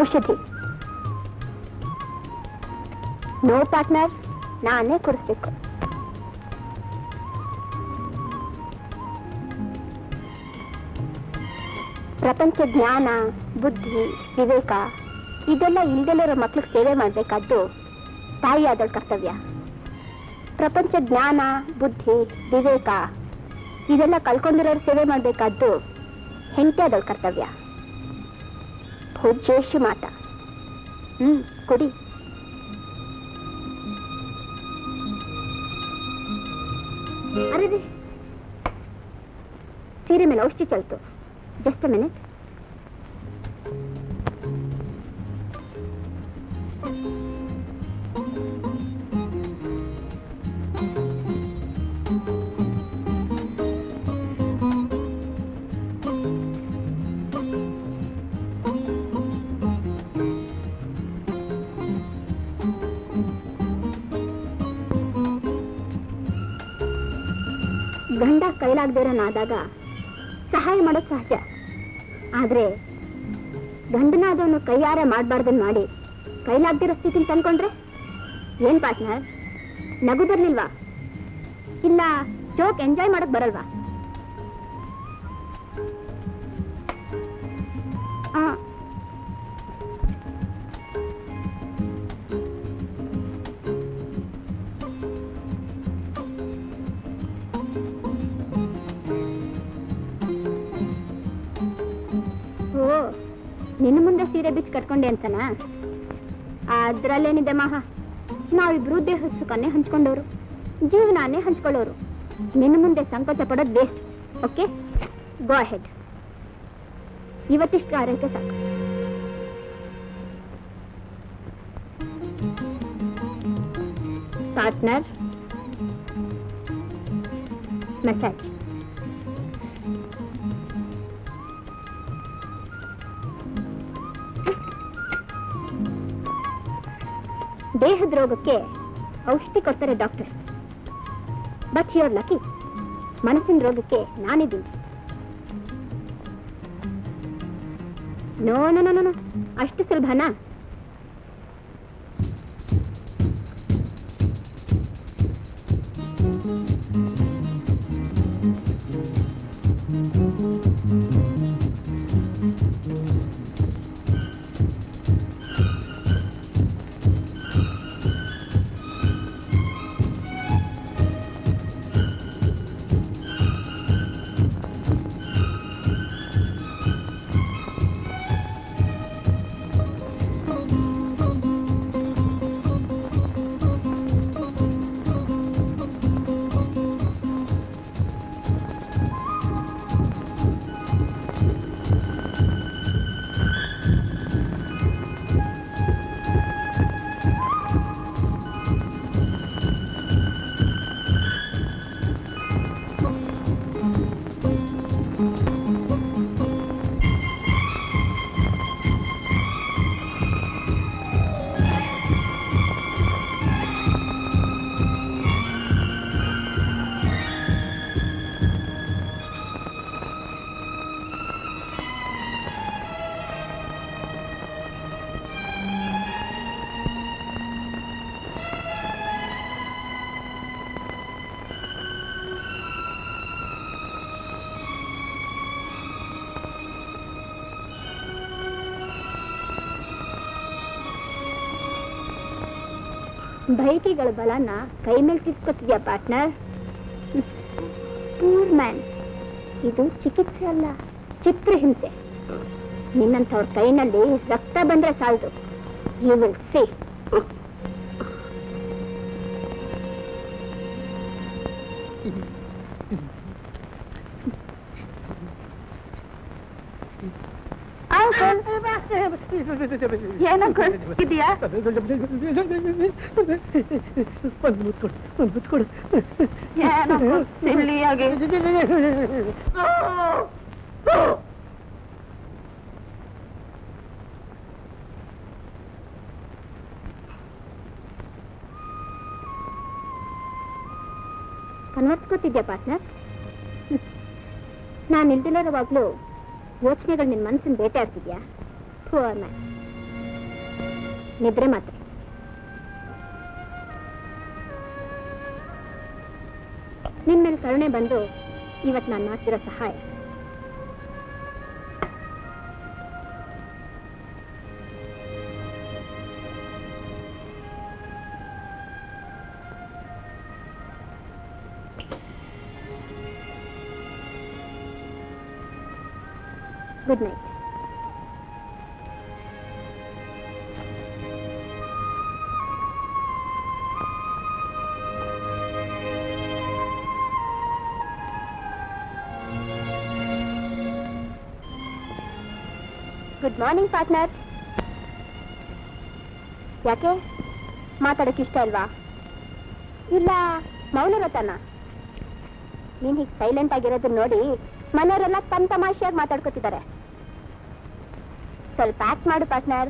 ಔಷಧಿ ನೋ ಪಾರ್ಟ್ನರ್, ನಾನೇ ಕೊಡಿಸ್ಬೇಕು. ಪ್ರಪಂಚ ಜ್ಞಾನ, ಬುದ್ಧಿ, ವಿವೇಕ ಇದೆಲ್ಲ ಇಲ್ದೆಲ್ಲರೋ ಮಕ್ಳಿಗೆ ಸೇವೆ ಮಾಡಬೇಕಾದ್ದು ತಾಯಿಯಾದಳ ಕರ್ತವ್ಯ. ಪ್ರಪಂಚ ಜ್ಞಾನ, ಬುದ್ಧಿ, ವಿವೇಕ ಇದೆಲ್ಲ ಕಳ್ಕೊಂಡಿರೋರು ಸೇವೆ ಮಾಡಬೇಕಾದ್ದು ಹೆಂಡತಿ ಆದಳ ಕರ್ತವ್ಯ. ಪೂಜ್ಯೇಶು ಮಾತ. ಕುಡಿ. ಅರೆ ಸೀರೆ ಮೇಲೆ ಔಷಧಿ ಚಲ್ತು. Just a minute. ಗಂಡ ಕೈಲಾಗದಿರೋನಾದಾಗ ಸಹಾಯ ಮಾಡೋದು ಸಹಜ. ಆದ್ರೆ ಗಂಡನಾದವನು ಕೈಯಾರ ಮಾಡಬಾರ್ದನ್ ಮಾಡಿ ಕೈಲಾಗ್ದಿರೋ ಸ್ಥಿತಿಲಿ ತಂದ್ಕೊಂಡ್ರೆ ಏನ್ ಪಾರ್ಟ್ನರ್? ನಗು ಬರ್ಲಿಲ್ವಾ? ಇಲ್ಲ ಜೋಕ್ ಎಂಜಾಯ್ ಮಾಡಕ್ ಬರಲ್ವಾ? ಓ, ನಿನ್ನ ಮುಂದೆ ಸೀರೆ ಬಿಚ್ಚಿ ಕಟ್ಕೊಂಡೆ ಅಂತನಾ? ಅದ್ರಲ್ಲೇನಿದೆ ಮಹಾ, ನಾವಿಬ್ರು ದೇಹ ಸುಖನೇ ಹಂಚ್ಕೊಂಡವ್ರು, ಜೀವನಾನೇ ಹಂಚ್ಕೊಳ್ಳೋರು. ನಿನ್ನ ಮುಂದೆ ಸಂಕೋಚ ಪಡೋದು ವೇಸ್ಟ್. Okay, go ahead. ಇವತ್ತಿಷ್ಟು ಆರೈಕೆ ಸಾಕು. Partner, massage. ದೇಹದ ರೋಗಕ್ಕೆ ಔಷಧಿ ಕೊಡ್ತಾರೆ doctor, but you are lucky. ಮನಸ್ಸಿನ ರೋಗಕ್ಕೆ ನಾನಿದ್ದೀನಿ. ನೋ ನೋ ನೋ ನೋ, ಅಷ್ಟು ಸುಲಭನಾ? ಬೈಕಿಗಳ ಬಲನ ಕೈ ಮೇಲೆ ತಿರ್ಸ್ಕೊತಿದ್ಯಾ ಪಾರ್ಟ್ನರ್? ಪೂರ್ ಮ್ಯಾನ್, ಇದು ಚಿಕಿತ್ಸೆ ಅಲ್ಲ, ಚಿತ್ರಹಿಂಸೆ. ನಿನ್ನಂಥವ್ರ ಕೈನಲ್ಲಿ ರಕ್ತ ಬಂದ್ರೆ ಸಾಲದು. You will see. ಏನಂಕಲ್ ಇದೆಯಾ? ಸಿಲ್ಲಿಯಾಗಿ ಕನ್ವರ್ಸ್ಕೊತಿದ್ಯಾ ಪಾರ್ಟ್ನರ್? ನಾನು ಇಲ್ದಿಲ್ಲವಾಗ್ಲೂ ಯೋಚನೆಗಳು ನಿನ್ ಮನಸ್ಸಿನ ಬೇಟೆ ಆಗ್ತಿದ್ಯಾ? ನಿದ್ರೆ ಮಾತ್ರ. ನಿನ್ ಮೇಲೆ ಕರುಣೆ ಬಂದು ಇವತ್ತು ನಾನು ಮಾಡ್ತಿರೋ ಸಹಾಯ. Good night. Good morning partner. ಯಾಕೆ ಮಾತಾಡಕ್ಕೆ ಇಷ್ಟ ಇಲ್ವಾ? ಇಲ್ಲ ಮೌನವ್ರತನ? ನೀನ್ ಹೀಗೆ ಸೈಲೆಂಟ್ ಆಗಿರೋದನ್ನ ನೋಡಿ ಮನೆಯವರೆಲ್ಲ ತಮ್ಮ ತಮಾಷೆಯಾಗಿ ಮಾತಾಡ್ಕೊತಿದ್ದಾರೆ. ಸ್ವಲ್ಪ ಆಕ್ಟ್ ಮಾಡು ಪಾರ್ಟ್ನರ್.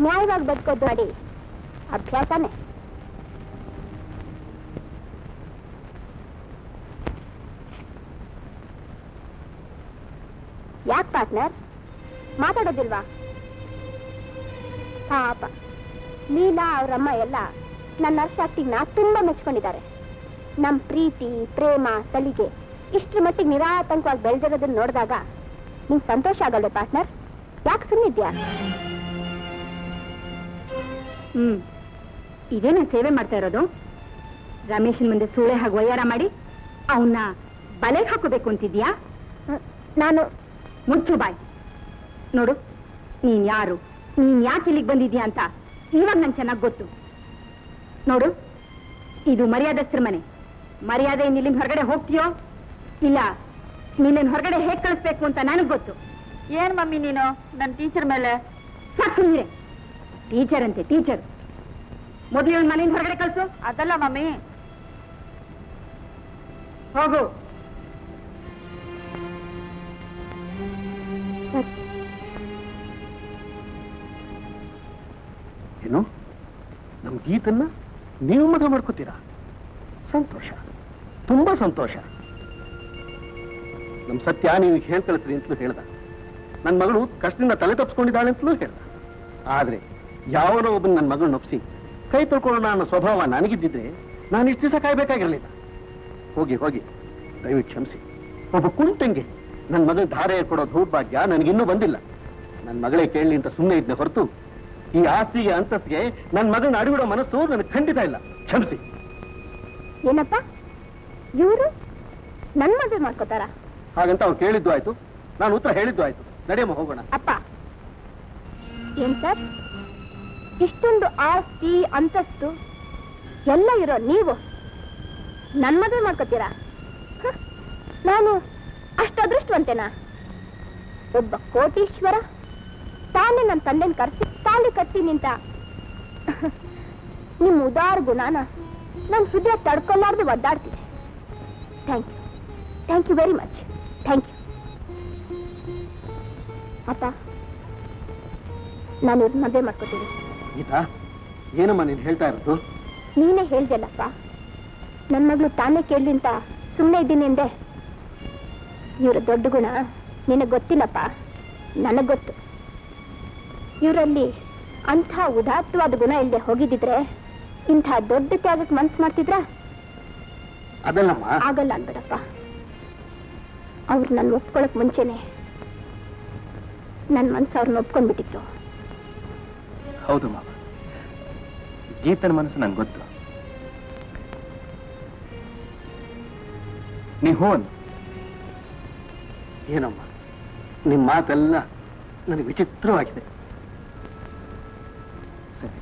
ನ್ಯಾಯವಾಗಿ ಬದುಕೋದು ಮಾಡಿ ಅಭ್ಯಾಸನೇ. ಯಾಕೆ ಪಾರ್ಟ್ನರ್ ಮಾತಾಡೋದಿಲ್ವಾ? ಪಾಪ ಲೀಲಾ ಅವರಮ್ಮ ಎಲ್ಲ ನನ್ನ ನರ್ಸ್ ಆಕ್ಟಿಂಗ್ನ ತುಂಬಾ ಮೆಚ್ಕೊಂಡಿದ್ದಾರೆ. ನಮ್ ಪ್ರೀತಿ ಪ್ರೇಮ ಸಲಿಗೆ ಇಷ್ಟ್ರ ಮಟ್ಟಿಗೆ ನಿರಾತಂಕವಾಗಿ ಬೆಳೆದಿರೋದನ್ನ ನೋಡಿದಾಗ ನಿಂಗೆ ಸಂತೋಷ ಆಗಲ್ಲ ಪಾರ್ಟ್ನರ್? ಯಾಕೆ ಸುಮ್ಮನಿದ್ಯಾ? ಇದೇನ ಸೇವೆ ಮಾಡ್ತಾ ಇರೋದು? ರಮೇಶನ್ ಮುಂದೆ ಸೂಳೆ ಹಾಗೆ ವಯ್ಯಾರ ಮಾಡಿ ಅವನ್ನ ಬಲೆಗೆ ಹಾಕೋಬೇಕು ಅಂತಿದ್ಯಾ? ನಾನು ಮುಚ್ಚು ಬಾಯ್. ನೋಡು, ನೀನ್ ಯಾರು, ನೀನ್ ಯಾಕೆ ಇಲ್ಲಿಗೆ ಬಂದಿದ್ಯಾ ಅಂತ ಇವಾಗ ನಂಗೆ ಚೆನ್ನಾಗಿ ಗೊತ್ತು. ನೋಡು, ಇದು ಮರ್ಯಾದಸ್ಥರ ಮನೆ. ಮರ್ಯಾದೆಯಿಂದ ಇಲ್ಲಿಂದ ಹೊರಗಡೆ ಹೋಗ್ತೀಯೋ ಇಲ್ಲ ನಿನ್ನ ಹೊರಗಡೆ ಹೇಗೆ ಕಳಿಸ್ಬೇಕು ಅಂತ ನನಗೆ ಗೊತ್ತು. ಏನ್ ಮಮ್ಮಿ ನೀನು ನನ್ನ ಟೀಚರ್ ಮೇಲೆ? ಸಾಕು, ಟೀಚರ್ ಅಂತೆ ಟೀಚರ್. ಮೊದಲು ಇವನ್ ಮನೆಯಿಂದ ಹೊರಗಡೆ ಕಳಿಸು. ಅದಲ್ಲ ಮಮ್ಮಿ, ಹೋಗು. ಏನು, ನಮ್ ಗೀತನ್ನ ನೀವು ಮದುವೆ ಮಾಡ್ಕೋತೀರಾ? ಸಂತೋಷ, ತುಂಬಾ ಸಂತೋಷ. ನಮ್ ಸತ್ಯ ನೀವು ಹೇಳ್ ಕಳಿಸ್ರಿ ಅಂತಲೂ ಹೇಳ್ದ. ನನ್ನ ಮಗಳು ಕಷ್ಟದಿಂದ ತಲೆ ತಪ್ಪಿಸ್ಕೊಂಡಿದ್ದಾಳೆ ಅಂತಲೂ ಹೇಳ್ದ. ಆದ್ರೆ ಯಾವನೋ ಒಬ್ಬನ ನನ್ನ ಮಗಳನ್ನ ಒಪ್ಪಿಸಿ ಕೈ ತೊಳ್ಕೊಳ್ಳೋಣ ಅನ್ನೋ ಸ್ವಭಾವ ನನಗಿದ್ದಿದ್ರೆ ನಾನು ಇಷ್ಟು ದಿವಸ ಕಾಯ್ಬೇಕಾಗಿರ್ಲಿಲ್ಲ. ಹೋಗಿ ಹೋಗಿ ದಯವಿಟ್ಟು ಕ್ಷಮಿಸಿ. ಒಬ್ಬ ಕುಂಟಂಗೆ ನನ್ನ ಮಗಳ ಧಾರೆ ಕೊಡೋ ದೌರ್ಭಾಗ್ಯ ನನಗಿನ್ನೂ ಬಂದಿಲ್ಲ. ನನ್ನ ಮಗಳೇ ಕೇಳಲಿ ಅಂತ ಸುಮ್ಮನೆ ಇದ್ದೆ ಹೊರತು ಈ ಆಸ್ತಿಗೆ ಅಂತಸ್ತಿಗೆ ನನ್ನ ಮಗಳನ್ನ ಅಡಿಬಿಡೋ ಮನಸ್ಸು ನನಗೆ ಖಂಡಿತ ಇಲ್ಲ. ಕ್ಷಮಿಸಿ. ಏನಪ್ಪ ಇವರು ನನ್ನ ಮದುವೆ ಮಾಡ್ಕೋತಾರ? ಹಾಗಂತ ಅವ್ರು ಕೇಳಿದ್ದು ಆಯ್ತು, ನಾನು ಉತ್ತರ ಹೇಳಿದ್ದು ಆಯ್ತು. ನಡೆಯಮ್ಮ ಹೋಗೋಣ. ಅಪ್ಪ ಏನ್ ಸರ್, ಇಷ್ಟೊಂದು ಆಸ್ತಿ ಅಂತಸ್ತು ಎಲ್ಲ ಇರೋ ನೀವು ನನ್ನ ಮದುವೆ ಮಾಡ್ಕೋತೀರಾ? ನಾನು ಅಷ್ಟು ಅದೃಷ್ಟವಂತೇನಾ? ಒಬ್ಬ ಕೋಟೀಶ್ವರ ತಾನೇ ನನ್ನ ತಂದೆನ ಕರೆಸಿ ತಾಲಿ ಕಟ್ಟಿ ನಿಂತ ನಿಮ್ಮ ಉದಾರ ಗುಣನ ನನ್ನ ಹೃದಯ ತಡ್ಕೊಳ್ಳಾರ್ದು ಒದ್ದಾಡ್ತಿದೆ. Thank you very much. Thank you ಅಪ್ಪ. ನಾನು ಇವ್ರನ್ನ ಮದುವೆ ಮಾಡ್ಕೋತೀನಿ. ಗೀತಾ, ಏನಮ್ಮ ನೀನು ಹೇಳ್ತಾ ಇರೋದು? ನೀನೇ ಹೇಳ್ದಲ್ಲಪ್ಪ, ನನ್ನ ಮಗಳು ತಾನೇ ಕೇಳಲಿ ಅಂತ ಸುಮ್ಮನೆ ಇದ್ದೀನಿ ಎಂದೆ. ಇವರ ದೊಡ್ಡ ಗುಣ ನಿನಗೆ ಗೊತ್ತಿಲ್ಲಪ್ಪ, ನನಗೆ ಗೊತ್ತು. ಇವರಲ್ಲಿ ಅಂಥ ಉದಾತ್ತವಾದ ಗುಣ ಇಲ್ಲದೆ ಹೋಗಿದ್ದಿದ್ರೆ ಇಂಥ ದೊಡ್ಡ ತ್ಯಾಗಕ್ಕೆ ಮನ್ಸು ಮಾಡ್ತಿದ್ರ? ಅದಲ್ಲಮ್ಮ. ಆಗಲ್ಲ ಅನ್ಬೇಡಪ್ಪ. ಅವ್ರು ನನ್ನ ಒಪ್ಕೊಳಕ್ ಮುಂಚೆನೆ ನನ್ನ ಮನ್ಸು ಅವ್ರನ್ನ ಒಪ್ಕೊಂಡ್ಬಿಟ್ಟಿತ್ತು. ಹೌದು ಮಾವ, ಗೀತನ ಮನಸ್ಸು ನಂಗೆ ಗೊತ್ತು. ನೀ ಹೋನ್ ಏನಮ್ಮ ನಿಮ್ಮ ಮಾತೆಲ್ಲ ನನಗೆ ವಿಚಿತ್ರವಾಗಿದೆ. ಸರಿ.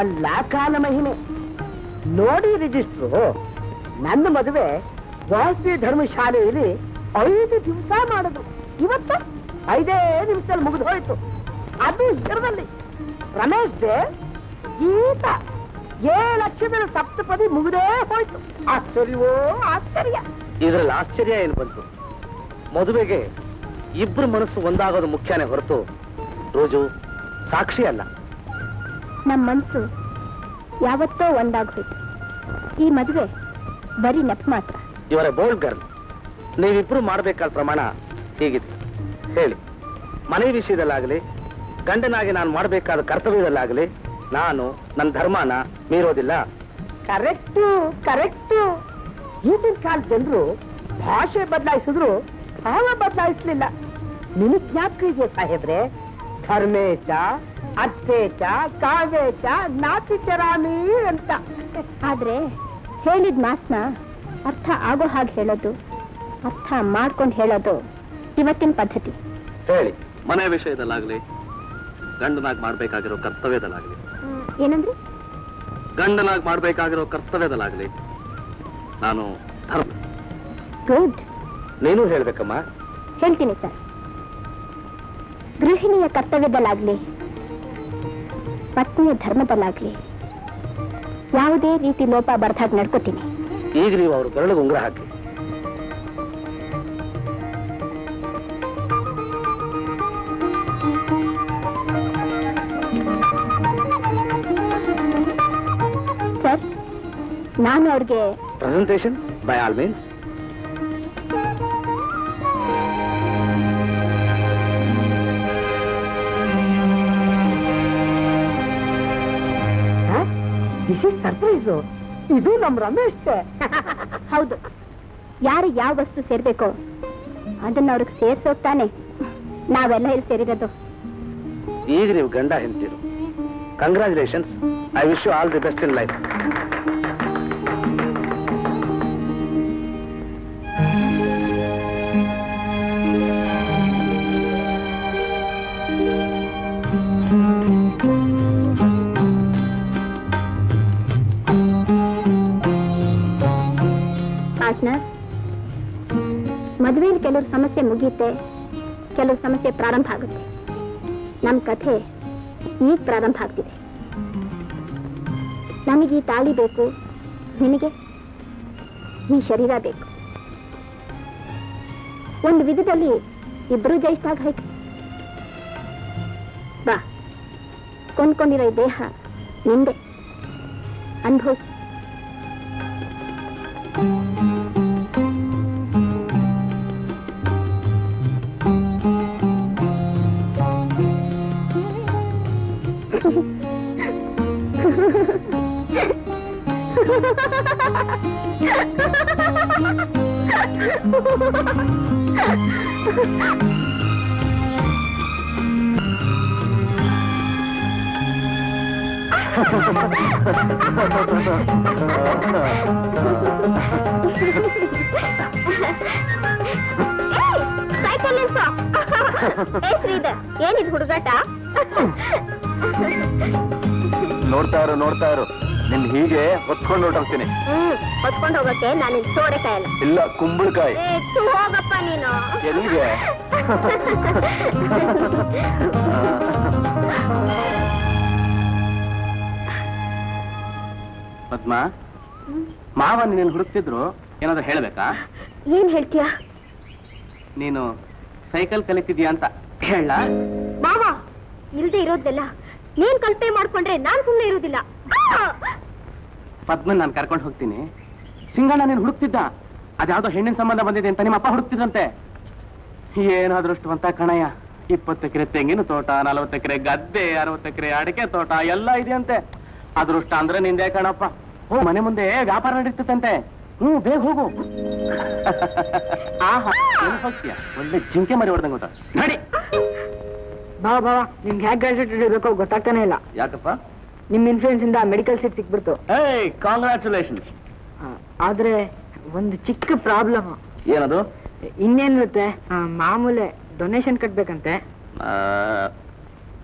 ಎಲ್ಲ ಕಾಲ ಮಹಿಮೆ ನೋಡಿ ರಿಜಿಸ್ಟ್ರು. ನನ್ನ ಮದುವೆ ವಾಸವಿ ಧರ್ಮಶಾಲೆಯಲ್ಲಿ 5 ದಿವಸ ಮಾಡಿದ್ರು. ಇವತ್ತು 5 ನಿಮಿಷದಲ್ಲಿ ಮುಗಿದು ಹೋಯ್ತು. ಅದು ಇರದಲ್ಲಿ ರಮೇಶ್ ದೇ ಗೀತ 7 ಲಕ್ಷದ ಸಪ್ತಪದಿ ಮುಗಿದೇ ಹೋಯ್ತು. ಆಶ್ಚರ್ಯವೋ ಆಶ್ಚರ್ಯ. ಇದ್ರಲ್ಲಿ ಆಶ್ಚರ್ಯ ಏನು ಬಂತು? ಮದುವೆಗೆ ಇಬ್ರು ಮನಸ್ಸು ಒಂದಾಗೋದು ಮುಖ್ಯನೇ ಹೊರತು ರೋಜು ಸಾಕ್ಷಿ ಅಲ್ಲ. ನಮ್ಮ ಮನ್ಸು ಯಾವತ್ತೋ ಒಂದಾಗೋಯ್ತು. ಈ ಮದುವೆ ಬರೀ ನೆಪ ಮಾತ್ರ. ಇವರ ಬೋಲ್ಡ್ ಗರ್ಲ್. ನೀವಿಬ್ರು ಮಾಡಬೇಕಾದ ಪ್ರಮಾಣ ಹೀಗಿದೆ. ಹೇಳಿ, ಮನೆ ವಿಷಯದಲ್ಲಾಗಲಿ ಗಂಡನಾಗಿ ನಾನು ಮಾಡಬೇಕಾದ ಕರ್ತವ್ಯದಲ್ಲಾಗಲಿ ನಾನು ನನ್ನ ಧರ್ಮನ ಮೀರೋದಿಲ್ಲ. Correct correct. ಈಗಿನ ಕಾಲ ಜನರು ಭಾಷೆ ಬದಲಾಯಿಸಿದ್ರು ಭಾವ ಬದಲಾಯಿಸ್ಲಿಲ್ಲ. ನಿನಗ್ ಜ್ಞಾಪಕ ಇದೆಯಾ ಸಾಹೇಬ್ರೆ? ಧರ್ಮೇಚ ಅರ್ಥೇಚ ಕಾವೇಚ ನಾತಿಚರಾಮಿ ಅಂತ. ಆದ್ರೆ ಹೇಳಿದ ಮಾತನ್ನ ಅರ್ಥ ಆಗೋ ಹಾಗೆ ಹೇಳೋದು, ಅರ್ಥ ಮಾಡ್ಕೊಂಡು ಹೇಳೋದು ಇವತ್ತಿನ ಪದ್ಧತಿ. ಹೇಳಿ. ಮನೆ ವಿಷಯದಲ್ಲಾಗ್ಲಿ ಗಂಡನಾಗಿ ಮಾಡ್ಬೇಕಾಗಿರೋ ಕರ್ತವ್ಯದಲ್ಲಾಗ್ಲಿ ಏನಂದ್ರಿ? ಗಂಡನಾಗಿ ಮಾಡ್ಬೇಕಾಗಿರೋ ಕರ್ತವ್ಯದಲ್ಲಾಗ್ಲಿ ನಾನು ಧರ್ಮ. ಗುಡ್. ನೀನು ಹೇಳ್ಬೇಕಮ್ಮ. ಹೇಳ್ತೀನಿ ಸರ್. ಗೃಹಿಣಿಯ ಕರ್ತವ್ಯದಲ್ಲಾಗ್ಲಿ ಪತ್ನಿಯ ಧರ್ಮದಲ್ಲಾಗ್ಲಿ ಯಾವುದೇ ರೀತಿ ಲೋಪ ಬರ್ದಾಗ ನಡ್ಕೋತೀನಿ. ಈಗ ನೀವು ಅವ್ರ ಬೆರಳಿಗೆ ಉಂಗುರ ಹಾಕಿ. ಸರ್, ನಾನು ಅವ್ರಿಗೆ presentation by all means. This is surprise. ಇದು ನಮ್ ರಮೇಶ್. ಹೌದು, ಯಾರಿಗೆ ಯಾವ ವಸ್ತು ಸೇರ್ಬೇಕೋ ಅದನ್ನ ಅವ್ರಿಗೆ ಸೇರ್ಸೋಗ್ತಾನೆ ನಾವೆಲ್ಲ ಇಲ್ಲಿ ಸೇರಿರೋದು. ಈಗ ನೀವು ಗಂಡ ಹೆಂಡ್ತಿರು. Congratulations. I wish you all the best in life. ಮದುವೆಯಲ್ಲಿ ಕೆಲವು ಸಮಸ್ಯೆ ಮುಗಿಯುತ್ತೆ, ಕೆಲವು ಸಮಸ್ಯೆ ಪ್ರಾರಂಭ ಆಗುತ್ತೆ. ನಮ್ಮ ಕಥೆ ಈಗ ಪ್ರಾರಂಭ ಆಗ್ತಿದೆ. ನಮಗೆ ಈ ತಾಳಿ ಬೇಕು, ನಿನಗೆ ಈ ಶರೀರ ಬೇಕು. ಒಂದು ವಿಧದಲ್ಲಿ ಇಬ್ರು ಜಯಿಸಿದಾಗ ಆಯ್ತು. ಬಾ, ಕೊಂಡ್ಕೊಂಡಿರೋ ಈ ದೇಹ ನಿಂದೆ, ಅನುಭವಿಸು. ಏನಿದ್ ಹುಡುಗಾಟ? ನೋಡ್ತಾ ಇರು ನಿನ್ ಹೀಗೆ ಹೊತ್ಕೊಂಡು ಹೊರಟೋಗ್ತೀನಿ. ಹೊತ್ಕೊಂಡು ಹೋಗಕ್ಕೆ ನಾನು ಸೋರೆಕಾಯಲ್ಲ. ಇಲ್ಲ, ಕುಂಬಳಕಾಯಿ. ಹೋಗಪ್ಪ ನೀನು. ಎಲ್ಲಿಗೆ? ಪದ್ಮ, ಮಾವ ನೀನು ಹುಡುಕ್ತಿದ್ರು, ಏನಾದ್ರು ಹೇಳ್ಬೇಕಾ? ಏನ್ ಹೇಳ್ತೀಯ? ನೀನು ಸೈಕಲ್ ಕಲಿತಿದ್ಯಾ ಅಂತ ಹೇಳ. ಮಾವ, ಇಲ್ದೆ ಇರೋದೆಲ್ಲ ನೀನ್ ಕಲ್ಪನೆ ಮಾಡ್ಕೊಂಡ್ರೆ ನಾನ್ ಸುಮ್ನೆ ಇರೋದಿಲ್ಲ. ಪದ್ಮನ್ ನಾನು ಕರ್ಕೊಂಡು ಹೋಗ್ತೀನಿ. ಸಿಂಗಣ್ಣ ನೀನು ಹುಡುಕ್ತಿದ್ದ, ಅದ್ಯಾವುದೋ ಹೆಣ್ಣಿನ ಸಂಬಂಧ ಬಂದಿದೆ ಅಂತ ನಿಮ್ಮ ಅಪ್ಪ ಹುಡುಕ್ತಿದ್ದಂತೆ. ಏನಾದ್ರಷ್ಟು ಅಂತ ಕಣಯ್ಯ. 20 ಎಕರೆ ತೆಂಗಿನ ತೋಟ, 40 ಎಕರೆ ಗದ್ದೆ, 60 ಎಕರೆ ಅಡಿಕೆ ತೋಟ ಎಲ್ಲ ಇದೆಯಂತೆ. ಅದೃಷ್ಟ ಅಂದ್ರೆ ನಿಂದೆ ಕಣಪ್ಪ. ಮನೆ ಮುಂದೆ ವ್ಯಾಪಾರ ನಡೀತಂತೆ. ಬೇಗ ಹೋಗು. ಆಹಾ ಏನು ಹೋಗ್ತೀಯ? ಒಳ್ಳೆ ಜಿಂಕೆ ಮರಿ ಹೊಡೆದಂಗೆ ಗೊತ್ತಾ? ನಡಿ. ಬಾವ ನಿಮ್ಗೆ ಹೇಗೆ ಗ್ರಾಜುಯೇಟ್ ಇರಬೇಕೋ ಗೊತ್ತಾಗ್ತಾನೆ ಇಲ್ಲ. ಯಾಕಪ್ಪ? ನಿಮ್ ಇನ್ಫ್ಲೂಯೆನ್ಸ್ ಇಂದ ಮೆಡಿಕಲ್ ಸೀಟ್ ಸಿಕ್ಬಿಡ್ತು. ಏಯ್ ಕಾಂಗ್ರ್ಯಾಚುಲೇಷನ್ಸ್. ಆದ್ರೆ ಒಂದು ಚಿಕ್ಕ ಪ್ರಾಬ್ಲಮ್. ಏನದು? ಇನ್ನೇನಿರುತ್ತೆ, ಮಾಮೂಲೆ ಡೊನೇಷನ್ ಕಟ್ಬೇಕಂತೆ.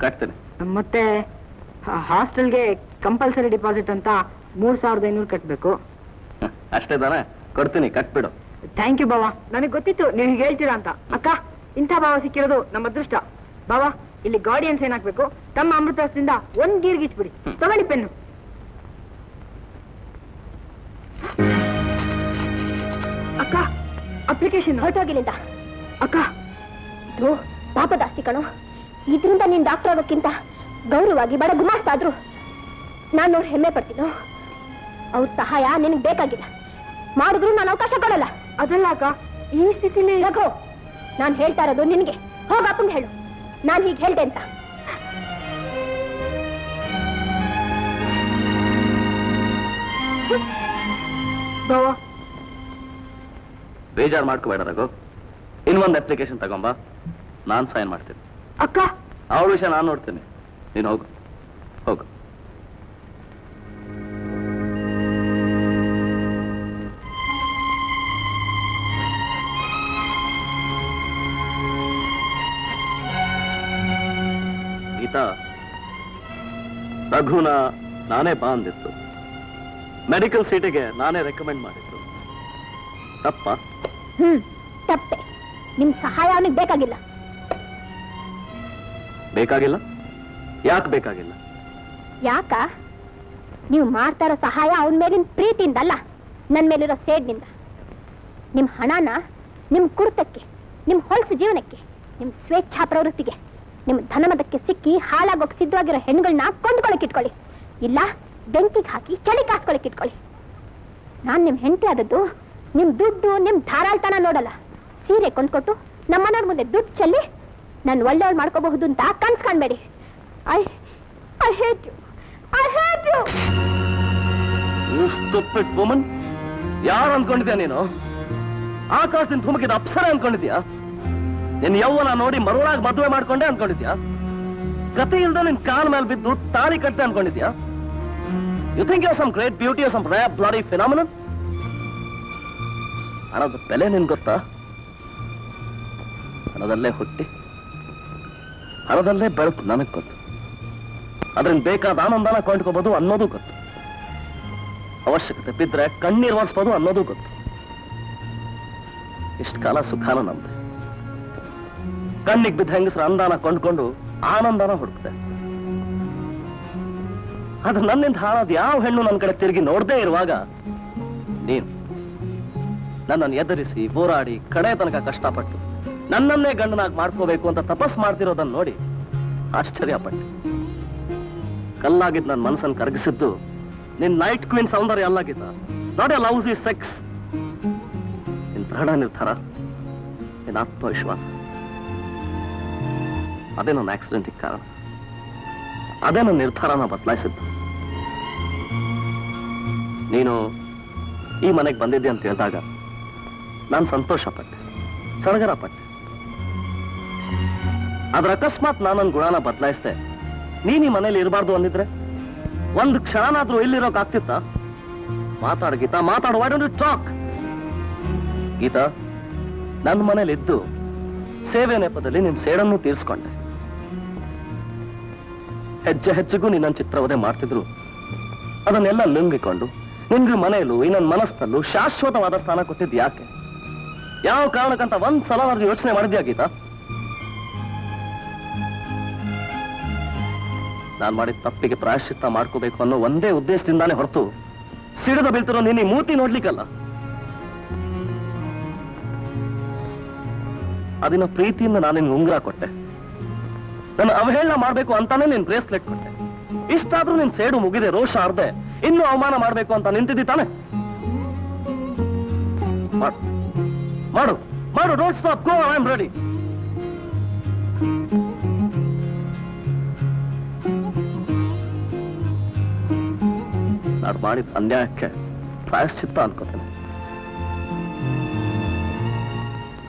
ಕಟ್ತೇನೆ. ಮತ್ತೆ ಹಾಸ್ಟೆಲ್ಗೆ ಕಂಪಲ್ಸರಿ ಡಿಪಾಸಿಟ್ ಅಂತ 3,500 ಕಟ್ಬೇಕು. ಅಷ್ಟೇ ತಾನೆ? ಕೊಡ್ತೀನಿ, ಕಟ್ಬಿಡು. ಥ್ಯಾಂಕ್ ಯು ಬಾವ, ನನಗೆ ಗೊತ್ತಿತ್ತು ನೀವು ಹೀಗೆ ಹೇಳ್ತೀರಾ ಅಂತ. ಅಕ್ಕ, ಇಂಥ ಭಾವ ಸಿಕ್ಕಿರೋದು ನಮ್ಮ ಅದೃಷ್ಟ. ಬಾವ, ಇಲ್ಲಿ ಗಾರ್ಡಿಯನ್ಸ್ ಏನಾಗ್ಬೇಕು, ತಮ್ಮ ಅಮೃತದಿಂದ ಒಂದ್ ಗೀರ್ಗಿಚ್ಬಿಡಿ. ತಗೊಳ್ಳಿ ಪೆನ್ನು. ಅಕ್ಕ, ಅಪ್ಲಿಕೇಶನ್ ಹೊರಟೋಗಿಲ್ಲಿಂದ. ಅಕ್ಕ. ಇದು ಪಾಪ ಜಾಸ್ತಿ ಕಣೋ. ಇದರಿಂದ ನೀನ್ ಡಾಕ್ಟರ್ ಆಗೋಕ್ಕಿಂತ ಗೌರವವಾಗಿ ಬಡ ಗುಮಾಸ್ತಾದ್ರು ನಾನು ನೋಡಿ ಹೆಮ್ಮೆ ಪಡ್ತೀನೋ. ಅವ್ರ ಸಹಾಯ ನಿನಗೆ ಬೇಕಾಗಿಲ್ಲ, ಮಾಡಿದ್ರು ನಾನು ಅವಕಾಶ ಕೊಡಲ್ಲ. ಅದಲ್ಲ ಅಕ್ಕ, ಈ ಸ್ಥಿತಿಲಿ ರಘು, ನಾನು ಹೇಳ್ತಾ ಇರೋದು ನಿನಗೆ. ಹೋಗ ಅಪ್ಪಂಗೆ ಹೇಳು ನಾನು ಹೀಗೆ ಹೇಳ್ದೆ ಅಂತ. ಬಾವ, ಬೇಜಾರು ಮಾಡ್ಕೋಬೇಡ ರಘು. ಇನ್ನೊಂದು ಅಪ್ಲಿಕೇಶನ್ ತಗೊಂಬಾ, ನಾನು ಸೈನ್ ಮಾಡ್ತೀನಿ. ಅಕ್ಕ. ಅವಳ ವಿಷಯ ನಾನು ನೋಡ್ತೀನಿ, ನೀನು ಹೋಗು ಹೋಗು. ಗೀತಾ, ರಘುನ ನಾನೇ ಬಾ ಅಂದಿತ್ತು, ಮೆಡಿಕಲ್ ಸೀಟಿಗೆ ನಾನೇ ರೆಕಮೆಂಡ್ ಮಾಡಿದ್ದು. ತಪ್ಪ? ತಪ್ಪೆ. ನಿಮ್ ಸಹಾಯ ಅವನಿಗೆ ಬೇಕಾಗಿಲ್ಲ. ಬೇಕಾಗಿಲ್ಲ? ಯಾಕೆ ಬೇಕಾಗಿಲ್ಲ? ಯಾಕ? ನೀವು ಮಾಡ್ತಾ ಇರೋ ಸಹಾಯ ಅವನ ಮೇಲಿನ ಪ್ರೀತಿಯಿಂದಲ್ಲ, ನನ್ನ ಮೇಲಿರೋ ಸೇಡ್ನಿಂದ. ನಿಮ್ ಹಣನ ನಿಮ್ ಕುರ್ತಕ್ಕೆ, ನಿಮ್ ಹೊಲಸು ಜೀವನಕ್ಕೆ, ನಿಮ್ ಸ್ವೇಚ್ಛಾ ಪ್ರವೃತ್ತಿಗೆ, ನಿಮ್ ಧನಮದಕ್ಕೆ ಸಿಕ್ಕಿ ಹಾಳಾಗೋಕ್ ಸಿದ್ಧವಾಗಿರೋ ಹೆಣ್ಣುಗಳನ್ನ ಕೊಂಡ್ಕೊಳಕ್ ಇಟ್ಕೊಳ್ಳಿ. ಇಲ್ಲ ಬೆಂಕಿಗೆ ಹಾಕಿ ಚಳಿ ಕಾಸ್ಕೊಳಕ್ ಇಟ್ಕೊಳ್ಳಿ. ನಾನ್ ನಿಮ್ ಹೆಂಡತಿ ಆದದ್ದು ನಿಮ್ ದುಡ್ಡು, ನಿಮ್ ಧಾರಾಳ್ತನ ನೋಡಲ್ಲ. ಸೀರೆ ಕೊಂಡ್ಕೊಟ್ಟು ನಮ್ಮನವ್ರ ಮುಂದೆ ದುಡ್ಡು ಚೆಲ್ಲಿ ನಾನು ಒಳ್ಳೆಯವಳು ಮಾಡ್ಕೋಬಹುದು ಅಂತ ಕನ್ಸ್ ಕಾಣ್ಬೇಡಿ. I hate you, I hate you. You stupid woman. ಯಾರು ಅನ್ಕೊಂಡಿದ್ಯಾ ನೀನು? ಆಕಾಶದಿಂದ ಧುಮುಕಿದ ಅಪ್ಸರ ಅನ್ಕೊಂಡಿದ್ಯಾ? ನಿನ್ ಯೌವನ ನೋಡಿ ಮರುಳಾಗಿ ಮದುವೆ ಮಾಡ್ಕೊಂಡೆ ಅನ್ಕೊಂಡಿದ್ಯಾ? ಗತಿ ಇಲ್ದ ನಿನ್ ಕಾಲ್ ಮೇಲೆ ಬಿದ್ದು ತಾಳಿ ಕಟ್ಟೆ ಅನ್ಕೊಂಡಿದ್ಯಾ? You think you some great beauty, some rare bloody phenomenon? ಹಣದ ಬೆಲೆ ನಿನ್ ಗೊತ್ತಾ? ಹಣದಲ್ಲೇ ಹುಟ್ಟಿ ಹಣದಲ್ಲೇ ಬೆಳಕು ನನಗ್ ಗೊತ್ತು. ಅದ್ರಿಂದ ಬೇಕಾದ ಆನಂದನ ಕೊಂಡ್ಕೋಬಹುದು ಅನ್ನೋದು ಗೊತ್ತು. ಅವಶ್ಯಕತೆ ಬಿದ್ರೆ ಕಣ್ಣೀರ್ ಒರೆಸ್ಬೋದು ಅನ್ನೋದು ಗೊತ್ತು. ಇಷ್ಟು ಕಾಲ ಸುಖಾನ ನಮ್ದೆ. ಕಣ್ಣಿಗೆ ಬಿದ್ದ ಹೆಂಗಸ್ರ ಅಂದಾನ ಕೊಂಡ್ಕೊಂಡು ಆನಂದನ ಹುಡುಕ್ತೆ. ಆದ್ರೆ ನನ್ನಿಂದ ಹಾಳಾದ ಯಾವ ಹೆಣ್ಣು ನನ್ನ ಕಡೆ ತಿರುಗಿ ನೋಡದೇ ಇರುವಾಗ ನೀನು ನನ್ನನ್ನು ಎದುರಿಸಿ ಹೋರಾಡಿ ಕಡೆ ತನಕ ಕಷ್ಟಪಟ್ಟು ನನ್ನನ್ನೇ ಗಂಡನಾಗಿ ಮಾಡ್ಕೋಬೇಕು ಅಂತ ತಪಸ್ ಮಾಡ್ತಿರೋದನ್ನ ನೋಡಿ ಆಶ್ಚರ್ಯಪಟ್ಟೆ. ಕಲ್ಲಾಗಿದ್ದು ನನ್ನ ಮನಸ್ಸನ್ನು ಕರಗಿಸಿದ್ದು ನಿನ್ ನೈಟ್ ಕ್ವೀನ್ ಸೌಂದರ್ಯ ಅಲ್ಲಾಗಿದ್ದ, ನಾಟ್ ಎ ಲವ್ಸಿ ಸೆಕ್ಸ್. ನಿನ್ ದೃಢ ನಿರ್ಧಾರ, ನಿನ್ ಆತ್ಮವಿಶ್ವಾಸ, ಅದೇ ನನ್ನ ಆಕ್ಸಿಡೆಂಟಿಗೆ ಕಾರಣ. ಅದೇ ನನ್ನ ನಿರ್ಧಾರನ ಬದಲಾಯಿಸಿದ್ದು. ನೀನು ಈ ಮನೆಗೆ ಬಂದಿದ್ದೆ ಅಂತ ಹೇಳಿದಾಗ ನಾನು ಸಂತೋಷ ಪಟ್ಟೆ, ಸಡಗರ ಪಟ್ಟೆ. ಆದ್ರೆ ಅಕಸ್ಮಾತ್ ನಾನು ನನ್ನ ಗುಣನ ಬದಲಾಯಿಸ್ದೆ, ನೀನ್ ಈ ಮನೇಲಿ ಇರಬಾರ್ದು ಅಂದಿದ್ರೆ ಒಂದು ಕ್ಷಣನಾದ್ರೂ ಇಲ್ಲಿರೋಕ್ ಆಗ್ತಿತ್ತ? ಮಾತಾಡು ಗೀತಾ, ಮಾತಾಡು. Why don't you talk? Geetha, ನನ್ನ ಮನೇಲಿ ಇದ್ದು ಸೇವೆ ನೆಪದಲ್ಲಿ ನಿನ್ ಸೇಡನ್ನು ತೀರಿಸ್ಕೊಂಡೆ. ಹೆಜ್ಜೆ ಹೆಜ್ಜೆಗೂ ನಿನ್ನ ಚಿತ್ರವಧೆ ಮಾಡ್ತಿದ್ರು. ಅದನ್ನೆಲ್ಲ ನುಂಗಿಕೊಂಡು ನಿನ್ಗೆ ಮನೆಯಲ್ಲೂ ಈ ನನ್ನ ಮನಸ್ಸಲ್ಲೂ ಶಾಶ್ವತವಾದ ಸ್ಥಾನ ಕೊಟ್ಟಿದ್ ಯಾಕೆ? ಯಾವ ಕಾರಣಕ್ಕಂತ ಒಂದ್ ಸಲ ಯೋಚನೆ ಮಾಡಿದ್ಯಾ ಗೀತಾ? ನಾನ್ ಮಾಡಿದ ತಪ್ಪಿಗೆ ಪ್ರಾಯಶ್ಚಿತ್ತ ಮಾಡ್ಕೋಬೇಕು ಅನ್ನೋ ಒಂದೇ ಉದ್ದೇಶದಿಂದಾನೇ ಹೊರತು ಸಿಡಿದ ಬೀಳ್ತಿರೋ ನೀನ್ ಈ ಮೂತಿ ನೋಡ್ಲಿಕ್ಕಲ್ಲ. ಅದಿನ ಪ್ರೀತಿಯಿಂದ ನಾನು ನಿನ್ಗೆ ಉಂಗುರ ಕೊಟ್ಟೆ. ನನ್ನ ಅವಹೇಳನ ಮಾಡ್ಬೇಕು ಅಂತಾನೆ ನಿನ್ ಬ್ರೇಸ್ಲೆಟ್ ಕೊಟ್ಟೆ. ಇಷ್ಟಾದ್ರೂ ನಿನ್ ಸೇಡು ಮುಗಿದೆ, ರೋಷ ಅರ್ಧೆ, ಇನ್ನೂ ಅವಮಾನ ಮಾಡ್ಬೇಕು ಅಂತ ನಿಂತಿದ್ದಿ ತಾನೆ? ಮಾಡು ಮಾಡು, don't stop, go, I am ready. ನಾನು ಮಾಡಿದ ಅನ್ಯಾಯಕ್ಕೆ ಪ್ರಾಯಶ್ಚಿತ್ತ ಅನ್ಕೋತೇನೆ.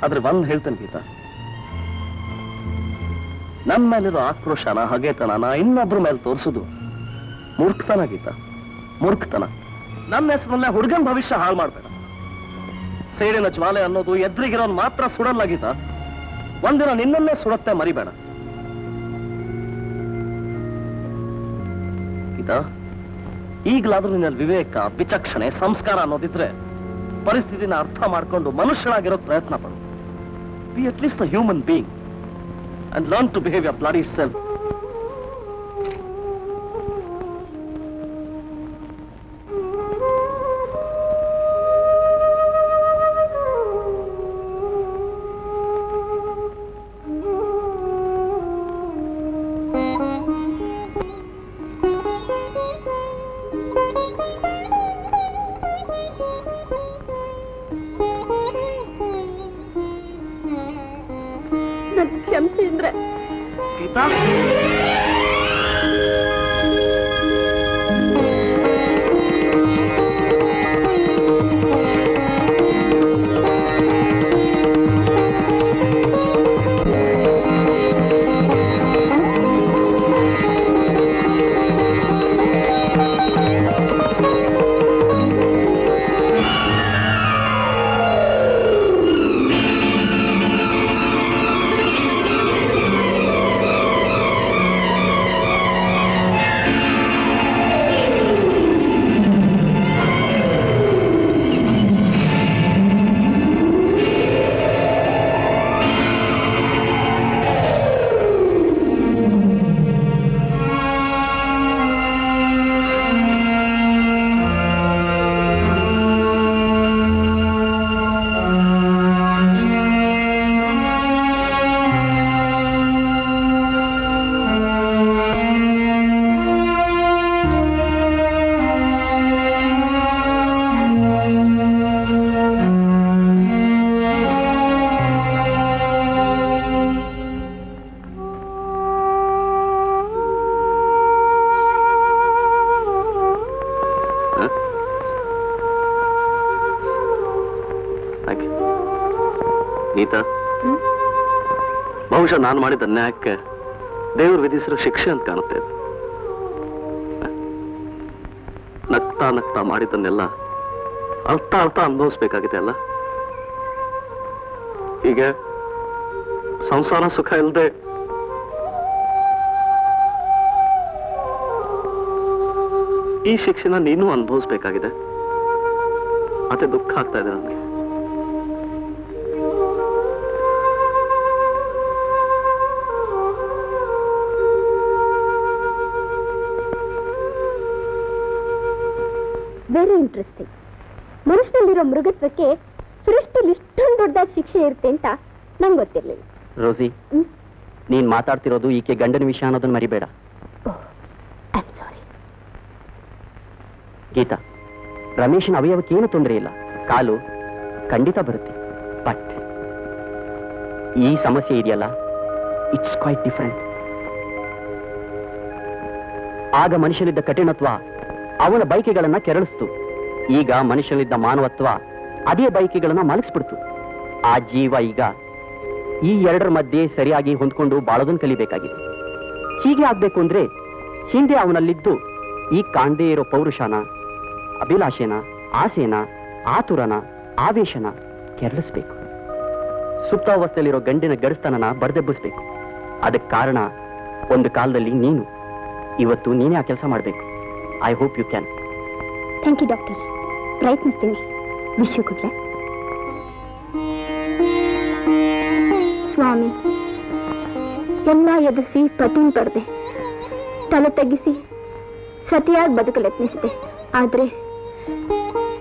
ಆದ್ರೆ ಒಂದ್ ಹೇಳ್ತೇನೆ ಗೀತಾ, ನನ್ನ ಮೇಲಿರೋ ಆಕ್ರೋಶನ ಹಗೆತನ ಇನ್ನೊಬ್ರ ಮೇಲೆ ತೋರಿಸೋದು ಮೂರ್ಖತನ ಗೀತಾ, ಮೂರ್ಖತನ. ನನ್ನ ಹೆಸರಲ್ಲೇ ಹುಡುಗನ್ ಭವಿಷ್ಯ ಹಾಳು ಮಾಡ್ಬೇಡ. ಸೇಡಿನ ಜ್ವಾಲೆ ಅನ್ನೋದು ಎದುರಿಗಿರೋನ್ ಮಾತ್ರ ಸುಡಲ್ಲ ಗೀತಾ, ಒಂದಿನ ನಿನ್ನನ್ನೇ ಸುಡತ್ತೆ, ಮರಿಬೇಡ ಗೀತಾ. ಈಗಲಾದ್ರೂ ನಿನ್ನಲ್ಲಿ ವಿವೇಕ, ವಿಚಕ್ಷಣೆ, ಸಂಸ್ಕಾರ ಅನ್ನೋದಿದ್ರೆ ಪರಿಸ್ಥಿತಿನ ಅರ್ಥ ಮಾಡ್ಕೊಂಡು ಮನುಷ್ಯನಾಗಿರೋ ಪ್ರಯತ್ನ ಪಡು. Be at least a human being and learn to behave your bloody self. ನನ್ ಕ್ಷಮಿಸಿದ್ರೆ ಗೀತಾ, ಗೀತಾ, ಬಹುಶಃ ನಾನು ಮಾಡಿದ ಅನ್ಯಾಯಕ್ಕೆ ದೇವರು ವಿಧಿಸಿರೋ ಶಿಕ್ಷೆ ಅಂತ ಕಾಣುತ್ತೆ. ನಗ್ತಾ ನಗ್ತಾ ಮಾಡಿದ್ದನ್ನೆಲ್ಲ ಅಳ್ತಾ ಅಳ್ತಾ ಅನುಭವಿಸ್ಬೇಕಾಗಿದೆ ಅಲ್ಲ. ಹೀಗೆ ಸಂಸಾರ ಸುಖ ಇಲ್ಲದೆ ಈ ಶಿಕ್ಷೆನ ನೀನು ಅನುಭವಿಸ್ಬೇಕಾಗಿದೆ. ಮತ್ತೆ ದುಃಖ ಆಗ್ತಾ ಇದೆ ನನಗೆ. Very interesting. ಮನುಷ್ಯನಲ್ಲಿರೋ ಮೃಗತ್ವಕ್ಕೆ ಸೃಷ್ಟಿಲಿ ಇಷ್ಟೊಂದು ದೊಡ್ಡದಾದ ಶಿಕ್ಷೆ ಇರುತ್ತೆ ಅಂತ ನಂಗೆ ಗೊತ್ತಿರ್ಲಿಲ್ಲ. ರೋಸಿ, ನೀನ್ ಮಾತಾಡ್ತಿರೋದು ಈಕೆ ಗಂಡನ ವಿಷಯ ಅನ್ನೋದನ್ನ ಮರಿಬೇಡ. I am sorry. ಗೀತಾ, ರಮೇಶನ ಅವಯವಕ್ಕೇನು ತೊಂದರೆ ಇಲ್ಲ, ಕಾಲು ಖಂಡಿತ ಬರುತ್ತೆ. ಬಟ್ ಈ ಸಮಸ್ಯೆ ಇದೆಯಲ್ಲ, ಇಟ್ಸ್ ಕ್ವೈಟ್ ಡಿಫರೆಂಟ್. ಆಗ ಮನುಷ್ಯನಿದ್ದ ಕಠಿಣತ್ವ ಅವನ ಬಯಕೆಗಳನ್ನ ಕೆರಳಿಸ್ತು. ಈಗ ಮನುಷ್ಯನಿದ್ದ ಮಾನವತ್ವ ಅದೇ ಬಯಕೆಗಳನ್ನ ಮಲಗಿಸ್ಬಿಡ್ತು. ಆ ಜೀವ ಈಗ ಈ ಎರಡರ ಮಧ್ಯೆ ಸರಿಯಾಗಿ ಹೊಂದ್ಕೊಂಡು ಬಾಳೋದನ್ನು ಕಲಿಬೇಕಾಗಿದೆ. ಹೀಗೆ ಆಗ್ಬೇಕು ಅಂದ್ರೆ ಹಿಂದೆ ಅವನಲ್ಲಿದ್ದು ಈ ಕಾಣದೇ ಇರೋ ಪೌರುಷನ, ಅಭಿಲಾಷೆನ, ಆಸೆನ, ಆತುರನ, ಆವೇಶನ ಕೆರಳಿಸ್ಬೇಕು. ಸುಪ್ತಾವಸ್ಥೆಯಲ್ಲಿರೋ ಗಂಡಿನ ಗಡಸ್ತನನ ಬಡದೆಬ್ಬಿಸ್ಬೇಕು. ಅದಕ್ಕೆ ಕಾರಣ ಒಂದು ಕಾಲದಲ್ಲಿ ನೀನು, ಇವತ್ತು ನೀನೇ ಆ ಕೆಲಸ ಮಾಡಬೇಕು. I hope you can. Thank you doctor, ಪ್ರಯತ್ನಿಸ್ತೀನಿ. Wish you good luck. ಸ್ವಾಮಿ, ಎಲ್ಲ ಎದುರಿಸಿ ಪತಿನ್ ಪಡೆದೆ, ತಲೆ ತಗ್ಗಿಸಿ ಸತಿಯಾಗಿ ಬದುಕಲು ಯತ್ನಿಸಿದೆ. ಆದ್ರೆ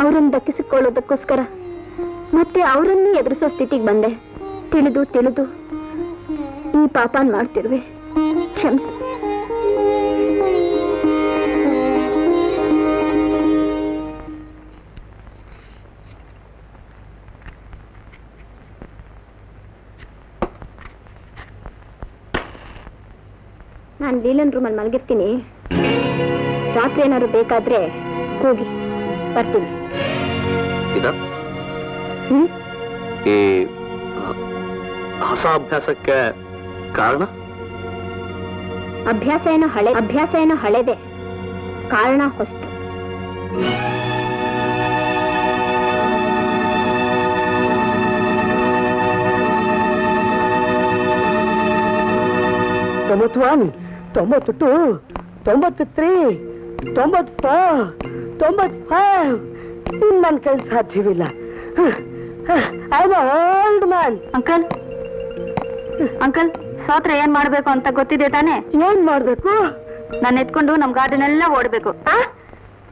ಅವರನ್ನು ದಕ್ಕಿಸಿಕೊಳ್ಳೋದಕ್ಕೋಸ್ಕರ ಮತ್ತೆ ಅವರನ್ನೇ ಎದುರಿಸೋ ಸ್ಥಿತಿಗೆ ಬಂದೆ. ತಿಳಿದು ತಿಳಿದು ಈ ಪಾಪನ್ ಮಾಡ್ತಿರುವೆ, ಕ್ಷಮಿಸಿ. ನಾನು ಲೀಲನ್ ರೂಮಲ್ಲಿ ಮಲಗಿರ್ತೀನಿ. ರಾತ್ರಿ ಏನಾದ್ರು ಬೇಕಾದ್ರೆ ಹೋಗಿ ಬರ್ತೀನಿ. ಈ ಹೊಸ ಅಭ್ಯಾಸಕ್ಕೆ ಕಾರಣ? ಅಭ್ಯಾಸ ಏನೋ ಹಳೆದೆ, ಕಾರಣ ಹೊಸ್ತು. ತೊಂಬತ್ತು 92, 93, 94, 95. ನನ್ನ ಕೈ ಸಾಧ್ಯವಿಲ್ಲ. I am old man. Uncle ಸೋತ್ರೆ ಏನ್ ಮಾಡ್ಬೇಕು ಅಂತ ಗೊತ್ತಿದೆ ತಾನೆ? ಏನ್ ಮಾಡ್ಬೇಕು? ನಾನು ಎತ್ಕೊಂಡು ನಮ್ ಗಾರ್ಡನ್ ಎಲ್ಲ ಓಡ್ಬೇಕು.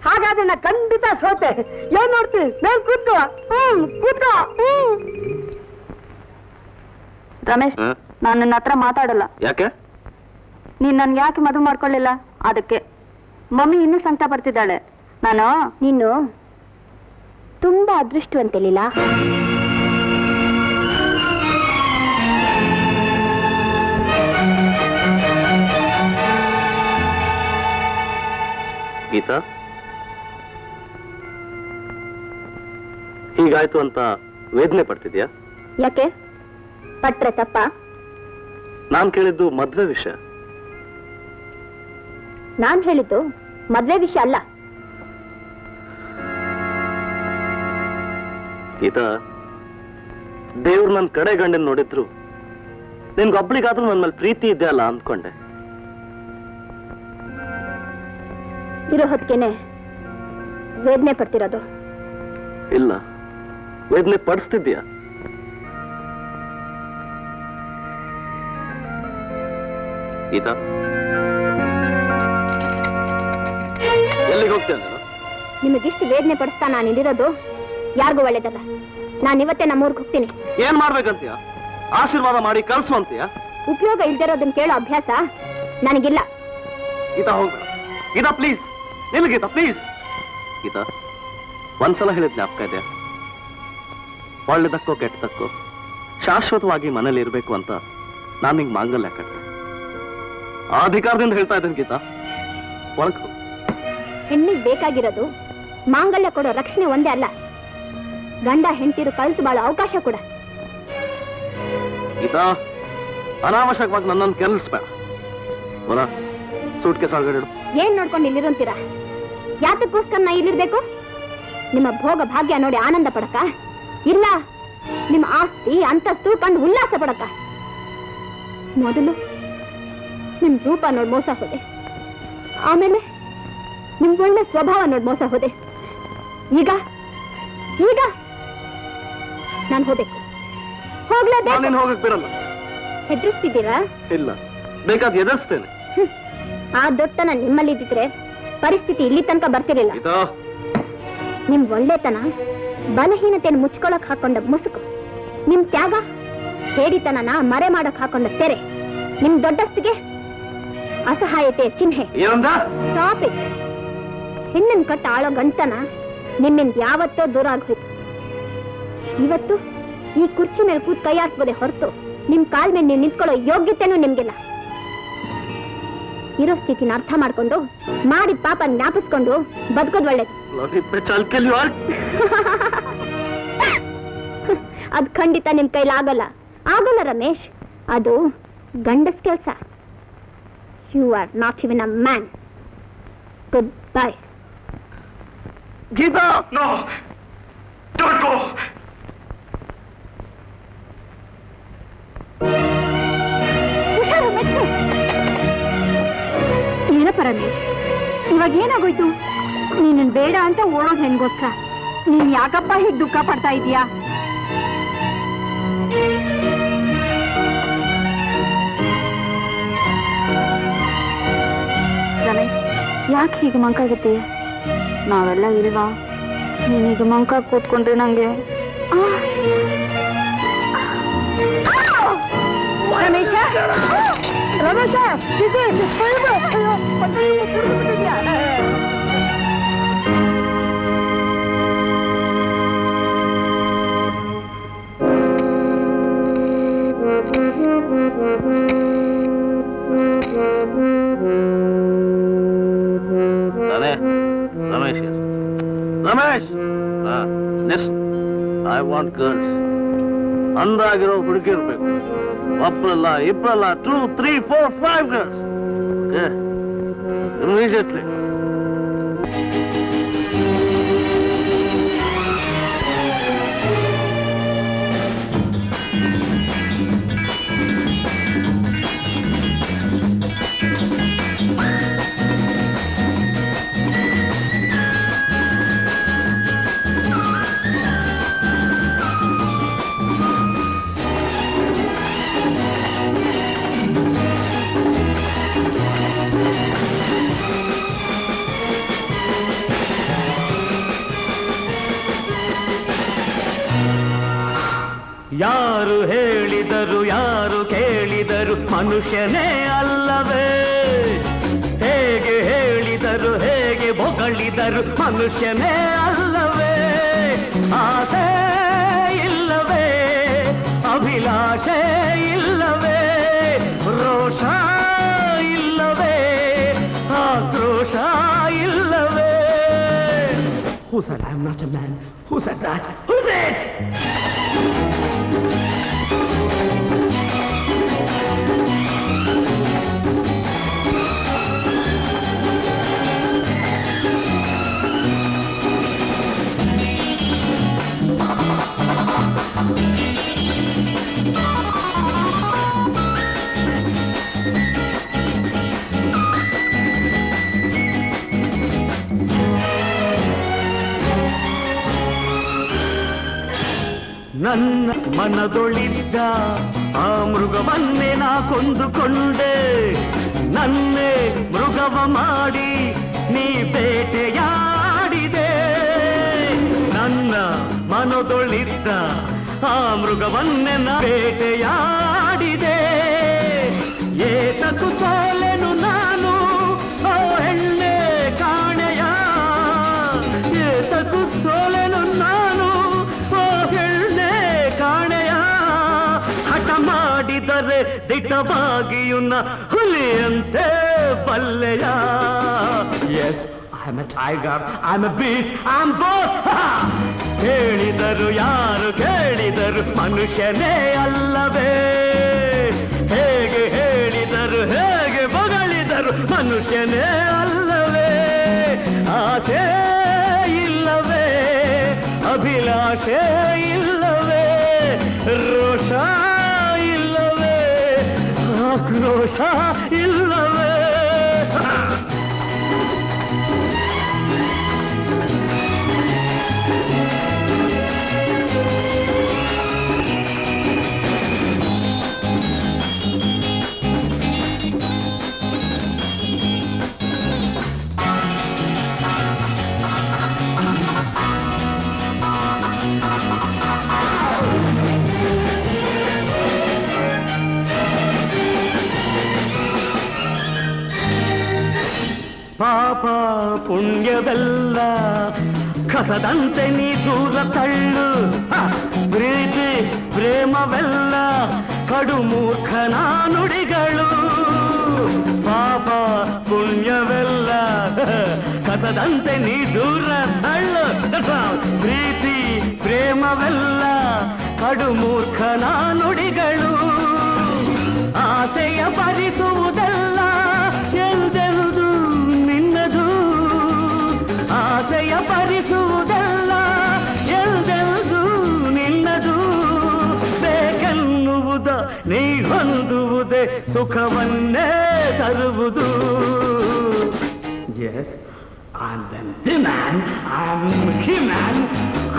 ಹಾಗಾದ್ರೆ ನಾ ಖಂಡಿತ ಸೋತೆ. ಏನ್ ನೋಡ್ತೀನಿ? ಮೇಲ್ ಕೂತ್ಕೋ. ಕೂತ್ಕೋ. ರಮೇಶ್, ನಾನು ನನ್ನ ಹತ್ರ ಮಾತಾಡಲ್ಲ. ಯಾಕೆ? ನೀನ್ ನನ್ಗೆ ಯಾಕೆ ಮದುವೆ ಮಾಡ್ಕೊಳ್ಳಿಲ್ಲ? ಅದಕ್ಕೆ ಮಮ್ಮಿ ಇನ್ನೂ ಸಂಕಟ ಪಡ್ತಿದ್ದಾಳೆ. ನೀನು ತುಂಬಾ ಅದೃಷ್ಟವಂತೆ ಲೀಲಾ. ಗೀತಾ, ಹೀಗಾಯ್ತು ಅಂತ ವೇದನೆ ಪಡ್ತಿದ್ಯಾ? ಯಾಕೆ? ಪಟ್ರೆ ತಪ್ಪ? ನಾನ್ ಕೇಳಿದ್ದು ಮದ್ವೆ ವಿಷಯ. ನಾನ್ ಹೇಳಿದ್ದು ಮದ್ವೆ ವಿಷಯ ಅಲ್ಲ. ಗೀತಾ, ದೇವ್ರು ನನ್ ಕಡೆ ಗಂಡನ್ ನೋಡಿದ್ರು ನಿನ್ಗೊಬ್ಳಿಗಾದ್ರೂ ನನ್ ಮೇಲೆ ಪ್ರೀತಿ ಇದೆ ಅಲ್ಲ ಅಂದ್ಕೊಂಡೆ. ಇರೋ ಹೊತ್ತಿಗೆನೆ ವೇದನೆ ಪಡ್ತಿರೋದು. ಇಲ್ಲ, ವೇದನೆ ಪಡಿಸ್ತಿದ್ಯಾ? ಗೀತಾ, ಎಲ್ಲಿಗೆ ಹೋಗ್ತೇನೆ ನಾನು? ನಿಮಗಿಷ್ಟು ವೇದನೆ ಪಡಿಸ್ತಾ ನಾನು ಇಲ್ಲಿರೋದು ಯಾರಿಗೂ ಒಳ್ಳೇದಲ್ಲ. ನಾನು ಇವತ್ತೇ ನಮ್ಮೂರ್ಗೆ ಹೋಗ್ತೀನಿ. ಏನ್ ಮಾಡ್ಬೇಕಂತೀಯ? ಆಶೀರ್ವಾದ ಮಾಡಿ ಕಳ್ಸು ಅಂತೀಯ? ಉಪಯೋಗ ಇಲ್ದಿರೋದನ್ನ ಕೇಳೋ ಅಭ್ಯಾಸ ನನಗಿಲ್ಲ. ಗೀತಾ, ಹೋಗ್ಬೇಡ. ಗೀತಾ ಪ್ಲೀಸ್, ನಿಲ್ ಗೀತಾ ಪ್ಲೀಸ್. ಗೀತಾ, ಒಂದ್ಸಲ ಹೇಳಿದ್ ಜ್ಞಾಪಕ ಇದೆ? ಒಳ್ಳೆದಕ್ಕೋ ಕೆಟ್ಟದಕ್ಕೋ ಶಾಶ್ವತವಾಗಿ ಮನೇಲಿ ಇರ್ಬೇಕು ಅಂತ ನಾನು ನಿಂಗೆ ಮಾಂಗಲ್ಯ ಕಟ್ಟೆ. ಆ ಅಧಿಕಾರದಿಂದ ಹೇಳ್ತಾ ಇದ್ದೇನೆ ಗೀತಾ, ಒಳಕು. ಹೆಣ್ಣಿಗೆ ಬೇಕಾಗಿರೋದು ಮಾಂಗಲ್ಯ ಕೊಡೋ ರಕ್ಷಣೆ ಒಂದೇ ಅಲ್ಲ, ಗಂಡ ಹೆಂಡತಿರು ಕಲ್ತು ಬಾಳೋ ಅವಕಾಶ ಕೂಡ. ಗೀತಾ, ಅನಾವಶ್ಯಕವಾಗಿ ನನ್ನನ್ನು ಕೆರಳಿಸ್ಬೇಡ. ಬರ, ಸೂಟ್ಗೆ ಸಾಗಡಿಡು. ಏನ್ ನೋಡ್ಕೊಂಡು ಇಲ್ಲಿರಂತೀರಾ? ಯಾತಕ್ಕೋಸ್ಕರ ನಾ ಇಲ್ಲಿರ್ಬೇಕು? ನಿಮ್ಮ ಭೋಗ ಭಾಗ್ಯ ನೋಡಿ ಆನಂದ ಪಡಕ? ಇಲ್ಲ, ನಿಮ್ಮ ಆಸ್ತಿ ಅಂತಸ್ತು ಕಂಡು ಉಲ್ಲಾಸ ಪಡಕ? ಮೊದಲು ನಿಮ್ ರೂಪ ನೋಡಿ ಮೋಸ ಹೋದೆ, ಆಮೇಲೆ ನಿಮ್ ಒಳ್ಳೆ ಸ್ವಭಾವ ನೋಡಿ ಮೋಸ ಹೋದೆ. ಈಗ ಈಗ ನಾನು ಹೋಗ್ಬೇಕು. ಹೋಗ್ಲೇಬೇಕು. ನಾನೇನು ಹೋಗಕ್ ಬಿಡಲ್ಲ. ಹೆದರಿಸ್ತಿದ್ದೀರಾ? ಇಲ್ಲ, ಬೇಕಾದ ಎದುರಿಸ್ತೇನೆ. ಆ ದೊಡ್ಡತನ ನಿಮ್ಮಲ್ಲಿದ್ದಿದ್ರೆ ಪರಿಸ್ಥಿತಿ ಇಲ್ಲಿ ತನಕ ಬರ್ತಿರ್ಲಿಲ್ಲ. ಗೀತಾ, ನಿಮ್ ಒಳ್ಳೆತನ ಬಲಹೀನತೆಯನ್ನು ಮುಚ್ಕೊಳಕ್ ಹಾಕೊಂಡ ಮುಸುಕು, ನಿಮ್ ತ್ಯಾಗ ಹೇಡಿತನನ ಮರೆ ಮಾಡಕ್ ಹಾಕೊಂಡ ತೆರೆ, ನಿಮ್ ದೊಡ್ಡಸ್ತಿಗೆ ಅಸಹಾಯತೆಯ ಚಿಹ್ನೆ. ಏನಂದ? Stop it. ಹೆಣ್ಣನ್ ಕಟ್ಟ ಆಳೋ ಗಂಟನ ನಿಮ್ಮಿಂದ ಯಾವತ್ತೋ ದೂರ ಆಗೋಯ್ತು. ಇವತ್ತು ಈ ಕುರ್ಚಿ ಮೇಲೆ ಕೂತ್ ಕೈ ಹಾಕ್ಬೋದೆ ಹೊರತು ನಿಮ್ ಕಾಲ್ ಮೇಲೆ ನೀವು ನಿಂತ್ಕೊಳ್ಳೋ ಯೋಗ್ಯತೆನೂ ನಿಮ್ಗಿಲ್ಲ. ಇರೋ ಸ್ಥಿತಿನ ಅರ್ಥ ಮಾಡ್ಕೊಂಡು ಮಾಡಿದ ಪಾಪ ಜ್ಞಾಪಿಸ್ಕೊಂಡು ಬದುಕೋದ್ ಒಳ್ಳೇದು. ಅದ್ ಖಂಡಿತ ನಿಮ್ ಕೈಲಾಗಲ್ಲ. ಆಗಲ್ಲ ರಮೇಶ್, ಅದು ಗಂಡಸ್ ಕೆಲ್ಸ. You are not even a man. Goodbye. Geetha, no, don't go. ಏನಪ್ಪ ರಮೇಶ್, ಇವಾಗ ಏನಾಗೋಯ್ತು? ನೀನ್ ಬೇಡ ಅಂತ ಓಡೋದ್ ಹೆಣ್ಗೋಸ್ಕರ ನೀನ್ ಯಾಕಪ್ಪ ಹೀಗ್ ದುಃಖ ಪಡ್ತಾ ಇದೀಯಾ? ರಮೇಶ್, ಯಾಕೆ ಹೀಗೆ ಮಂಕಾಗಿತ್ತೀಯ? ನಾವೆಲ್ಲ ಇಲ್ವಾ? ನೀನೀಗ ಮಂಕ ಕೂತ್ಕೊಂಡ್ರೆ ನಂಗೆ Ramesh, Ramesh, Ramesh, listen, I want girls. ಅಂದಾಗಿರೋ ಹುಡುಗಿ ಇರ್ಬೇಕು. ಒಬ್ಬರಲ್ಲ, ಇಬ್ಬರಲ್ಲ, 2, 3, 4, 5 girls. Immediately. ಯಾರು ಹೇಳಿದರು, ಯಾರು ಕೇಳಿದರು, ಮನುಷ್ಯನೇ ಅಲ್ಲವೇ? ಹೇಗೆ ಹೇಳಿದರು, ಹೇಗೆ ಹೊಗಳಿದರು, ಮನುಷ್ಯನೇ ಅಲ್ಲವೇ? ಆಸೆ ಇಲ್ಲವೇ, ಅಭಿಲಾಷೆ ಇಲ್ಲವೇ, ರೋಷ ಇಲ್ಲವೇ, ಆಕ್ರೋಶ ಇಲ್ಲವೇ? Who said I'm not a man? Who said that? Who's it? ನನ್ನ ಮನದೊಳಿದ್ದ ಆ ಮೃಗವನ್ನೇ ನಾ ಕೊಂದುಕೊಂಡೆ, ನನ್ನೇ ಮೃಗವ ಮಾಡಿ ನೀ ಬೇಟೆಯಾಡಿದೆ. ನನ್ನ ಮನದೊಳಿದ್ದ ಆ ಮೃಗವನ್ನೇ ನಾ ಬೇಟೆಯಾಡಿದೆ. ಏತಕು ಸೋಲೆನು ನಾನು ಓ ಹೆಣ್ಣೆ ಕಾಣೆಯ, ಏತಕು ಸೋಲೆನು ನಾನು ಓ ಹೆಣ್ಣೆ ಕಾಣೆಯ. ಹಠ ಮಾಡಿದರೆ ದಿಟ್ಟವಾಗಿಯುನ್ನ ಹುಲಿಯಂತೆ ಬಲ್ಲೆಯ. Yes I'm a tiger, I'm a beast, I'm both. ಹೇಳಿದರು ಯಾರು ಕೇಳಿದರು, ಮನುಷ್ಯನೇ ಅಲ್ಲವೇ? ಹೇಗೆ ಹೇಳಿದರು, ಹೇಗೆ ಹೊಗಳಿದರು, ಮನುಷ್ಯನೇ ಅಲ್ಲವೇ? ಆಸೆ ಇಲ್ಲವೇ, ಅಭಿಲಾಷೆ ಇಲ್ಲವೇ, ರೋಷ ಇಲ್ಲವೇ, ಆಕ್ರೋಶ ಇಲ್ಲವೇ? ಪಾಪ ಪುಣ್ಯವೆಲ್ಲ ಕಸದಂತೆ ನೀ ದೂರ ತಳ್ಳು. ಪ್ರೀತಿ ಪ್ರೇಮವೆಲ್ಲ ಕಡು ಮೂರ್ಖನ ನುಡಿಗಳು. ಪಾಪ ಪುಣ್ಯವೆಲ್ಲ ಕಸದಂತೆ ನೀ ದೂರ ತಳ್ಳು. ಪ್ರೀತಿ ಪ್ರೇಮವೆಲ್ಲ ಕಡು ಮೂರ್ಖನ ನುಡಿಗಳು. ಆಸೆಯ ಭರಿಸುವುದೆಲ್ಲ ಎಂದೆಂದು ನಿನ್ನದು, ಆಸೆಯ ಭರಿಸುವುದೆಲ್ಲ ಎಂದೆಂದು ನಿನ್ನದು. ಬೇಕೆನ್ನುವುದ ನೀ ಹೊಂದುವುದೇ ಸುಖವನ್ನೇ ತರುವುದು. Yes I'm the man, I'm the man.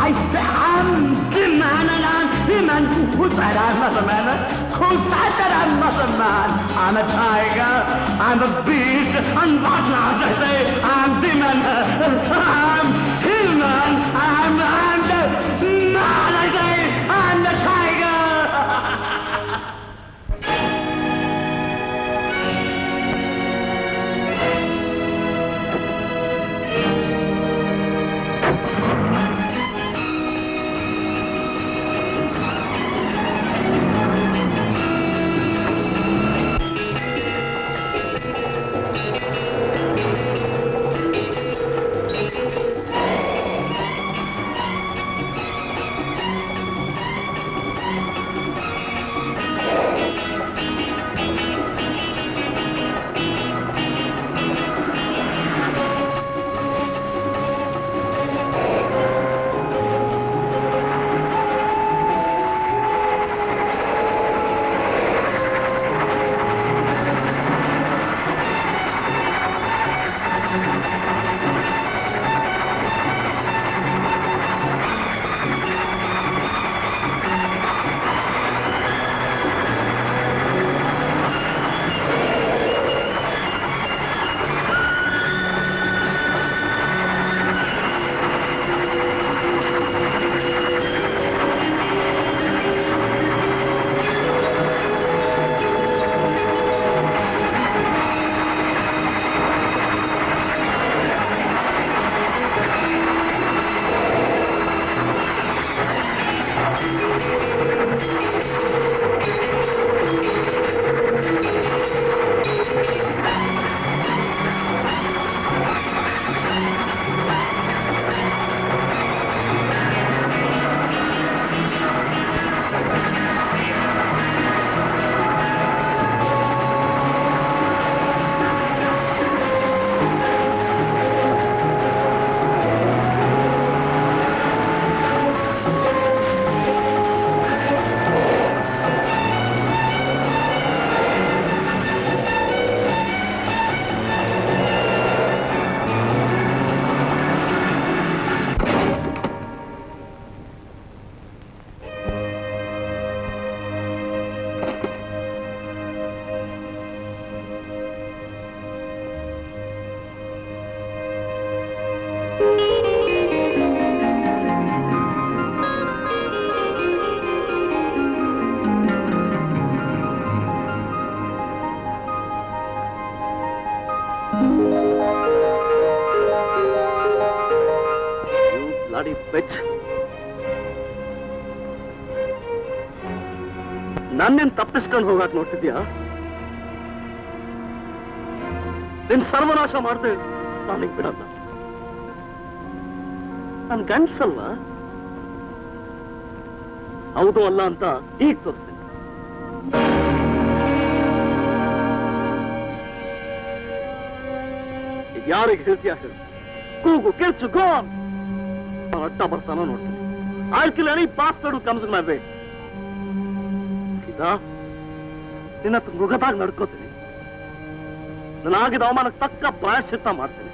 I say I'm the man and I'm the man. Who said I'm not a man? Who said that I'm not a man? I'm a tiger, I'm a beast, and what not? I say I'm the man. I'm the man, I'm the man. I say I'm the tiger. Bloody bitch. ನನ್ನೇನ್ ತಪ್ಪಿಸ್ಕೊಂಡು ಹೋಗಕ್ ನೋಡ್ತಿದ್ಯಾ? ನಿನ್ ಸರ್ವನಾಶ ಮಾಡ್ದೆ ನಾನಿಗ್ ಬಿಡಲ್ಲ. ನನ್ ಗಂಡ್ಸಲ್ವಾ? ಹೌದು ಅಲ್ಲ ಅಂತ ಈಗ ತೋರಿಸ್ತೀನಿ. ಯಾರಿಗೆ ಹೇಳ್ತೀಯ ಹೇಳು? ಕೂಗು, ಕೆಲ್ಸು, ಗೋ ಆನ್. ಅಡ್ಡ ಬರ್ತಾನೋ ನೋಡ್ತೀನಿ. I'll kill any bastard who comes in my way. ನಿನ್ನ ಹತ್ರ ಮೃಗದಾಗ ನಡ್ಕೋತೀನಿ. ನನಗಾಗಿದ್ದ ಅವಮಾನಕ್ಕೆ ತಕ್ಕ ಪ್ರಾಯಶ್ಚಿತ್ತ ಮಾಡ್ತೀನಿ.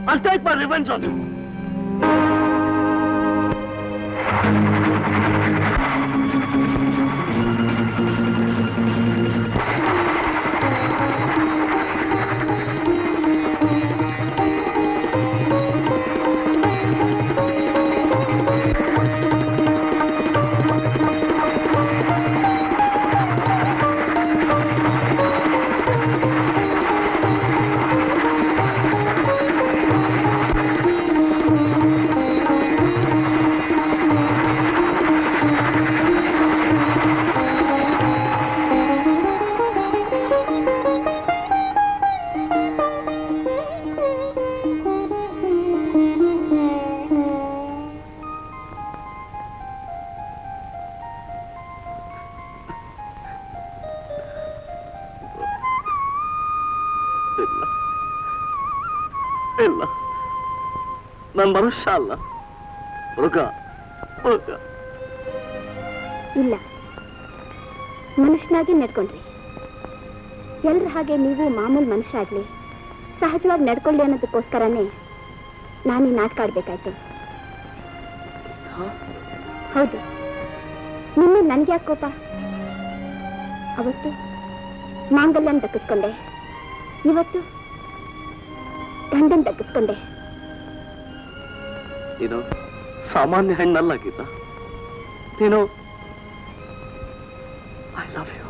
I'll take my revenge on you. ಇಲ್ಲ, ನಾನು ಮನುಷ್ಯ ಅಲ್ಲ, ಮೃಗ. ಇಲ್ಲ, ಮನುಷ್ಯನಾಗಿ ನಡ್ಕೊಂಡ್ರಿ. ಎಲ್ರ ಹಾಗೆ ನೀವು ಮಾಮೂಲು ಮನುಷ್ಯ ಆಗ್ಲಿ, ಸಹಜವಾಗಿ ನಡ್ಕೊಳ್ಳಿ ಅನ್ನೋದಕ್ಕೋಸ್ಕರನೇ ನಾನು ಈ ನಾಟಕ ಆಡ್ಬೇಕಾಯ್ತು. ಹೌದು, ನಿನ್ನೆ ನನ್ಗೆ ಯಾಕೆ ಕೋಪ? ಅವತ್ತು ಮಾಂಗಲ್ಯನ ದಕ್ಕಿಸ್ಕೊಂಡೆ, ಇವತ್ತು ಗಂಡನ್ ದಕ್ಕಿಸ್ಕೊಂಡೆ. ನೀನು ಸಾಮಾನ್ಯ ಹೆಣ್ಣಲ್ಲ ಗೀತಾ. ನೀನು ಐ ಲವ್ ಯು.